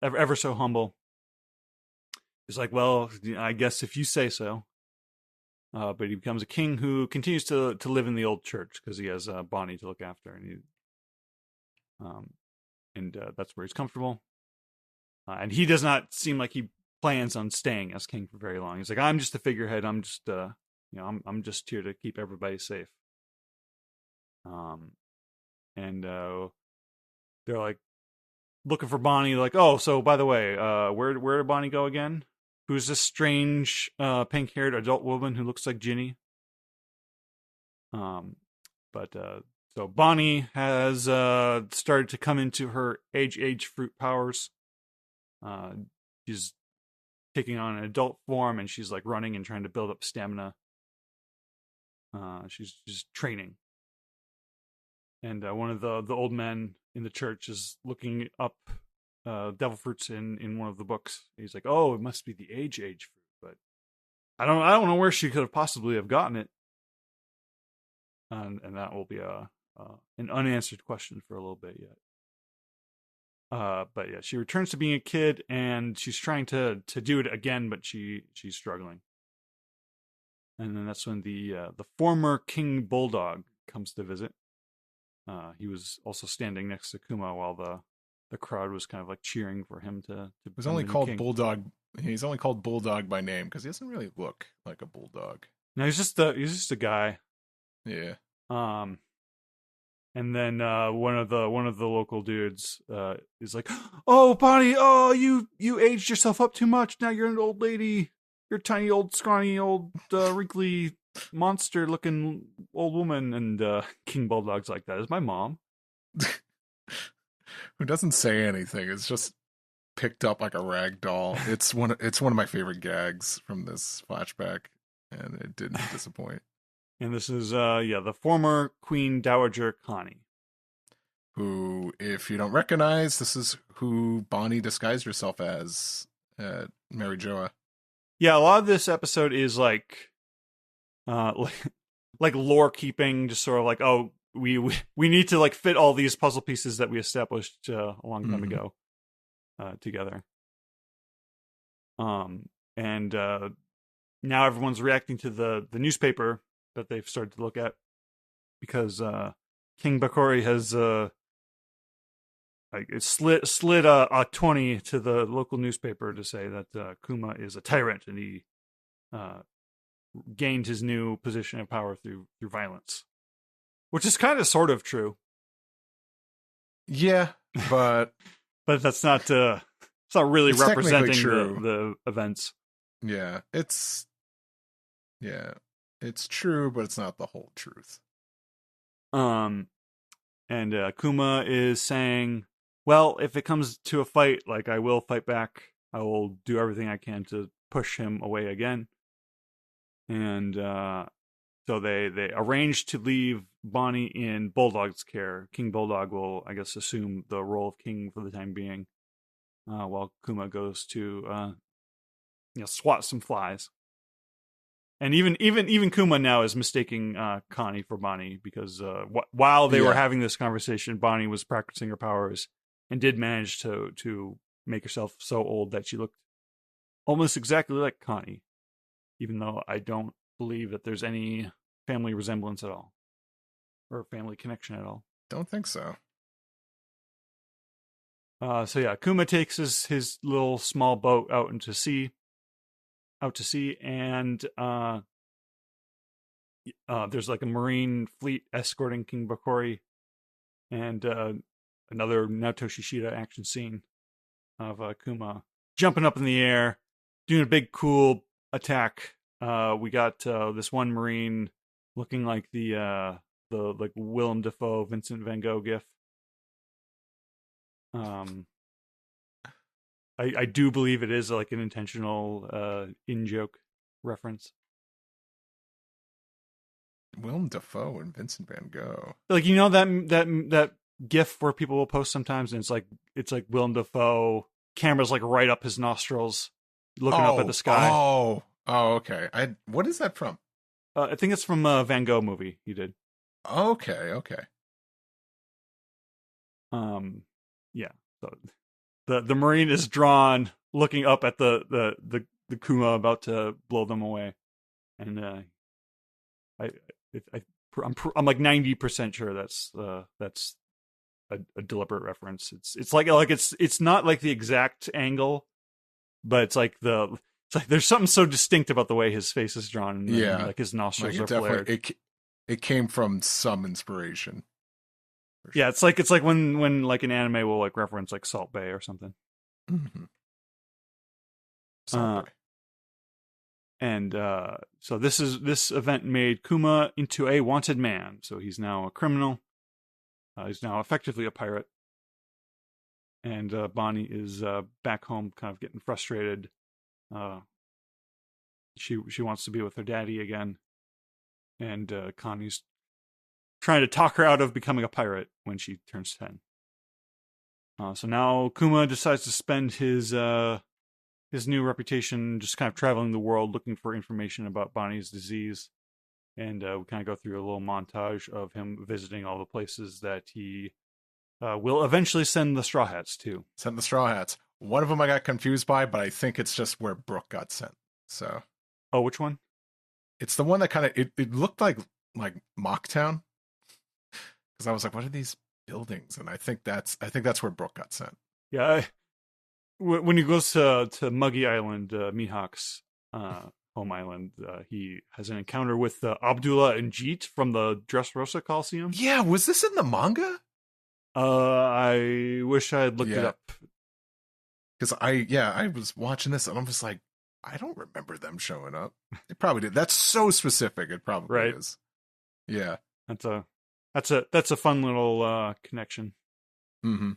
ever so humble, is like, well, I guess if you say so. But he becomes a king who continues to live in the old church because he has Bonnie to look after, and that's where he's comfortable. And he does not seem like he plans on staying as king for very long. He's like, I'm just a figurehead. I'm just I'm just here to keep everybody safe. And they're like looking for Bonnie. Like, oh, so by the way, where did Bonnie go again? Who's this strange pink-haired adult woman who looks like Ginny? So Bonnie has started to come into her age fruit powers. She's taking on an adult form, and she's like running and trying to build up stamina. She's just training. And one of the old men in the church is looking up devil fruits in one of the books. He's like, "Oh, it must be the age fruit," but I don't know where she could have possibly have gotten it. And that will be an unanswered question for a little bit yet. But yeah, she returns to being a kid, and she's trying to do it again, but she's struggling. And then that's when the former King Bulldog comes to visit. He was also standing next to Kuma while the crowd was kind of like cheering for him to He was only called Bulldog. He's only called Bulldog by name because he doesn't really look like a bulldog. No, he's just a guy. Yeah. And then one of the local dudes is like, "Oh, Bonnie, oh, you aged yourself up too much. Now you're an old lady. You're a tiny old scrawny old wrinkly monster looking old woman." And King Bulldog's like, "That is my mom." Who doesn't say anything. It's just picked up like a rag doll. It's one of my favorite gags from this flashback, and it didn't disappoint. And this is the former Queen Dowager Connie, who, if you don't recognize, this is who Bonnie disguised herself as at Mary Joa. Yeah, a lot of this episode is like lore keeping, just sort of like, oh, we need to like fit all these puzzle pieces that we established a long time ago together. And now everyone's reacting to the newspaper that they've started to look at, because King Bakori has slid a 20 to the local newspaper to say that Kuma is a tyrant, and he gained his new position of power through violence, which is kind of sort of true. Yeah, but but that's not it's not really representing the events. Yeah, it's true, but it's not the whole truth. And Kuma is saying, well, if it comes to a fight, like, I will fight back. I will do everything I can to push him away again. And so they arrange to leave Bonnie in Bulldog's care. King Bulldog will, I guess, assume the role of king for the time being, while Kuma goes to swat some flies. And even Kuma now is mistaking Connie for Bonnie, because while they were having this conversation, Bonnie was practicing her powers and did manage to make herself so old that she looked almost exactly like Connie, even though I don't believe that there's any family resemblance at all, or family connection at all. Don't think so. Kuma takes his little small boat out to sea, and there's like a marine fleet escorting King Bakori, and another Naoto Shishida action scene of Kuma jumping up in the air, doing a big cool attack. We got this one marine looking like the the like Willem Dafoe, Vincent Van Gogh gif. I do believe it is like an intentional in-joke reference. Willem Dafoe and Vincent Van Gogh. Like, you know, that gif where people will post sometimes, and it's like Willem Dafoe, camera's like right up his nostrils, looking up at the sky. Oh, okay. What is that from? I think it's from a Van Gogh movie he did. Okay. Yeah. So the Marine is drawn looking up at the Kuma about to blow them away, and I'm like 90% sure that's a deliberate reference. It's like it's not like the exact angle, but it's like there's something so distinct about the way his face is drawn. And yeah, like his nostrils like are flared. It came from some inspiration. Sure. Yeah, it's like when like an anime will like reference like Salt Bay or something. Mm-hmm. Salt Bay. And so this event made Kuma into a wanted man. So he's now a criminal. He's now effectively a pirate. And Bonnie is back home, kind of getting frustrated. She wants to be with her daddy again, and Connie's trying to talk her out of becoming a pirate when she turns 10. So now Kuma decides to spend his new reputation just kind of traveling the world looking for information about Bonnie's disease. And we kind of go through a little montage of him visiting all the places that he will eventually send the Straw Hats to. Send the Straw Hats. One of them I got confused by, but I think it's just where Brooke got sent. So. Oh, which one? It's the one that kind of, it looked like Mocktown. Because I was like, what are these buildings? And I think that's where Brooke got sent. Yeah. When he goes to Muggy Island, Mihawk's home island, he has an encounter with Abdullah and Jeet from the Dressrosa Coliseum. Yeah, was this in the manga? I wish I had looked it up. Because I was watching this and I'm just like, I don't remember them showing up. It probably did. That's so specific. It probably is. Yeah, that's a fun little connection. Mm-hmm.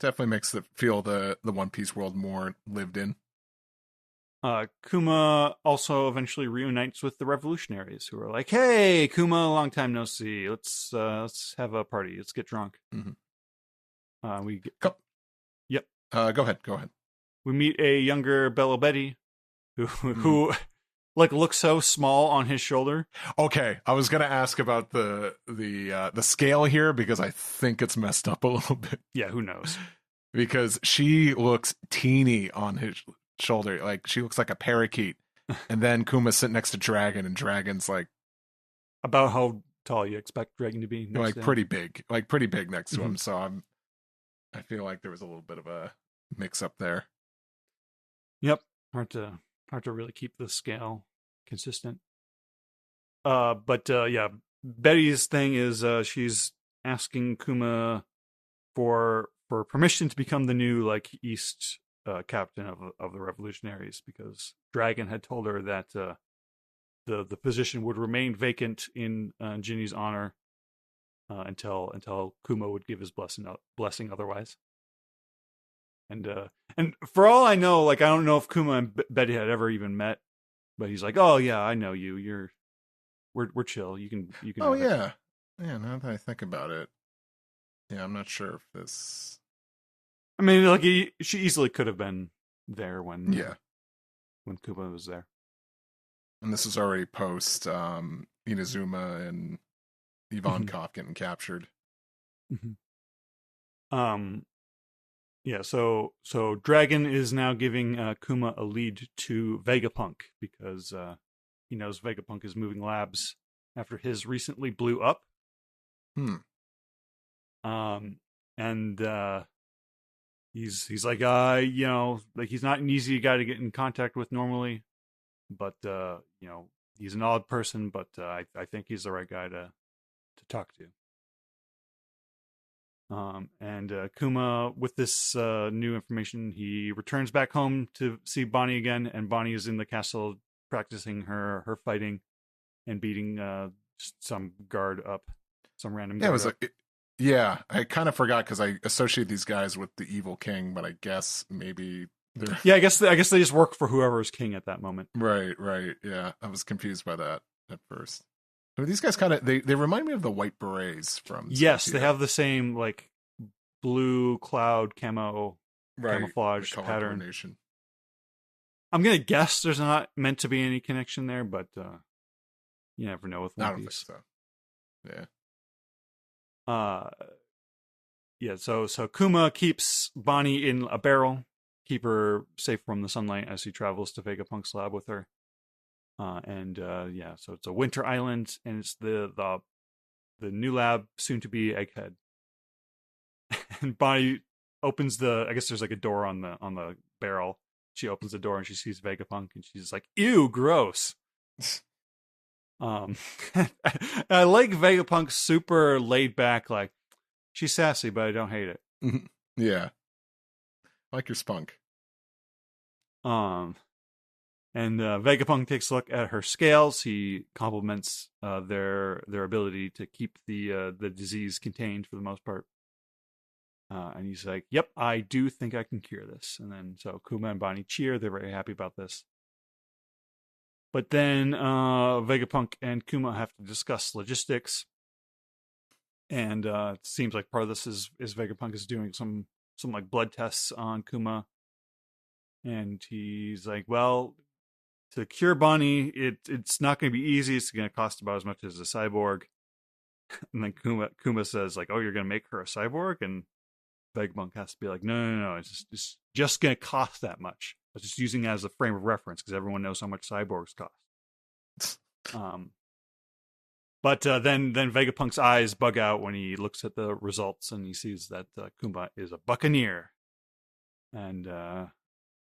Definitely makes it feel the One Piece world more lived in. Kuma also eventually reunites with the revolutionaries, who are like, "Hey, Kuma, long time no see. Let's have a party. Let's get drunk." Mm-hmm. Yep. Go ahead. We meet a younger Bello Betty, who like looks so small on his shoulder. Okay, I was gonna ask about the scale here because I think it's messed up a little bit. Yeah, who knows? Because she looks teeny on his shoulder, like she looks like a parakeet. And then Kuma's sitting next to Dragon, and Dragon's like about how tall you expect Dragon to be. Pretty big next to him. So I feel like there was a little bit of a mix up there. Yep, hard to really keep the scale consistent. But Betty's thing is she's asking Kuma for permission to become the new like East captain of the revolutionaries, because Dragon had told her that the position would remain vacant in Ginny's honor until Kuma would give his blessing otherwise. And for all I know, like I don't know if Kuma and Betty had ever even met, but he's like, "Oh yeah, I know you. We're chill. You can." Oh yeah, now that I think about it, yeah, I'm not sure if this. I mean, like she easily could have been there when Kuma was there. And this is already post Inazuma and Ivankov getting captured. Yeah, so Dragon is now giving Kuma a lead to Vegapunk because he knows Vegapunk is moving labs after his recently blew up. And he's like like he's not an easy guy to get in contact with normally, but he's an odd person, but I think he's the right guy to talk to. And Kuma, with this new information, he returns back home to see Bonnie again, and Bonnie is in the castle practicing her fighting and beating Just some guard up, some random Yeah, it guard was up. I kind of forgot because I associate these guys with the evil king, but I guess maybe they're Yeah, I guess they just work for whoever is king at that moment. right. Yeah, I was confused by that at first. I mean, these guys kind of they remind me of the White Berets from Yes, Scorpio. they have the same like blue cloud right, camouflage the color pattern. coordination. I'm gonna guess there's not meant to be any connection there, but you never know with I One don't think Piece. so. Yeah. Yeah. So Kuma keeps Bonnie in a barrel, keep her safe from the sunlight as he travels to Vegapunk's lab with her. So it's a winter island, and it's the new lab, soon to be Egghead. And Bonnie opens I guess there's like a door on the barrel. She opens the door and she sees Vegapunk, and she's like, "Ew, gross." I like Vegapunk's super laid back, like, she's sassy, but I don't hate it. Yeah. I like your spunk. And Vegapunk takes a look at her scales. He compliments their ability to keep the disease contained for the most part. And he's like, "Yep, I do think I can cure this." And then so Kuma and Bonnie cheer. They're very happy about this. But then Vegapunk and Kuma have to discuss logistics. And it seems like part of this is Vegapunk is doing some like blood tests on Kuma. And he's like, "Well, to cure Bonnie, it's not going to be easy. It's going to cost about as much as a cyborg." And then Kuma says, like, "Oh, you're going to make her a cyborg?" And Vegapunk has to be like, no, it's just going to cost that much. I was just using it as a frame of reference because everyone knows how much cyborgs cost. But then Vegapunk's eyes bug out when he looks at the results and he sees that Kuma is a buccaneer. And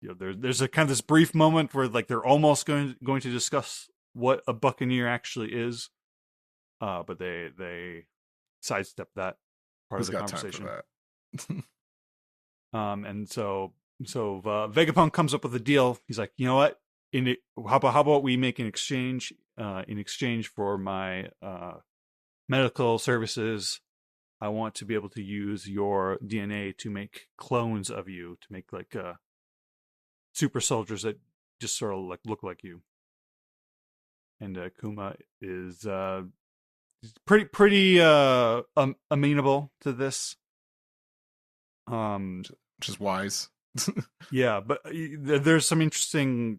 there's a kind of this brief moment where like they're almost going to discuss what a buccaneer actually is, but they sidestep that part of the conversation. Time for that. And so Vegapunk comes up with a deal. He's like, "You know what? How about we make an exchange? In exchange for my medical services, I want to be able to use your DNA to make clones of you, to make like super soldiers that just sort of like look like you." And Kuma is pretty amenable to this. Which is wise. Yeah, but there's some interesting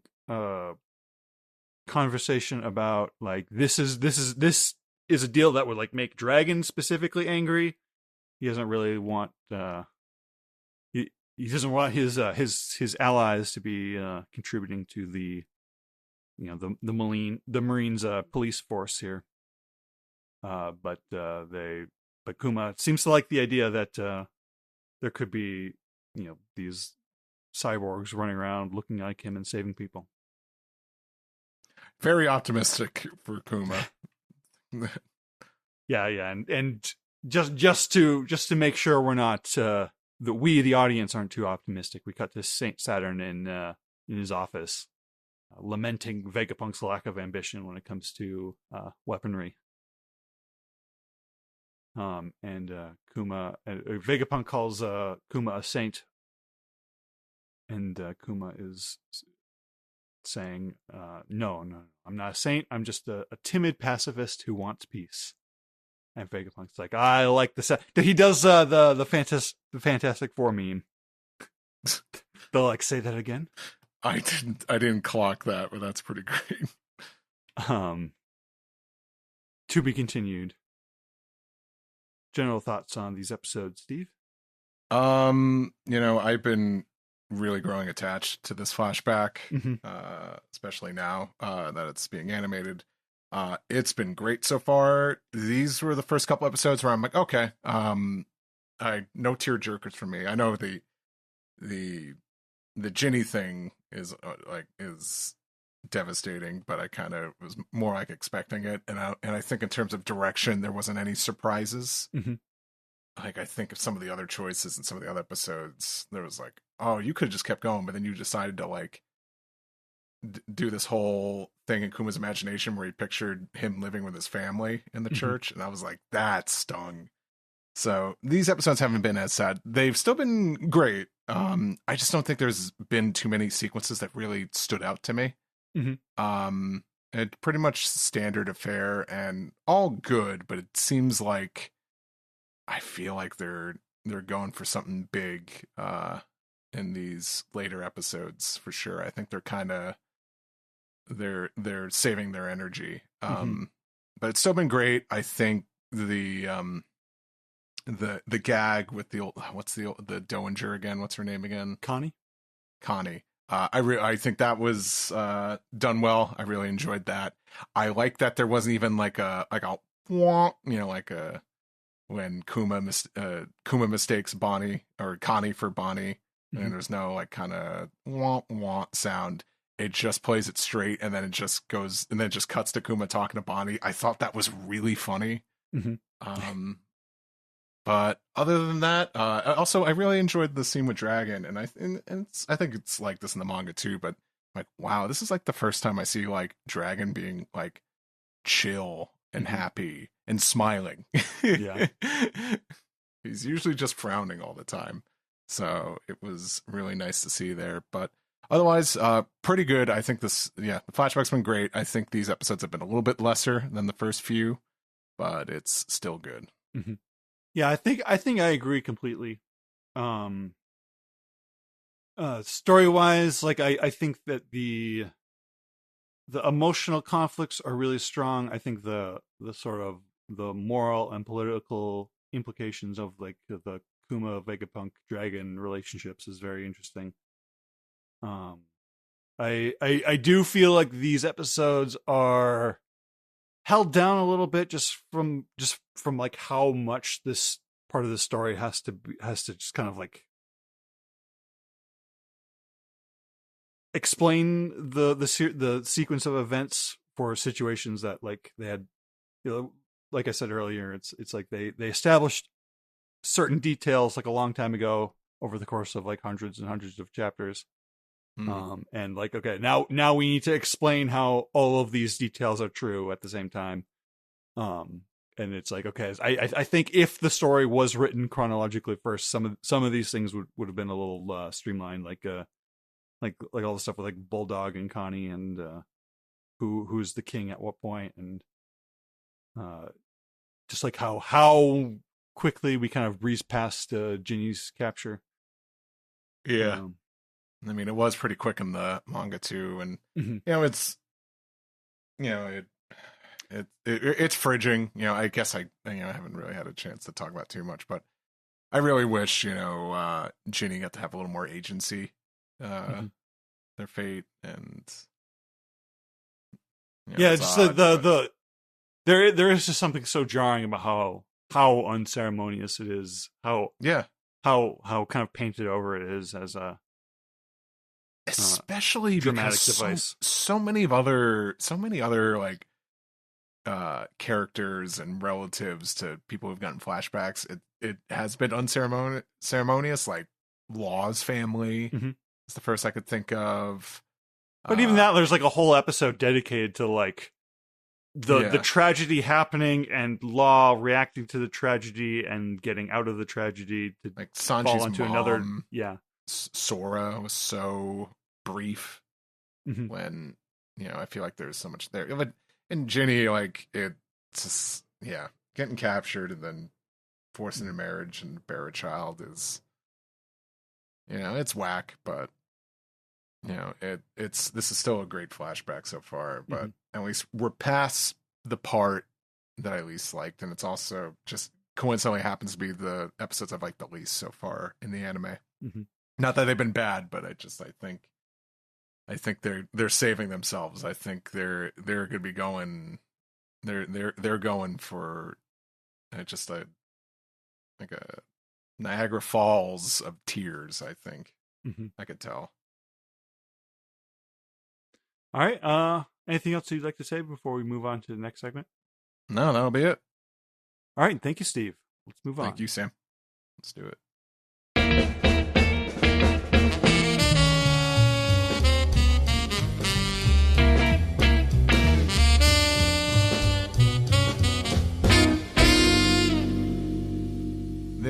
conversation about like this is a deal that would like make Dragon specifically angry. He doesn't really want he doesn't want his allies to be contributing to the the Marines police force here. But Kuma seems to like the idea that there could be, these cyborgs running around looking like him and saving people. Very optimistic for Kuma. Yeah, and just to make sure we're not that we the audience aren't too optimistic, we cut to Saint Saturn in his office, lamenting Vegapunk's lack of ambition when it comes to weaponry. And Vegapunk calls Kuma a saint, and Kuma is saying, no, I'm not a saint. I'm just a timid pacifist who wants peace. And Vegapunk's like, I like the he does the Fantastic Four meme. They'll like say that again. I didn't clock that, but that's pretty great. To be continued. General thoughts on these episodes, Steve? I've been really growing attached to this flashback, especially now that it's being animated. It's been great so far. These were the first couple episodes where I'm like, okay, no tear jerkers for me. I know the Ginny thing is devastating, but I kind of was more like expecting it, and I think in terms of direction, there wasn't any surprises. Like I think of some of the other choices in some of the other episodes, there was like, oh, you could have just kept going, but then you decided to like do this whole thing in Kuma's imagination where he pictured him living with his family in the church, and I was like, that stung. So these episodes haven't been as sad. They've still been great. I just don't think there's been too many sequences that really stood out to me. It's pretty much standard affair and all good, but it seems like I feel like they're going for something big in these later episodes for sure. I think they're kind of they're saving their energy. But it's still been great. I think the gag with the old, the Dowager again? What's her name again? Connie. I think that was done well. I really enjoyed that. I like that there wasn't even like a wonk, like a when Kuma mistakes Bonnie or Connie for Bonnie, and there's no like kind of womp womp sound. It just plays it straight, and then it just goes, and then it just cuts to Kuma talking to Bonnie. I thought that was really funny. But other than that, also I really enjoyed the scene with Dragon, and I think it's like this in the manga too. But like, wow, this is like the first time I see like Dragon being like chill and happy and smiling. Yeah, he's usually just frowning all the time. So it was really nice to see there. But otherwise, pretty good. I think the flashback's been great. I think these episodes have been a little bit lesser than the first few, but it's still good. Yeah, I think I agree completely. Story wise, like I think that the emotional conflicts are really strong. I think the sort of the moral and political implications of like the Kuma Vegapunk Dragon relationships is very interesting. I do feel like these episodes are held down a little bit just from like how much this part of the story has to just kind of like explain the sequence of events for situations that like they had, like I said earlier, it's like they established certain details like a long time ago over the course of like hundreds and hundreds of chapters. And like, okay, now we need to explain how all of these details are true at the same time. And it's like, okay, I think if the story was written chronologically first, some of these things would have been a little streamlined, like all the stuff with like Bulldog and Connie and who's the king at what point, and just like how quickly we kind of breeze past Ginny's capture. Yeah. I mean, it was pretty quick in the manga too, and it's it's fridging. I guess I haven't really had a chance to talk about too much, but I really wish Ginny got to have a little more agency, their fate, and it's just there is just something so jarring about how unceremonious it is, how kind of painted over it is as a especially dramatic because device. So many other like characters and relatives to people who've gotten flashbacks. It has been unceremonious, like Law's family. It's the first I could think of. But even that, there's like a whole episode dedicated to like the tragedy happening and Law reacting to the tragedy and getting out of the tragedy to like Sanji's fall into mom, another. Sora was so brief when I feel like there's so much there. But in Ginny, like it's just, getting captured and then forced into marriage and bear a child is it's whack, but this is still a great flashback so far. But at least we're past the part that I least liked, and it's also just coincidentally happens to be the episodes I've liked the least so far in the anime. Not that they've been bad, but I think they're saving themselves. I think they're going to be going. They're going for just a Niagara Falls of tears. I think I could tell. All right. Anything else you'd like to say before we move on to the next segment? No, that'll be it. All right. Thank you, Steve. Let's move on. Thank you, Sam. Let's do it.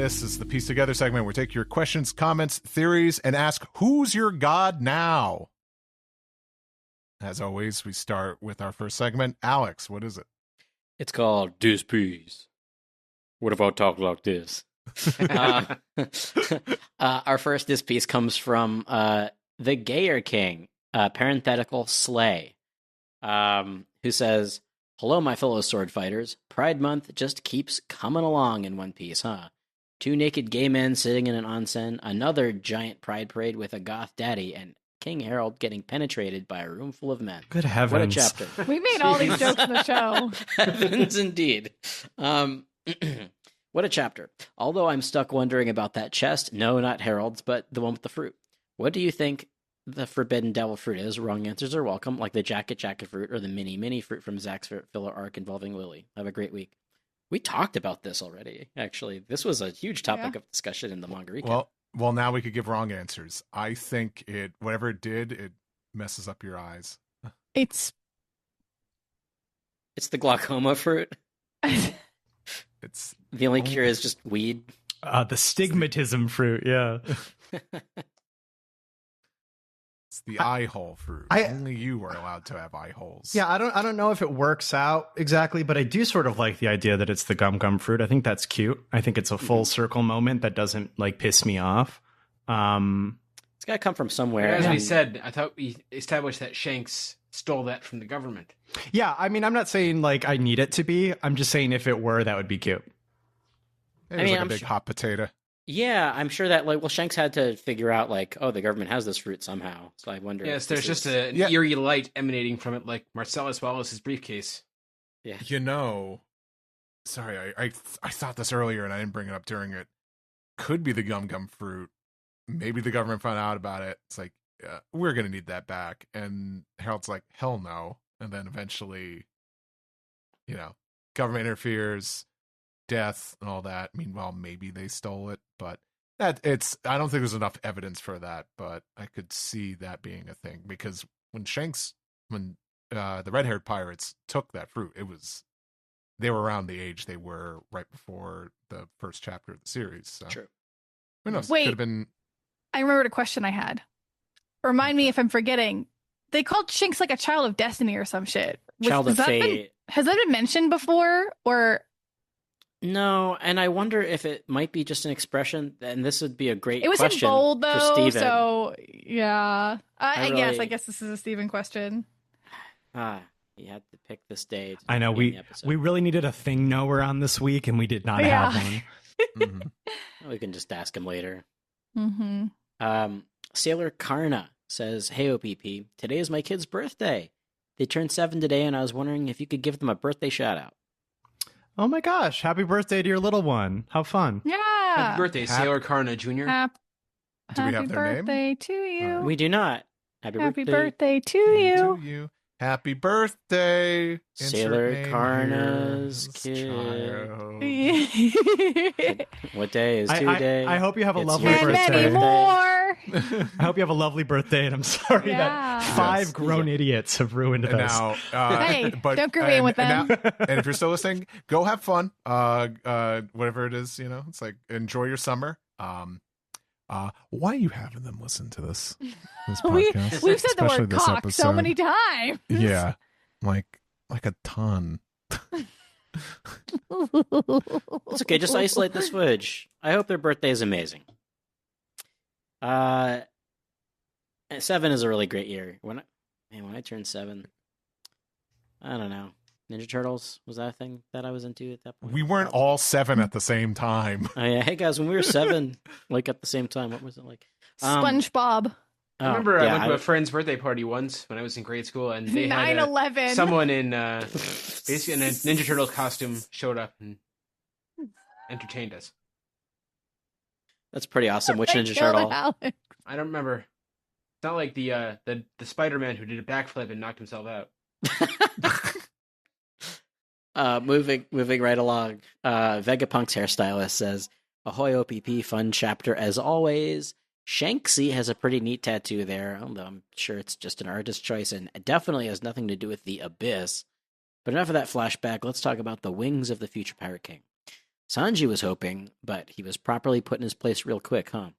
This is the Piece Together segment where we take your questions, comments, theories, and ask, who's your god now? As always, we start with our first segment. Alex, what is it? It's called This Piece. What if I talk like this? Our first This Piece comes from the Gayer King, parenthetical Slay, who says, "Hello, my fellow sword fighters. Pride Month just keeps coming along in One Piece, huh? 2 naked gay men sitting in an onsen, another giant pride parade with a goth daddy, and King Harold getting penetrated by a room full of men. Good heavens. What a chapter." We made all these jokes in the show. Heavens indeed. What a chapter. Although I'm stuck wondering about that chest. No, not Harold's, but the one with the fruit. What do you think the forbidden devil fruit is? Wrong answers are welcome, like the jacket fruit or the mini fruit from Zach's filler arc involving Lily. Have a great week. We talked about this already, actually. This was a huge topic of discussion in the manga recap. Well, now we could give wrong answers. I think whatever it did, it messes up your eyes. It's the glaucoma fruit. It's the only cure is just weed. The stigmatism fruit, yeah. It's the eye hole fruit. Only you are allowed to have eye holes. Yeah, I don't know if it works out exactly, but I do sort of like the idea that it's the gum fruit. I think that's cute. I think it's a full circle moment that doesn't like piss me off. It's got to come from somewhere. As we said, I thought we established that Shanks stole that from the government. Yeah, I mean, I'm not saying like I need it to be. I'm just saying if it were, that would be cute. It was like a big hot potato. Yeah, I'm sure that Shanks had to figure out the government has this fruit somehow. So I wonder. Yes, there's just an eerie light emanating from it, like Marcellus Wallace's briefcase. Yeah. Sorry, I thought this earlier and I didn't bring it up during it. Could be the gum fruit. Maybe the government found out about it. It's like, we're going to need that back. And Harold's like, hell no. And then eventually, government interferes, death and all that. Meanwhile, maybe they stole it, but I don't think there's enough evidence for that, but I could see that being a thing because when the red-haired pirates took that fruit, they were around the age they were right before the first chapter of the series. So. True. Who knows? Wait, could have been. I remembered a question I had. Remind me if I'm forgetting. They called Shanks like a child of destiny or some shit. Child of fate. Has that been mentioned before? Or no, and I wonder if it might be just an expression, and this would be a great question. It was in bold, though, for Steven. so yeah. I guess this is a Steven question. You had to pick this day. I know, we really needed a thing knower on this week, and we did not have one. Mm-hmm. We can just ask him later. Mm-hmm. Sailor Karna says, "Hey, OPP, today is my kid's birthday. They turned 7 today, and I was wondering if you could give them a birthday shout-out." Oh my gosh, happy birthday to your little one. How fun. Yeah. Happy birthday, Sailor Karna Jr. Do we have their Happy birthday to you. We do not. Happy birthday to you. Happy birthday, Sailor Karna's kid. What day is today? I hope you have a lovely and birthday. Many more. I hope you have a lovely birthday, and I'm sorry that 5 grown idiots have ruined this. Now, hey, don't group in with them. And if you're still listening, go have fun. Whatever it is, it's like enjoy your summer. Why are you having them listen to this podcast? We've said the Especially word this cock episode. so many times. Yeah, like a ton. It's okay. Just isolate this footage. I hope their birthday is amazing. 7 is a really great year. When I turned 7, I don't know. Ninja Turtles, was that a thing that I was into at that point? We weren't all 7 at the same time. Oh, yeah. Hey guys, when we were 7, at the same time, what was it like? SpongeBob. I remember I went to a friend's birthday party once when I was in grade school, and they 9/11. had someone in basically in a Ninja Turtle costume showed up and entertained us. That's pretty awesome. Which Ninja Turtle? I don't remember. It's not like the Spider-Man who did a backflip and knocked himself out. Moving right along. Vegapunk's hairstylist says, "Ahoy OPP, fun chapter as always. Shanksy has a pretty neat tattoo there, although I'm sure it's just an artist's choice and it definitely has nothing to do with the abyss. But enough of that flashback. Let's talk about the wings of the future Pirate King. Sanji was hoping, but he was properly put in his place real quick, huh?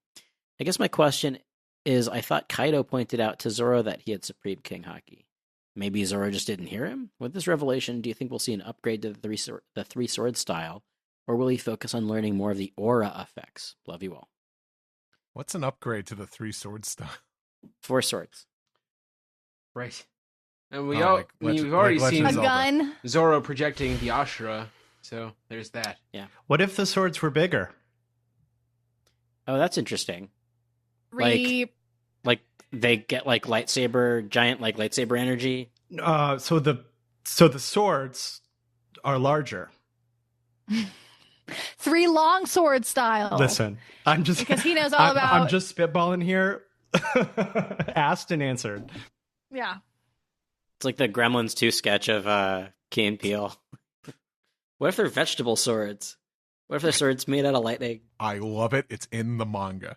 I guess my question is, I thought Kaido pointed out to Zoro that he had Supreme King Haki. Maybe Zoro just didn't hear him? With this revelation, do you think we'll see an upgrade to the three sword style, or will he focus on learning more of the aura effects? Love you all. What's an upgrade to the 3 sword style? 4 swords. Right. And we've already seen A gun. Zoro projecting the Ashura, so there's that. Yeah. What if the swords were bigger? Oh, that's interesting. Re- Like they get like giant lightsaber energy. So the swords are larger. 3 long sword style. Listen, I'm just Because he knows all about. I'm just spitballing here. Asked and answered. Yeah. It's like the Gremlins 2 sketch of Key and Peele. What if they're vegetable swords? What if they're swords made out of lightning? I love it. It's in the manga.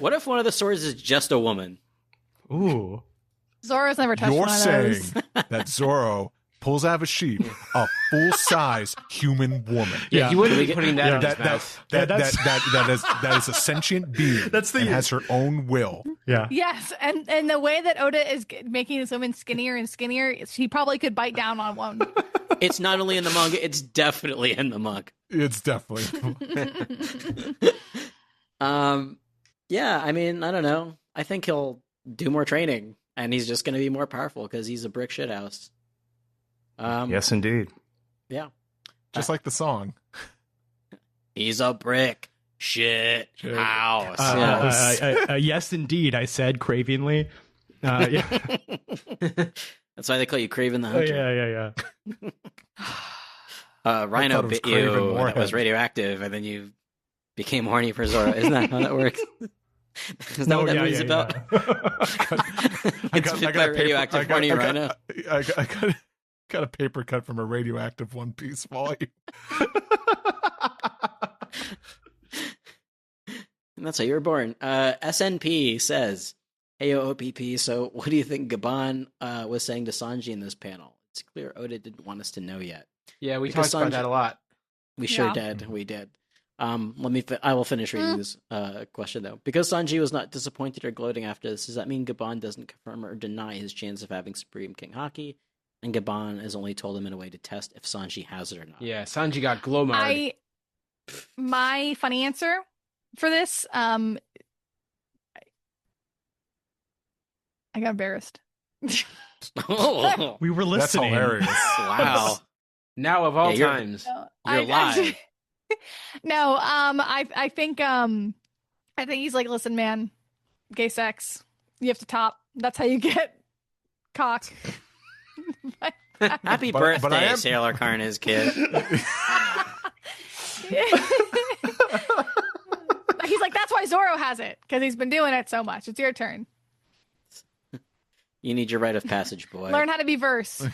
What if one of the swords is just a woman? Ooh. Zoro's never touched You're one of saying those. that Zoro pulls out of a sheep a full-size human woman. Yeah, he wouldn't be get- putting that in his That mouth. that is a sentient being. That's the- and has her own will. Yeah. Yes, and the way that Oda is making this woman skinnier and skinnier, he probably could bite down on one. It's not only in the manga, it's definitely in the manga. It's definitely. Yeah, I mean, I don't know. I think he'll do more training, and he's just going to be more powerful because he's a brick shithouse. Yes, indeed. Yeah. Just like the song. He's a brick shit house. Yes, indeed. I said cravingly. Yeah. That's why they call you Craven the Oh, Hunter. yeah. Rhino it was bit Craven you that Warhead. was radioactive, and then you became horny for Zoro. Isn't that how that works? Is that what that movie's about? It's bit by radioactive horny Rhino. I got a paper cut from a radioactive One Piece volume. And that's how you were born. SNP says, "Hey, OPP, so what do you think Gabon was saying to Sanji in this panel? It's clear Oda didn't want us to know yet." Yeah, we Because talked about Sanji- that a lot. We sure Yeah. did. We did. I will finish reading this question though. Because Sanji was not disappointed or gloating after this, does that mean Gabon doesn't confirm or deny his chance of having Supreme King Haki, and Gabon has only told him in a way to test if Sanji has it or not? Yeah, Sanji got Glomar. My funny answer for this, I got embarrassed. Oh, We were That's listening. hilarious. wow. Now of all Yeah, you're- times. You're live. No, I think he's like, listen, man, gay sex, you have to top. That's how you get cock. Happy But birthday, I am- Sailor Carnage kid. He's like, that's why Zoro has it, because he's been doing it so much. It's your turn. You need your rite of passage, boy. Learn how to be verse.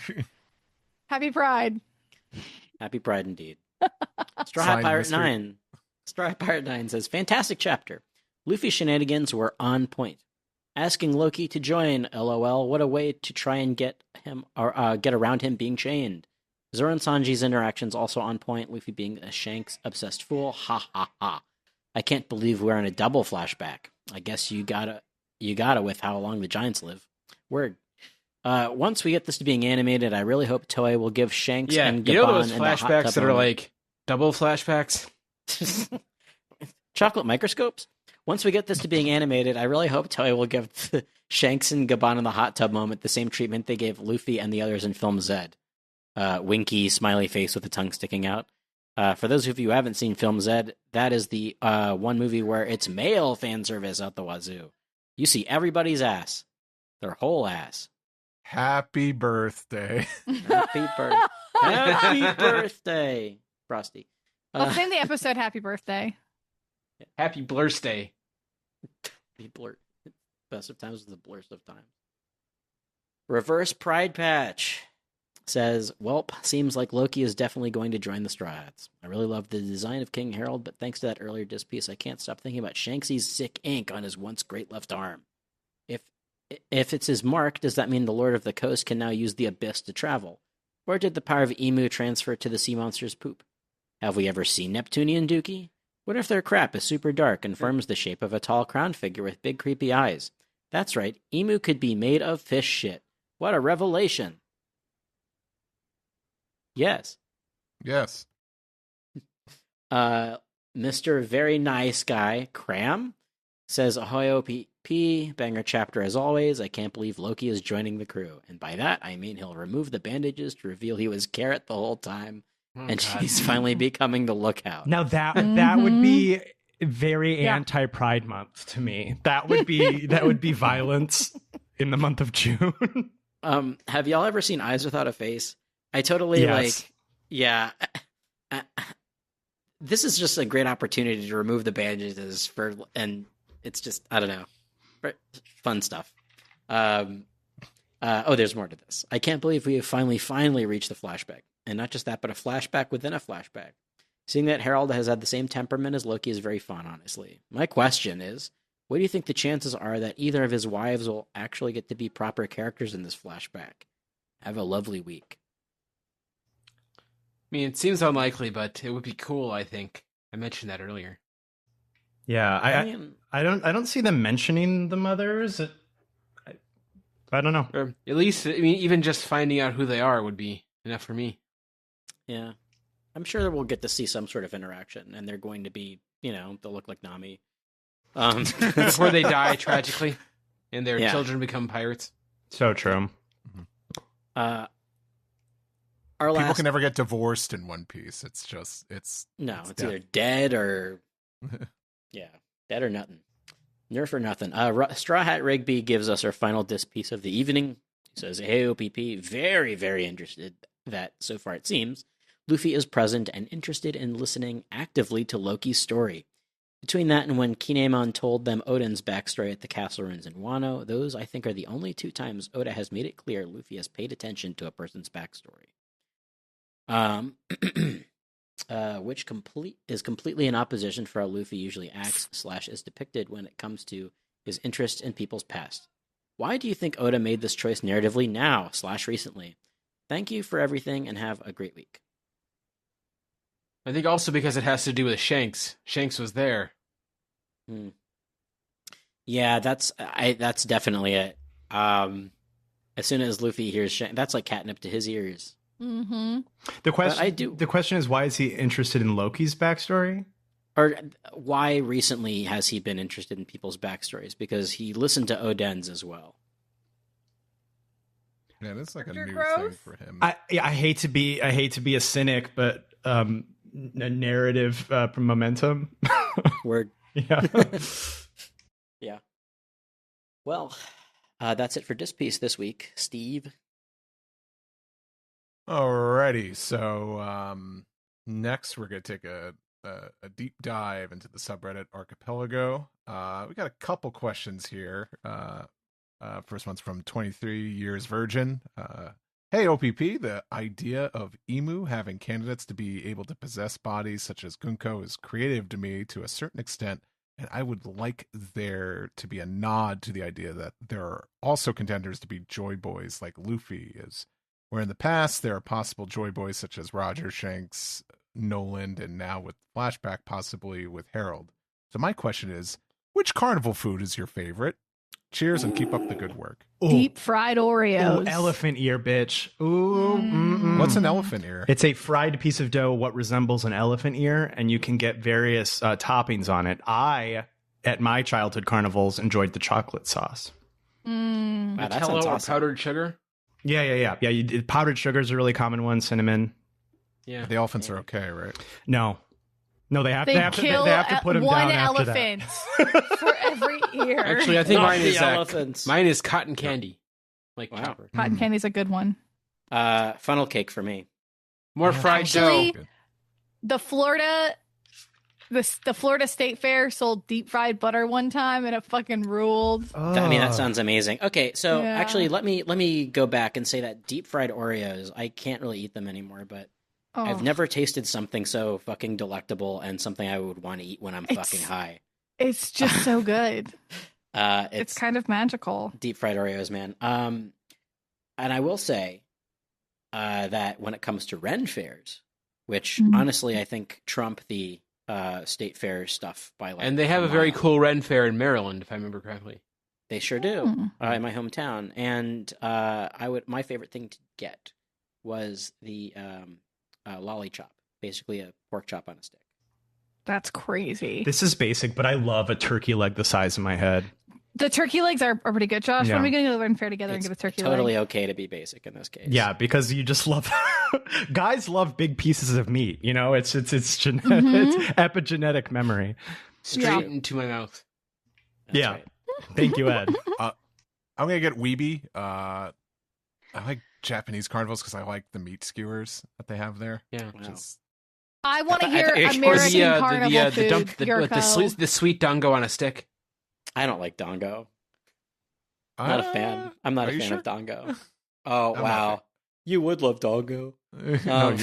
Happy Pride. Happy Pride indeed. Straw Hat Signed, Pirate Mr. 9. Straw Hat Pirate 9 says, fantastic chapter. Luffy's shenanigans were on point. Asking Loki to join, LOL. What a way to try and get him or get around him being chained. Zoro and Sanji's interactions also on point. Luffy being a Shanks obsessed fool. Ha ha ha. I can't believe we're in a double flashback. I guess you gotta with how long the giants live. Word. Once we get this to being animated, I really hope Toei will give Shanks Yeah, and you know Gabon those and the hot flashbacks tub that are moment. like double flashbacks? Chocolate microscopes? Once we get this to being animated, I really hope Toei will give Shanks and Gabon in the hot tub moment the same treatment they gave Luffy and the others in Film Z. Winky, smiley face with the tongue sticking out. For those of you who haven't seen Film Z, that is the one movie where it's male fan service out the wazoo. You see everybody's ass. Their whole ass. Happy birthday. Happy birthday, Frosty. Let's name the episode Happy Birthday. Happy Blurstay. Be blurt. Best of times with the blurst of times. Reverse Pride Patch says, "Welp, seems like Loki is definitely going to join the Straw Hats. I really love the design of King Harold, but thanks to that earlier disc piece, I can't stop thinking about Shanksy's sick ink on his once great left arm. If it's his mark, does that mean the Lord of the Coast can now use the Abyss to travel? Or did the power of Emu transfer to the sea monster's poop? Have we ever seen Neptunian Dookie? What if their crap is super dark and forms the shape of a tall crown figure with big creepy eyes? That's right, Emu could be made of fish shit. What a revelation. Yes. Yes. Mr. Very Nice Guy, Cram, says, ahoy OPP, banger chapter as always. I can't believe Loki is joining the crew. And by that, I mean he'll remove the bandages to reveal he was Carrot the whole time. And God. she's finally becoming the lookout. Now that would be very anti-Pride Month to me. That would be violence in the month of June. Have y'all ever seen Eyes Without a Face? I totally this is just a great opportunity to remove the bandages and it's just, I don't know, fun stuff. There's more to this. I can't believe we have finally reached the flashback. And not just that, but a flashback within a flashback. Seeing that Harold has had the same temperament as Loki is very fun, honestly. My question is, what do you think the chances are that either of his wives will actually get to be proper characters in this flashback? Have a lovely week. I mean, it seems unlikely, but it would be cool, I think. I mentioned that earlier. Yeah, I don't see them mentioning the mothers. I don't know. Or at least, I mean, even just finding out who they are would be enough for me. Yeah. I'm sure we'll get to see some sort of interaction, and they're going to be, they'll look like Nami. Before they die tragically, and their children become pirates. So true. People can never get divorced in One Piece. It's either dead or dead or nothing. Nerf or nothing. Straw Hat Rigby gives us our final disc piece of the evening. He says, hey, OPP, very, very interested that, so far it seems, Luffy is present and interested in listening actively to Loki's story. Between that and when Kinemon told them Oden's backstory at the castle ruins in Wano, those, I think, are the only two times Oda has made it clear Luffy has paid attention to a person's backstory. Which is completely in opposition for how Luffy usually acts / is depicted when it comes to his interest in people's past. Why do you think Oda made this choice narratively now / recently? Thank you for everything and have a great week. I think also because it has to do with Shanks. Shanks was there. Yeah, that's definitely it. As soon as Luffy hears Shanks, that's like catnip to his ears. Mm-hmm. The question is, why is he interested in Loki's backstory? Or why recently has he been interested in people's backstories? Because he listened to Oden's as well. Yeah, that's like a new Growth? thing for him. I hate to be a cynic, but a narrative momentum. Word. Yeah. Yeah. Well, that's it for Disc Piece this week. Steve? Alrighty, so next we're going to take a deep dive into the subreddit Archipelago. We got a couple questions here. First one's from 23 Years Virgin. Hey, OPP, the idea of Emu having candidates to be able to possess bodies such as Gunko is creative to me to a certain extent, and I would like there to be a nod to the idea that there are also contenders to be Joy Boys like Luffy is, where in the past there are possible Joy Boys such as Roger, Shanks, Noland, and now with Flashback possibly with Harold. So my question is, which carnival food is your favorite? Cheers and keep up the good work. Deep fried Oreos. Ooh, elephant ear, bitch. Ooh. What's an elephant ear? It's a fried piece of dough what resembles an elephant ear, and you can get various toppings on it. I, at my childhood carnivals, enjoyed the chocolate sauce. Wow, that Nutella sounds or awesome. powdered sugar? Yeah. Powdered sugar is a really common one. Cinnamon. Yeah. The elephants are okay, right? No, they have They to kill put them one down after that. elephant for every ear. Actually, I think Not the elephants. mine is cotton candy. Like Wow. Chopper. Cotton candy's a good one. Funnel cake for me. More fried Actually, dough. The Florida State Fair sold deep fried butter one time, and it fucking ruled. I mean, that sounds amazing. Okay, so Yeah. actually, let me go back and say that deep fried Oreos, I can't really eat them anymore, but Oh. I've never tasted something so fucking delectable and something I would want to eat when I'm It's- fucking high. It's just so good. It's It's kind of magical. deep fried Oreos, man. And I will say that when it comes to Ren fairs, which honestly I think trump the state fair stuff by like. And they have a very cool Ren Fair in Maryland, if I remember correctly. They sure do, in my hometown. And my favorite thing to get was the lolly chop, basically a pork chop on a stick. That's crazy. This is basic, but I love a turkey leg the size of my head. The turkey legs are pretty good, Josh. Yeah. When are we going to go Ren Fair together and get a turkey leg? Totally okay to be basic in this case. Yeah, because you just love guys love big pieces of meat. You know, it's genetic, it's epigenetic memory. Straight into my mouth. That's yeah. right. Thank you, Ed. I'm gonna get Weeby. I like Japanese carnivals because I like the meat skewers that they have there. Yeah. Which is I want to I hear thought you were- American carnival food. the sweet dango on a stick. I don't like Dongo. Not a fan. I'm not are a you fan sure? of Dongo. Oh, I'm wow. not. You would love Dongo. No,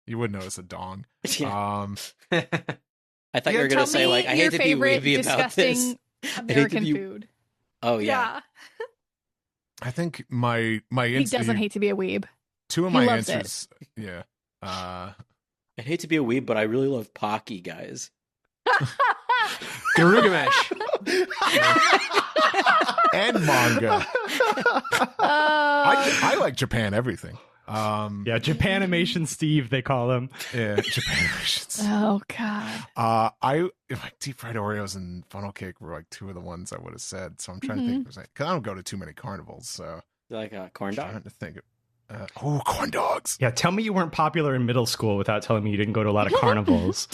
you would notice a dong. Yeah. Yeah, I thought you were going Tell to say, me like, I your hate to be favorite weeby about this. disgusting hate to American be- food. Oh, yeah. I think my He doesn't hate to be a weeb. two of he my loves answers. Yeah. I hate to be a weeb, but I really love Pocky, guys. Garugamesh. And manga. I like Japan everything. Yeah, Japanimation Steve, they call him. Yeah, Japanimation. Oh God. I like deep fried Oreos and funnel cake were like two of the ones I would have said. So I'm trying to think because I don't go to too many carnivals. So Like a corn I'm dog? trying to think. Corn dogs. Yeah, tell me you weren't popular in middle school without telling me you didn't go to a lot of carnivals.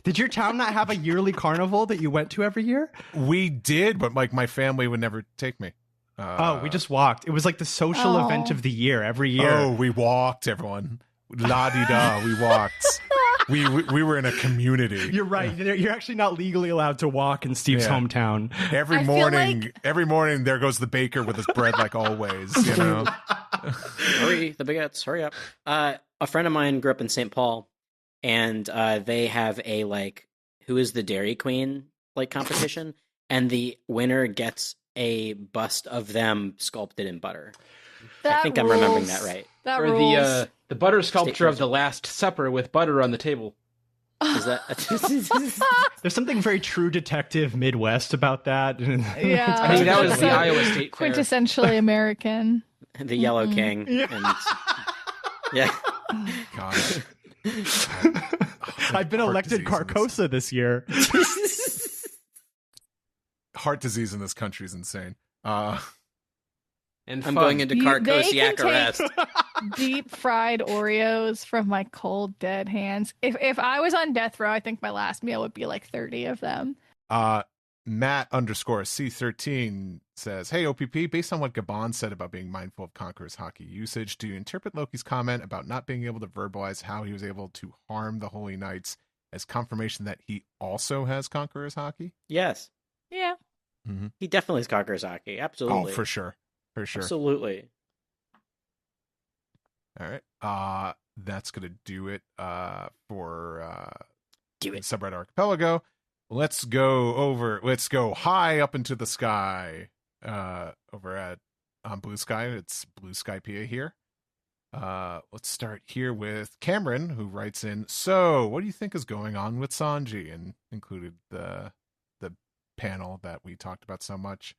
Did your town not have a yearly carnival that you went to every year? We did, but like my family would never take me. We just walked. It was like the social event of the year every year. Oh, we walked, everyone. La di da, we walked. We were in a community. You're right. You're actually not legally allowed to walk in Steve's hometown. Every I feel morning, there goes the baker with his bread, like always. You know. Hurry, the baguettes, hurry up. A friend of mine grew up in St. Paul, and they have a, like, who is the Dairy Queen, like, competition, and the winner gets a bust of them sculpted in butter. I think I'm remembering that right. That Or rules. the butter sculpture of the Last Supper with butter on the table. Is that... There's something very True Detective Midwest about that. Yeah. I think that was It's the so Iowa State Fair. quintessentially American. the Yellow King. And, yeah. God. I've been Heart elected disease in Carcosa this year. Heart disease in this country is insane. And I'm fun. going into They Carcosiac can arrest. Deep fried Oreos from my cold dead hands. If I was on death row, I think my last meal would be like 30 of them. Matt _C13 says, "Hey OPP, based on what Gabon said about being mindful of Conqueror's hockey usage, do you interpret Loki's comment about not being able to verbalize how he was able to harm the Holy Knights as confirmation that he also has Conqueror's hockey?" Yes. Yeah. He definitely is Kakurasaki. Absolutely. Oh, for sure. For sure. Absolutely. All right. That's going to do it for Do it. Subreddit Archipelago. Let's go high up into the sky over on Blue Sky. It's Blue Sky PA here. Let's start here with Cameron, who writes in, "So, what do you think is going on with Sanji?" And included the panel that we talked about so much.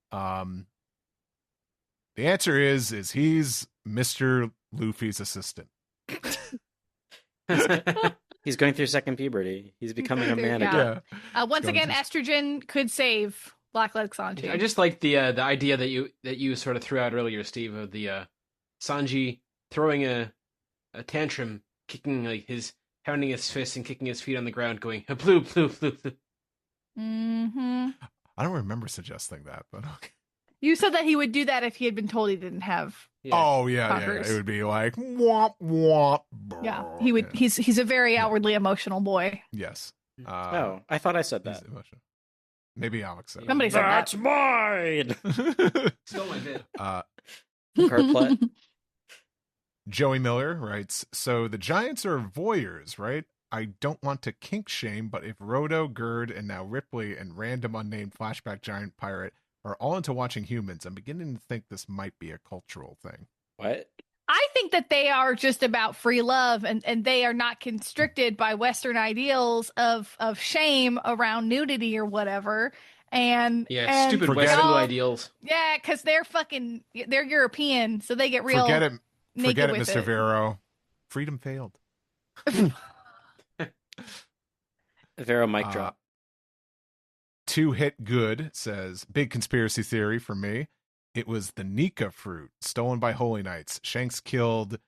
The answer is he's Mr. Luffy's assistant. He's going through second puberty. He's becoming a man Yeah. again. Once Going again, to- estrogen could save Blackleg Sanji. I just like the idea that you sort of threw out earlier, Steve, of the Sanji throwing a tantrum, kicking like pounding his fists and kicking his feet on the ground, going blue, blue, blue, blue. Mm-hmm. I don't remember suggesting that, but okay. You said that he would do that if he had been told he didn't have. Yeah. Oh yeah. Conquerors. It would be like womp womp. Yeah, he would. Yeah. He's a very outwardly emotional boy. Yes. Oh, I thought I said he's that. emotional. Maybe Alex said Somebody said that. That's mine. it. Stole my bit. Cardplet. Joey Miller writes, "So the Giants are voyeurs, right? I don't want to kink shame, but if Roto, Gerd, and now Ripley and random unnamed flashback giant pirate are all into watching humans, I'm beginning to think this might be a cultural thing." What? I think that they are just about free love, and they are not constricted by Western ideals of shame around nudity or whatever. And stupid Forget Western y'all- ideals. Yeah, because they're European, so they get real Forget it, naked with Mr. Vero. Freedom failed. Vero mic drop. Two Hit Good says, big conspiracy theory for me. It was the Nika fruit stolen by Holy Knights. Shanks killed,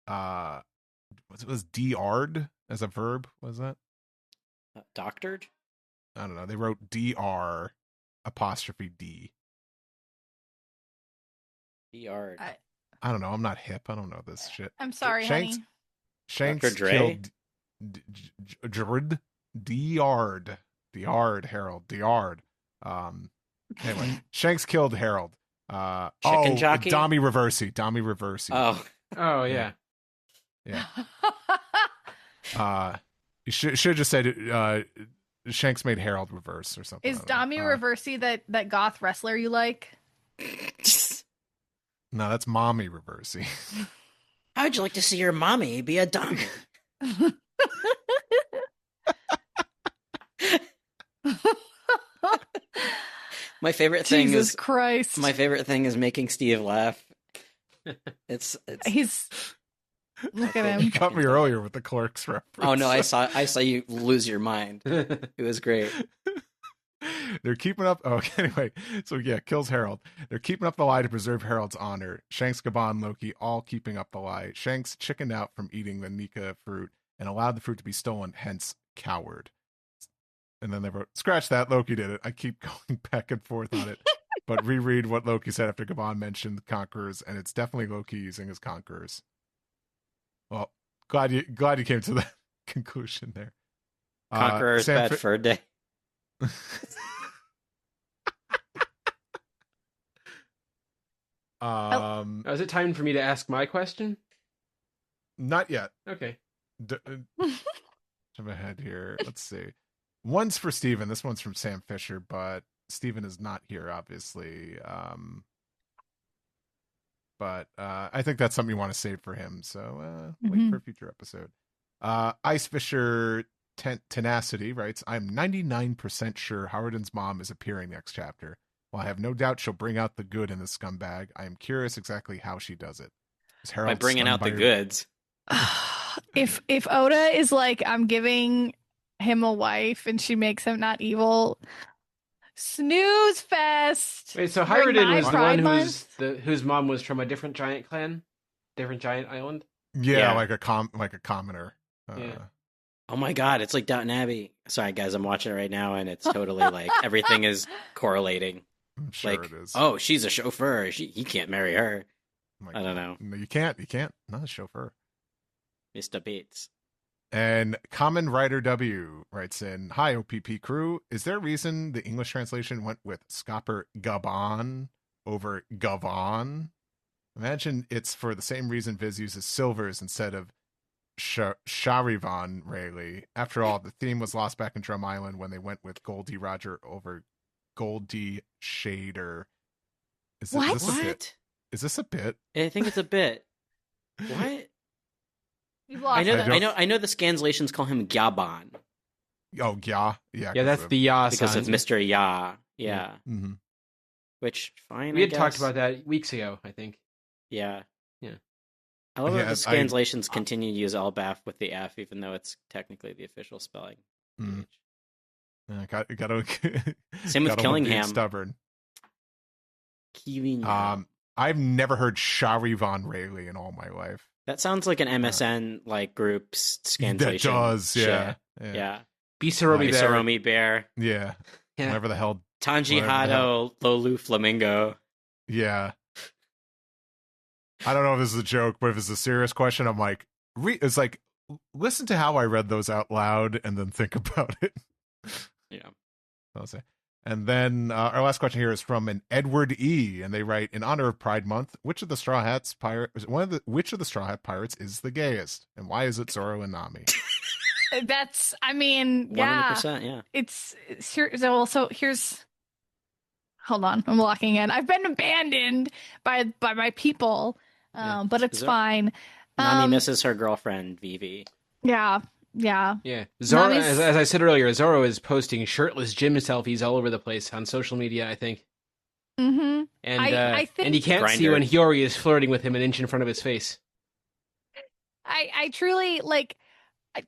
was DR'd as a verb? Was that? Doctored? I don't know. They wrote DR apostrophe D. DR'd. I don't know. I'm not hip. I don't know this shit. I'm sorry, Shanks, honey. Shanks Dr. Dre? killed DR'd Harold. DR'd. Anyway, Shanks killed Harold. Chicken jockey? Dami Reversi. Oh. Oh, yeah. Yeah. You should have just said Shanks made Harold reverse or something. Is Dami Reversi that goth wrestler you like? No, that's Mommy Reversi. How would you like to see your mommy be a dummy? My favorite thing Jesus Christ. My favorite thing is making Steve laugh. It's He's look at him. You got me earlier with the Clerks reference. Oh no, I saw you lose your mind. It was great. They're keeping up. Oh, anyway. So yeah, kills Harold. They're keeping up the lie to preserve Harold's honor. Shanks, Gabon, Loki, all keeping up the lie. Shanks chickened out from eating the Nika fruit and allowed the fruit to be stolen, hence coward. And then they wrote, scratch that, Loki did it. I keep going back and forth on it. But reread what Loki said after Gabon mentioned the conquerors, and it's definitely Loki using his conquerors. Well, glad you came to that conclusion there. Conqueror's bad fur day. Is it time for me to ask my question? Not yet. Okay. Jump ahead here. Let's see. One's for Steven. This one's from Sam Fisher, but Steven is not here, obviously. But I think that's something you want to save for him. So wait for a future episode. Ice Fisher Tenacity writes, I'm 99% sure Howardin's mom is appearing next chapter. While I have no doubt she'll bring out the good in this scumbag, I am curious exactly how she does it. By bringing out the goods. If Oda is like, I'm giving him a wife and she makes him not evil, snooze fest. Wait, so During Howardin my was the Pride one Month? whose mom was from a different giant clan? Different giant island? Yeah, like a commoner. Yeah. Oh my god, it's like Downton Abbey. Sorry guys, I'm watching it right now and it's totally like everything is correlating. I'm sure like, it is. oh, she's a chauffeur. He can't marry her. I don't know. No, you can't. Not a chauffeur. Mr. Bates. And Common Writer W writes in, hi, OPP crew. Is there a reason the English translation went with Scopper Gabon over Gavon? Imagine it's for the same reason Viz uses silvers instead of Sharivan Rayleigh. After all, the theme was lost back in Drum Island when they went with Goldie Roger over Goldie Shader. Is this a bit? Is this a bit? I think it's a bit. What? You've lost I know the scanslations call him Gabon. Oh, yeah. Yeah, that's the Ya because sign. of Mr. Ya. Yeah. Mm-hmm. Which, fine, We I had guess. talked about that weeks ago, I think. Yeah. Yeah. I love that the scanslations I continue to use Elbaf with the F, even though it's technically the official spelling. Mm. Gotta Same with gotta Killingham. being stubborn. Killingham. I've never heard Sharivan Rayleigh in all my life. That sounds like an MSN like group's scanslation. That does, yeah. shit. Yeah. Bisaromi Bear. Bear. Yeah. Whatever the hell. Tanji Whatever the Hado Lolu Flamingo. Yeah. I don't know if this is a joke, but if it's a serious question, I'm like, it's like, listen to how I read those out loud and then think about it. Yeah. I'll say. And then our last question here is from an Edward E. And they write, in honor of Pride Month, which of the Straw Hat pirates is the gayest? And why is it Zoro and Nami? That's, I mean, yeah. 100%, yeah. It's so here's, hold on, I'm locking in. I've been abandoned by my people. but it's fine. Nami misses her girlfriend, Vivi. Yeah. Yeah. Zoro, Nami's- as I said earlier, Zoro is posting shirtless gym selfies all over the place on social media, I think. Mm-hmm. And I think and he can't see Grindr. when Hiyori is flirting with him an inch in front of his face. I truly like.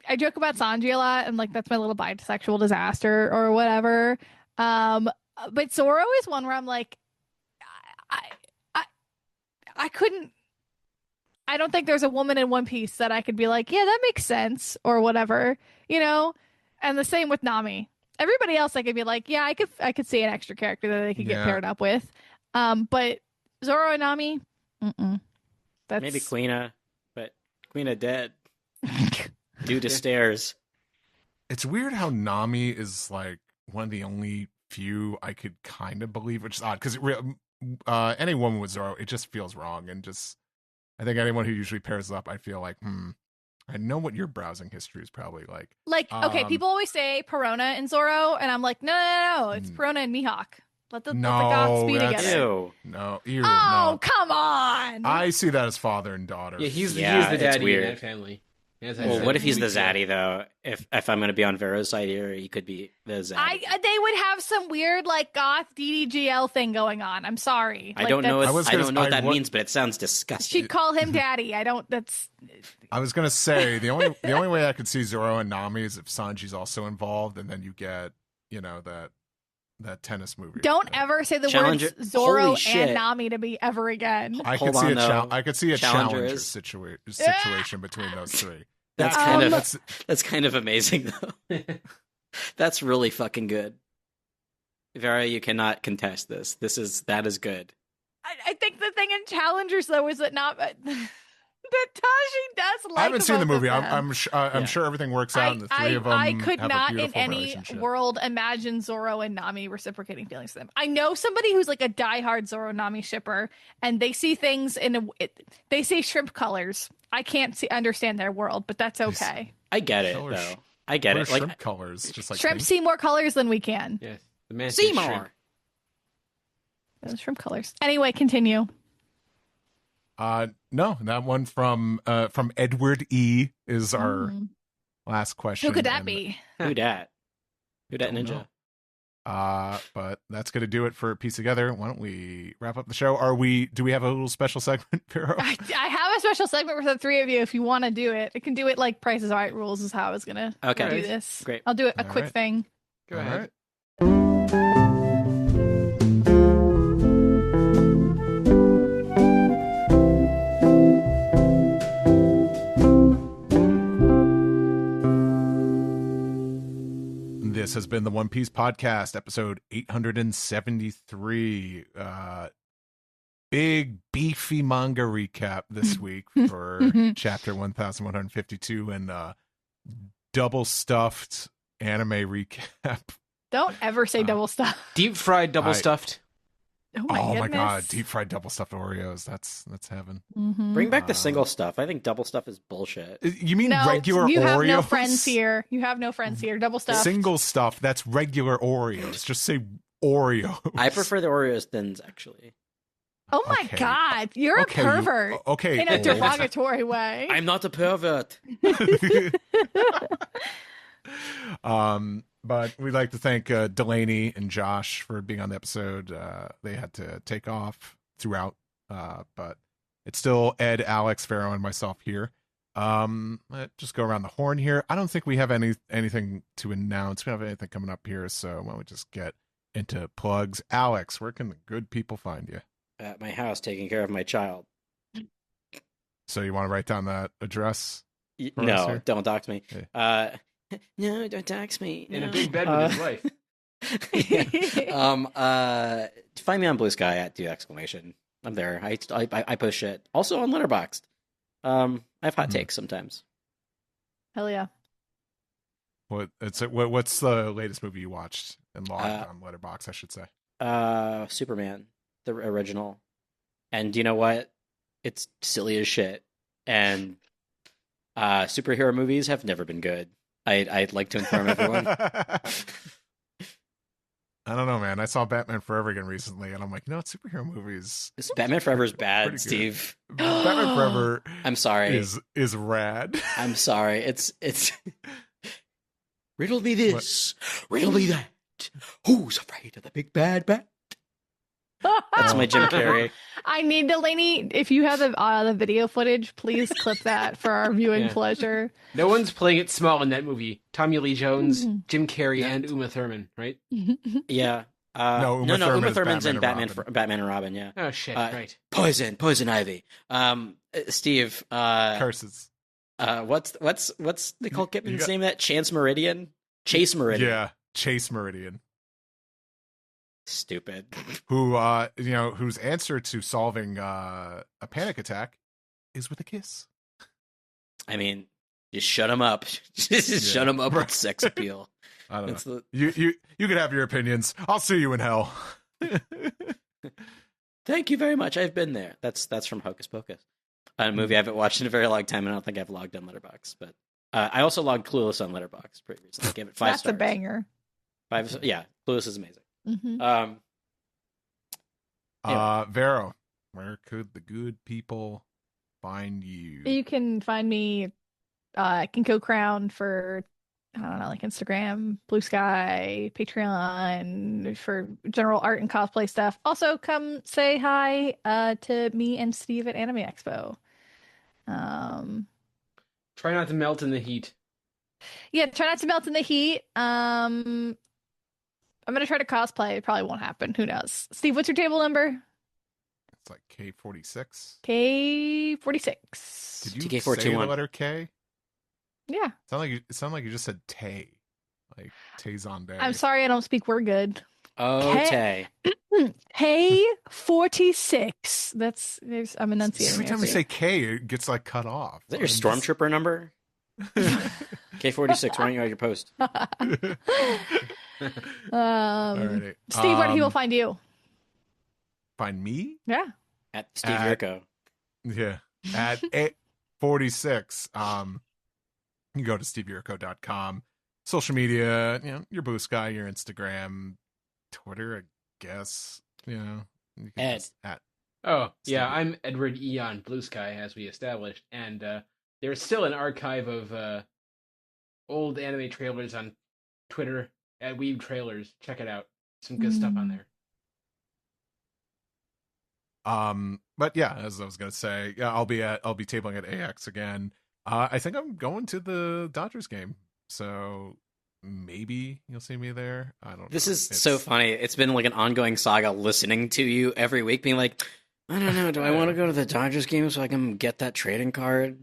I joke about Sanji a lot, and like that's my little bisexual disaster or whatever. But Zoro is one where I'm like, I couldn't. I don't think there's a woman in One Piece that I could be like, yeah, that makes sense or whatever, you know. And the same with Nami. Everybody else, I could be like, yeah, I could see an extra character that they could get paired up with. But Zoro and Nami, that's Maybe Quina, but Quina dead due to stairs. It's weird how Nami is like one of the only few I could kind of believe, which is odd because any woman with Zoro, it just feels wrong. And just, I think anyone who usually pairs up, I feel like, I know what your browsing history is probably like. Like, okay, people always say Perona and Zoro, and I'm like, no, it's Perona and Mihawk. Let the goths be that's- together. Ew. No, Oh, no. come on! I see that as father and daughter. Yeah, he's the it's daddy in weird. that family. As I Well, said what if he's the weeks ago. zaddy though? If I'm going to be on Vero's side here, he could be the zaddy. They would have some weird like goth DDGL thing going on. I'm sorry. I Like, don't know. that's- I don't know what that means, but it sounds disgusting. She'd call him daddy. I don't. That's. I was gonna say the only way I could see Zoro and Nami is if Sanji's also involved, and then you get that tennis movie. Don't ever say the Challenger- words Zoro Holy shit. and Nami to me ever again. I Hold could see on, though. I could see a Challenger challenger is- situation between those three. That's That's kind of amazing though. That's really fucking good. Vera, you cannot contest this. That is good. I think the thing in Challengers though is that not that Tashi does like. I haven't seen the both of movie. them. I'm sure everything works out, and the three of them I could have not a in beautiful any relationship. world imagine Zoro and Nami reciprocating feelings to them. I know somebody who's like a diehard Zoro Nami shipper, and they see things they see shrimp colors. I can't understand their world, but that's okay. I get it Color though. sh- I get What it. are Like shrimp colors, just like Shrimp pink? see more colors than we can. Yes, the man Seymour. Those shrimp colors. Anyway, continue. No, that one from Edward E is our last question. Who could that and, be? Who dat? Who dat Don't ninja? know. But that's gonna do it for Piece Together. Why don't we wrap up the show? Do we have a little special segment, Vero? I have a special segment for the three of you if you want to do it. I can do it like Price is Right rules is how I was gonna Okay. do this. Great. I'll do it a All quick right. thing. Go All ahead. right. This has been the One Piece Podcast, episode 873. Big, beefy manga recap this week for chapter 1152 and double stuffed anime recap. Don't ever say double stuff. Deep fried double stuffed. Oh my goodness. my god, deep fried double stuffed Oreos. That's heaven. Mhm. Bring back the single stuff. I think double stuff is bullshit. You mean No, regular you have Oreos? no friends here. You have no friends here. Double stuff. Single stuff, that's regular Oreos. Just say Oreos. I prefer the Oreos thins actually. Oh my Okay. God, you're Okay, a pervert okay. in a derogatory way. I'm not a pervert. But we'd like to thank Delaney and Josh for being on the episode. They had to take off throughout, but it's still Ed, Alex, Vero, and myself here. Let's just go around the horn here. I don't think we have anything to announce. We don't have anything coming up here, so why don't we just get into plugs? Alex, where can the good people find you? At my house, taking care of my child. So you want to write down that address? For us No, here? don't dox me. Yeah. No, don't dox me. In no. a big bed with his wife. Yeah. Find me on Blue Sky at @do exclamation. I'm there. I post shit. Also on Letterboxd. I have hot takes sometimes. Hell yeah. What's the latest movie you watched and logged on Letterboxd, I should say? Superman, the original. And you know what? It's silly as shit. And superhero movies have never been good. I'd like to inform everyone. I don't know, man. I saw Batman Forever again recently, and I'm like, superhero movies. This Batman Forever is Pretty bad, good. Steve. Batman Forever. I'm sorry. Is rad. I'm sorry. It's riddle me this, riddle me that. Who's afraid of the big bad bat? That's my Jim Carrey. I need Delaney. If you have the video footage, please clip that for our viewing pleasure. No one's playing it small in that movie. Tommy Lee Jones, Jim Carrey, and Uma Thurman, right? Yeah. No, Uma Thurman's in Batman Batman and Robin. Yeah. Oh shit! Right. Poison Ivy. Steve. Curses. What's Nicole Kidman's name? That Chase Meridian. Yeah, Chase Meridian. Stupid. Whose answer to solving a panic attack is with a kiss. I mean, just shut him up. Shut him up with sex appeal. I don't know. You can have your opinions. I'll see you in hell. Thank you very much. I've been there. That's from Hocus Pocus, a movie I haven't watched in a very long time, and I don't think I've logged on Letterboxd. But I also logged Clueless on Letterboxd pretty recently. I gave it 5 That's stars. a banger. 5. Yeah, Clueless is amazing. Mm-hmm. Vero, where could the good people find you? You can find me Kinko Crown for, I don't know, like Instagram, Blue Sky, Patreon, for general art and cosplay stuff. Also, come say hi to me and Steve at Anime Expo. Try not to melt in the heat. Yeah, try not to melt in the heat. I'm going to try to cosplay. It probably won't happen. Who knows? Steve, what's your table number? It's like K46. K46. Did you say TK421. the letter K? Yeah. It sounded like you just said Tay. Like Tay's on day. I'm sorry I don't speak word good. Oh, Tay. K46. I'm enunciating. Every time we say K, it gets like cut off. Is that your stormtrooper number? K46. Why don't you write your post? Alrighty. Steve, where do people find you? Find me? Yeah. At Steve Yurko. Yeah. At 46. You can go to steveyurko.com. Social media, your Blue Sky, your Instagram, Twitter, I guess. You can Ed. just at Oh, Steve. yeah, I'm Edward E. on Blue Sky, as we established, and there's still an archive of old anime trailers on Twitter at Weeb Trailers. Check it out. Some good stuff on there. But yeah, as I was gonna say, I'll be tabling at AX again. I think I'm going to the Dodgers game, so maybe you'll see me there. I don't know. This is so funny. It's been like an ongoing saga listening to you every week, being like, I don't know, do I want to go to the Dodgers game so I can get that trading card?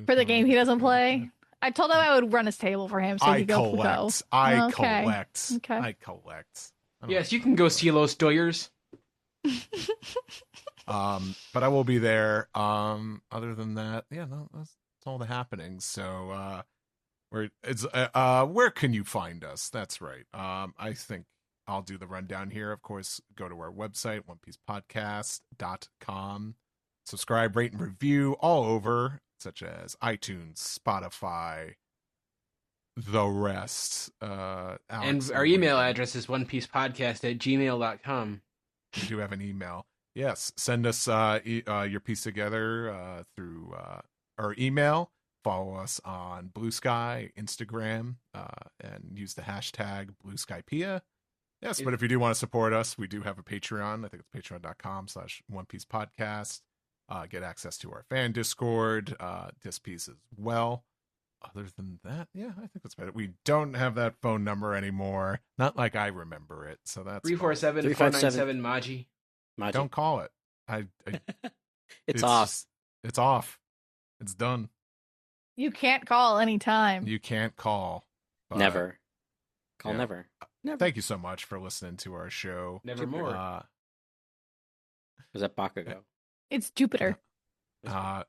For the game he doesn't play? I told him I would run his table for him so he could go. I Okay. collect. Okay. I collect. Yes, you can go see Los Doyers. But I will be there. Other than that, that's all the happenings. So where can you find us? That's right. I think I'll do the rundown here. Of course, go to our website, onepiecepodcast.com. Subscribe, rate, and review all over, such as iTunes, Spotify, the rest. And our email address is onepiecepodcast@gmail.com. We do have an email. Yes, send us your piece together through our email. Follow us on Blue Sky, Instagram, and use the hashtag BlueSkyPia. Yes, but if you do want to support us, we do have a Patreon. I think it's patreon.com/OnePiecePodcast. Get access to our fan Discord, disc piece as well. Other than that, I think that's about it. We don't have that phone number anymore. Not like I remember it. So that's 347-497 Maji. Don't call it. It's off. It's off. It's done. You can't call anytime. You can't call. But, Never. Call never. Never. Thank you so much for listening to our show. Nevermore. Was that Bakugo? It's Jupiter. For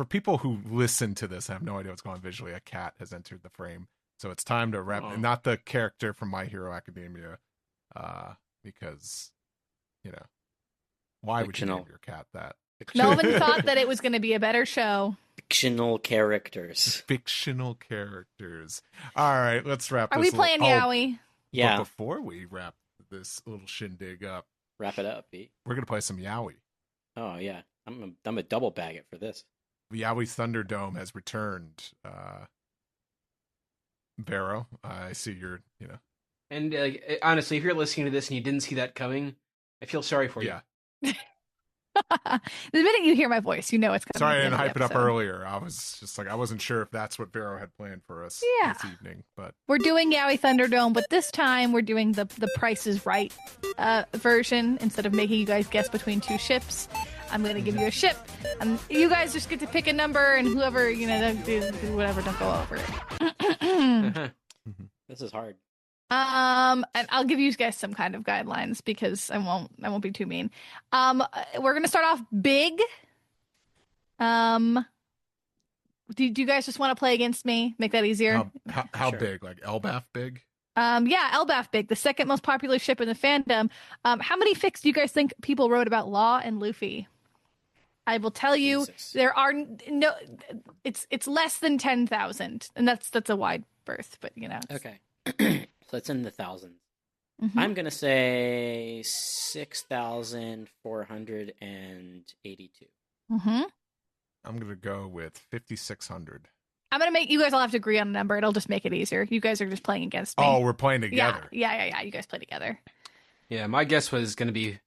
people who listen to this, I have no idea what's going on visually. A cat has entered the frame. So it's time to wrap. Not the character from My Hero Academia. Because, why would you name your cat that? Melvin thought that it was going to be a better show. Fictional characters. Fictional characters. All right, let's wrap Are this. we playing Yaoi? Yeah. But before we wrap this little shindig up. Wrap it up, Pete. We're gonna play some Yaoi. Oh yeah, I'm a double bag it for this. Yaoi Thunderdome has returned. Vero, I see you're, And honestly, if you're listening to this and you didn't see that coming, I feel sorry for you. yeah. The minute you hear my voice, you know it's coming. Sorry I at the didn't end hype of it the up episode. earlier. I was just like, I wasn't sure if that's what Vero had planned for us Yeah. this evening, but We're doing Yaoi Thunderdome, but this time we're doing the Price is Right version. Instead of making you guys guess between two ships, I'm going to give you a ship, and you guys just get to pick a number, and whoever, do whatever, don't go over it. This is hard. And I'll give you guys some kind of guidelines because I won't be too mean. We're gonna start off big. Do you guys just want to play against me? Make that easier? how Sure. big? Like Elbaf big? Yeah, Elbaf big, the second most popular ship in the fandom. How many fics do you guys think people wrote about Law and Luffy? I will tell you, Jesus. there are no. It's less than 10,000, and that's a wide berth, but Okay. So it's in the thousands. Mhm. I'm gonna say 6,482. Mhm. I'm gonna go with 5,600. I'm gonna make you guys all have to agree on a number. It'll just make it easier. You guys are just playing against me. Oh, we're playing yeah, together. yeah. You guys play together. Yeah, my guess was going to be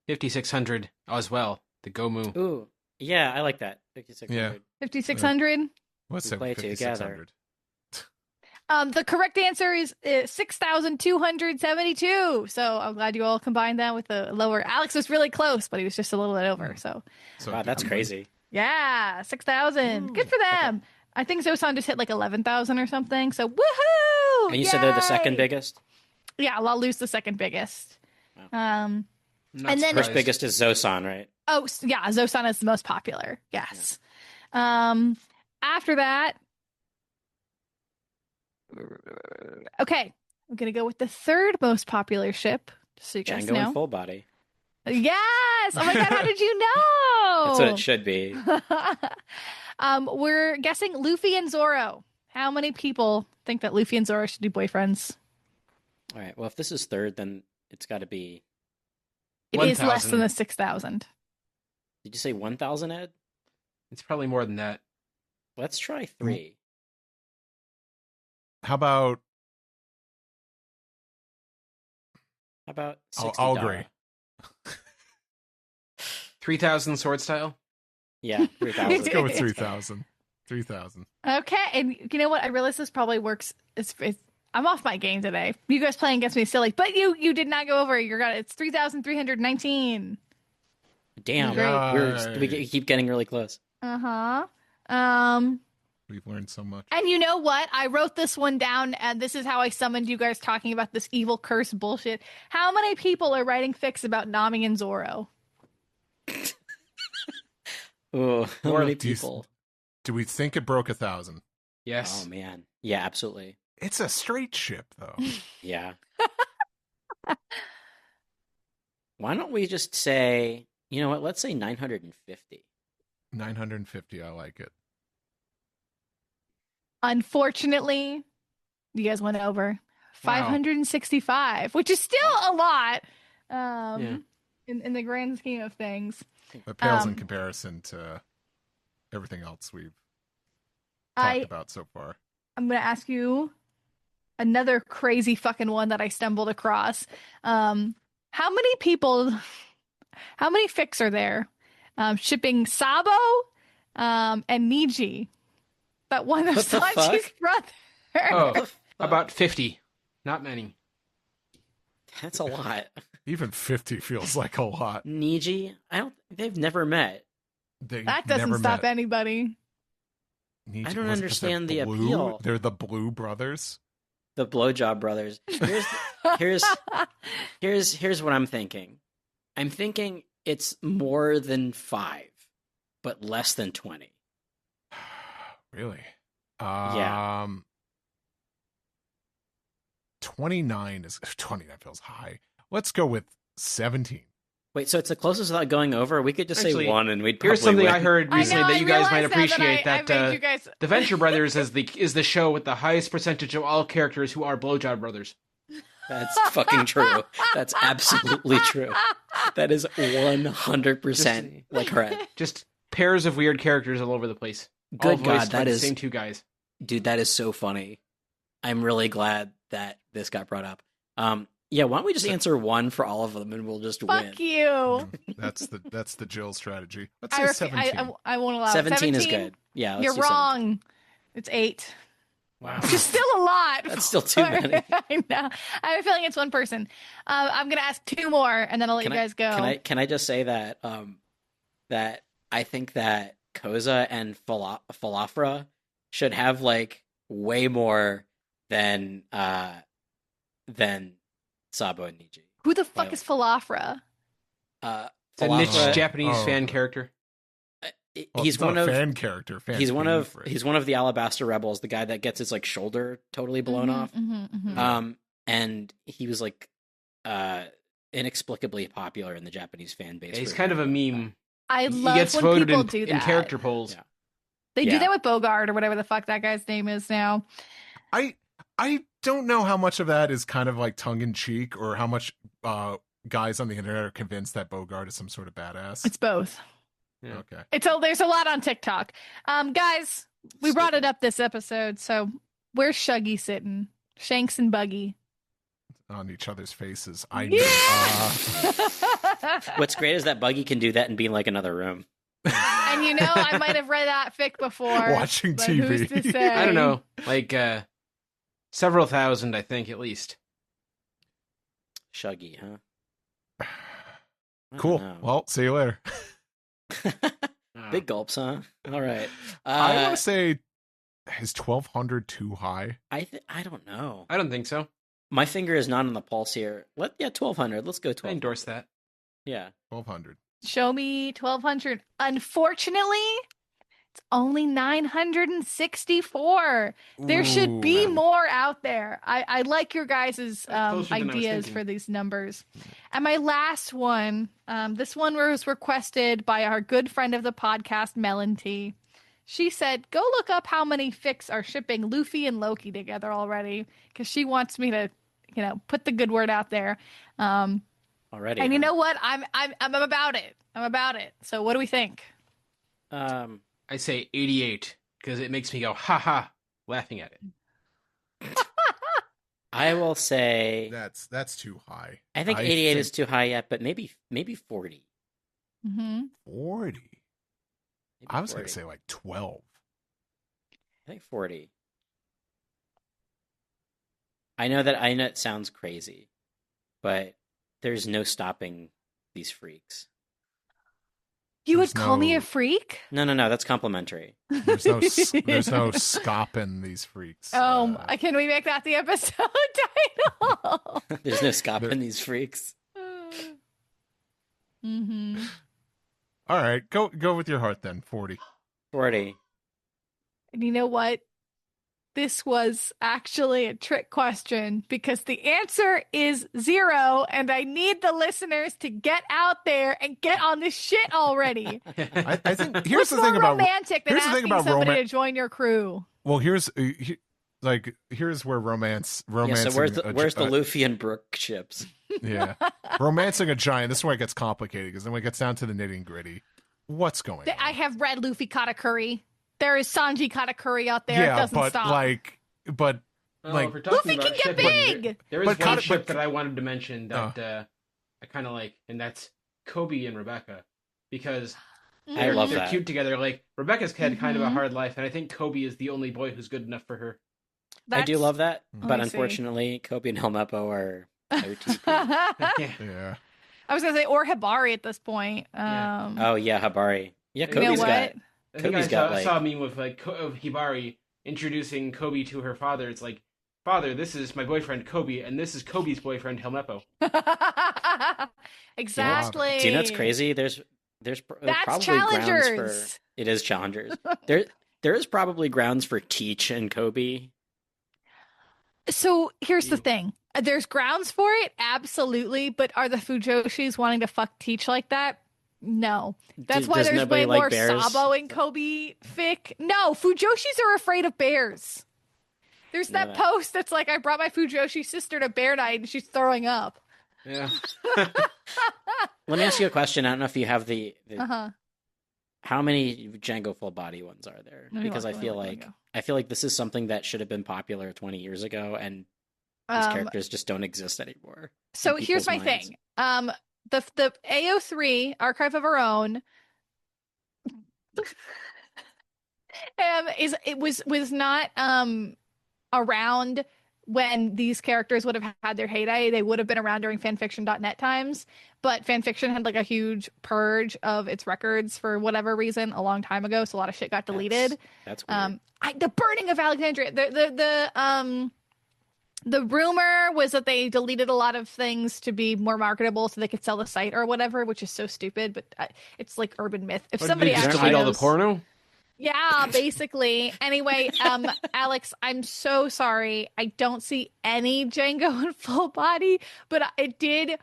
5,600 as well. The Gomu. Ooh, yeah, I like that. 5,600. 5,600. Let's We say play 5,600. The correct answer is 6,272. So I'm glad you all combined that with the lower. Alex was really close, but he was just a little bit over. So So Wow, that's crazy. yeah, 6,000. Good for them. I think Zosan just hit like 11,000 or something. So woohoo! And you said they're the second Yay! biggest? Yeah, Lalu's the second biggest. Not and then- First surprised. biggest is Zosan, right? Oh, yeah, Zosan is the most popular. Yes. After that, okay, I'm gonna go with the third most popular ship, just so you guys Django and know. Full Body. Yes. Oh my god, how did you know? That's what it should be. We're guessing Luffy and Zoro. How many people think that Luffy and Zoro should be boyfriends? All right. Well, if this is third, then it's got to be. It is less 1,000. than the 6,000. Did you say 1,000, Ed? It's probably more than that. Let's try 3. How about How about I'll 60 agree. 3,000 sword style. Yeah, 3,000. Let's go with 3,000. 3,000. Okay, and you know what? I realize this probably works. I'm off my game today. You guys playing against me is silly, but you did not go over. It's 3,319. Damn, Great. we keep getting really close. Uh-huh. We've learned so much. And you know what? I wrote this one down, and this is how I summoned you guys talking about this evil curse bullshit. How many people are writing fics about Nami and Zoro? Oh, how Or many do you- people? Do we think it broke 1,000? Yes. Oh man, yeah, absolutely. It's a straight ship, though. Yeah. Why don't we just say, you know what? Let's say 950. 950. I like it. Unfortunately, you guys went over 565, which is still a lot in the grand scheme of things. It pales in comparison to everything else we've talked about so far. I'm going to ask you another crazy fucking one that I stumbled across. How many fics are there shipping Sabo and Niji? That one of What the Sanji's fuck? brother. Oh, about 50. Not many. That's a lot. Even 50 feels like a lot. Niji, they've never met. They That doesn't never stop met. anybody. Niji- I don't was it 'cause they're understand the blue? appeal. They're the Blue Brothers. The Blowjob Brothers. Here's what I'm thinking. I'm thinking it's more than 5, but less than 20. Really? Yeah. 29 feels high. Let's go with 17. Wait, so it's the closest without going over? We could just Actually, say 1 and we'd probably Here's something win. I heard recently that you guys might appreciate. I made you guys... The Venture Brothers is the show with the highest percentage of all characters who are blowjob brothers. That's fucking true. That's absolutely true. That is 100% like her. Just pairs of weird characters all over the place. Good all God, voiced by that the is... same two guys. Dude, that is so funny. I'm really glad that this got brought up. Yeah, why don't we just answer one for all of them and we'll just win. Fuck you. That's the Jill strategy. Let's say 17. I won't allow 17 it. is good. Yeah, let's You're do wrong. 17. It's 8. Wow. Which is still a lot. That's still too many. I know. I have a feeling it's one person. I'm going to ask 2 more, and then I'll let you guys go. Can I just say that that I think that Koza and Falafra should have like way more than Sabo and Niji. Who the fuck is Falafra? It's a niche Japanese fan character. He's one of fan character. He's one of the Alabaster Rebels, the guy that gets his like shoulder totally blown off. And he was like inexplicably popular in the Japanese fan base. Yeah, he's kind of a meme. I He love gets when voted people in, do that. in character polls. Yeah. They do that with Bogart or whatever the fuck that guy's name is now. I don't know how much of that is kind of like tongue in cheek, or how much guys on the internet are convinced that Bogart is some sort of badass. It's both. Yeah. Okay. There's a lot on TikTok. Guys, we brought it up this episode, so where's Shuggy sitting? Shanks and Buggy. On each other's faces. I know. What's great is that Buggy can do that and be in like another room. And I might have read that fic before. Watching but TV. Who's to say? I don't know. Like several thousand, I think, at least. Shuggy, huh? Cool. Well, see you later. Big gulps, huh? All right. I want to say, is 1200 too high? I don't know. I don't think so. My finger is not on the pulse here. 1200. Let's go 1200. I endorse that. Yeah. 1200. Show me 1200. Unfortunately, it's only 964. There should be more out there. I like your guys' ideas for these numbers. And my last one, this one was requested by our good friend of the podcast, Melon T. She said, go look up how many fics are shipping Luffy and Loki together already, because she wants me to, put the good word out there. Already. And you know what? I'm about it. I'm about it. So what do we think? I say 88 because it makes me go ha ha laughing at it. I will say that's too high. I think 88 is too high yet, but maybe 40. 40. Maybe I was going to say like 12. I think 40. I know it sounds crazy, but there's no stopping these freaks. You would call me a freak? No, that's complimentary. There's no scopping these freaks. Can we make that the episode title? There's no scopping these freaks. Mm-hmm. All right, go with your heart then. 40. 40. And you know what? This was actually a trick question because the answer is 0, and I need the listeners to get out there and get on this shit already. I think here's What's the more thing about romantic than asking somebody to join your crew. Well, here's where romance. Yeah, so where's the Luffy and Brooke ships? Yeah, romancing a giant. This is where it gets complicated because then when it gets down to the nitty gritty, what's going on? I have read Luffy Katakuri. There is Sanji Katakuri out there. Yeah, it doesn't stop. If we're talking Luffy about can get shipping, big. There is one ship that I wanted to mention that I kind of like, and that's Kobe and Rebecca, because I love they're that. cute together. Like Rebecca's had kind of a hard life, and I think Kobe is the only boy who's good enough for her. I do love that, but I see. unfortunately, Kobe and Helmeppo are OTP. Yeah. I was gonna say or Hibari at this point. Oh yeah, Hibari. Yeah, You know Kobe's what? got. I think Kobe's I saw a meme with of Hibari introducing Kobe to her father. It's like, father, this is my boyfriend Kobe, and this is Kobe's boyfriend Helmeppo. Exactly. Do you know what's crazy? There's That's probably Challengers. grounds for it is Challengers. there is probably grounds for Teach and Kobe. So here's the thing. There's grounds for it, absolutely, but are the Fujoshis wanting to fuck Teach like that? No. That's why Does there's nobody way like more bears? Sabo and Kobe fic. No, Fujoshis are afraid of bears. There's that post that's like, I brought my Fujoshi sister to Bear Night and she's throwing up. Yeah. Let me ask you a question. I don't know if you have the Uh-huh. how many Django full body ones are there? Let me Because look, I let me feel look, like let me I feel like this is something that should have been popular 20 years ago, and these characters just don't exist anymore. So in here's people's my minds. thing. The AO3 Archive of Our Own was not around when these characters would have had their heyday. They would have been around during fanfiction.net times, but fanfiction had like a huge purge of its records for whatever reason a long time ago, so a lot of shit got deleted. That's weird. The burning of Alexandria, the rumor was that they deleted a lot of things to be more marketable so they could sell the site or whatever, which is so stupid, but it's like urban myth. If somebody just actually delete all the knows- porno. Yeah, basically. Anyway, Alex, I'm so sorry. I don't see any Django in full body, but it did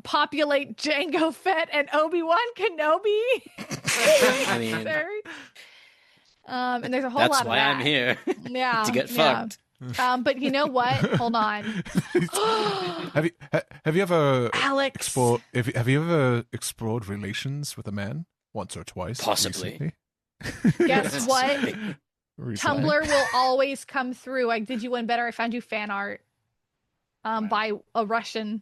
populate Jango Fett and Obi-Wan Kenobi. I mean, and there's a whole that's lot of why that. I'm here. Yeah, to get yeah. fucked. But you know what? Hold on, Have you ever Alex. have you ever explored relations with a man once or twice? Possibly. Recently? Guess what? Recently? Tumblr will always come through. I did you one better. I found you fan art by a Russian.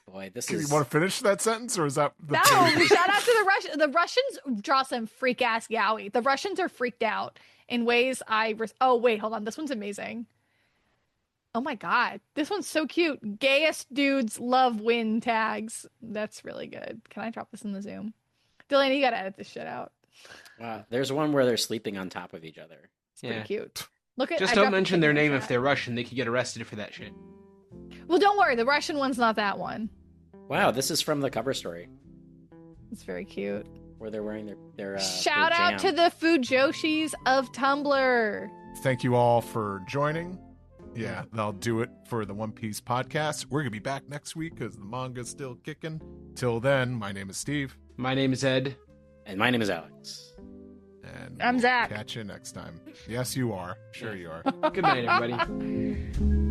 Boy, this Do is. you want to finish that sentence, or is that the No, shout out to the Russians. The Russians draw some freak ass yaoi. The Russians are freaked out in ways oh wait, hold on. This one's amazing. Oh my god, this one's so cute. Gayest dudes love win tags. That's really good. Can I drop this in the Zoom? Delaney, you gotta edit this shit out. Wow, there's one where they're sleeping on top of each other. It's pretty cute. Look at Just I don't dropped the mention their picture in name the if chat. they're Russian. They could get arrested for that shit. Well, don't worry. The Russian one's not that one. Wow, this is from the cover story It's very cute. where they're wearing their Shout their out to jam. the Fujoshis of Tumblr. Thank you all for joining. Yeah, that'll do it for the One Piece podcast. We're going to be back next week because the manga's still kicking. Till then, my name is Steve. My name is Ed. And my name is Alex. And I'm we'll Zach. catch you next time. Yes, you are. Sure you are. Good night, everybody.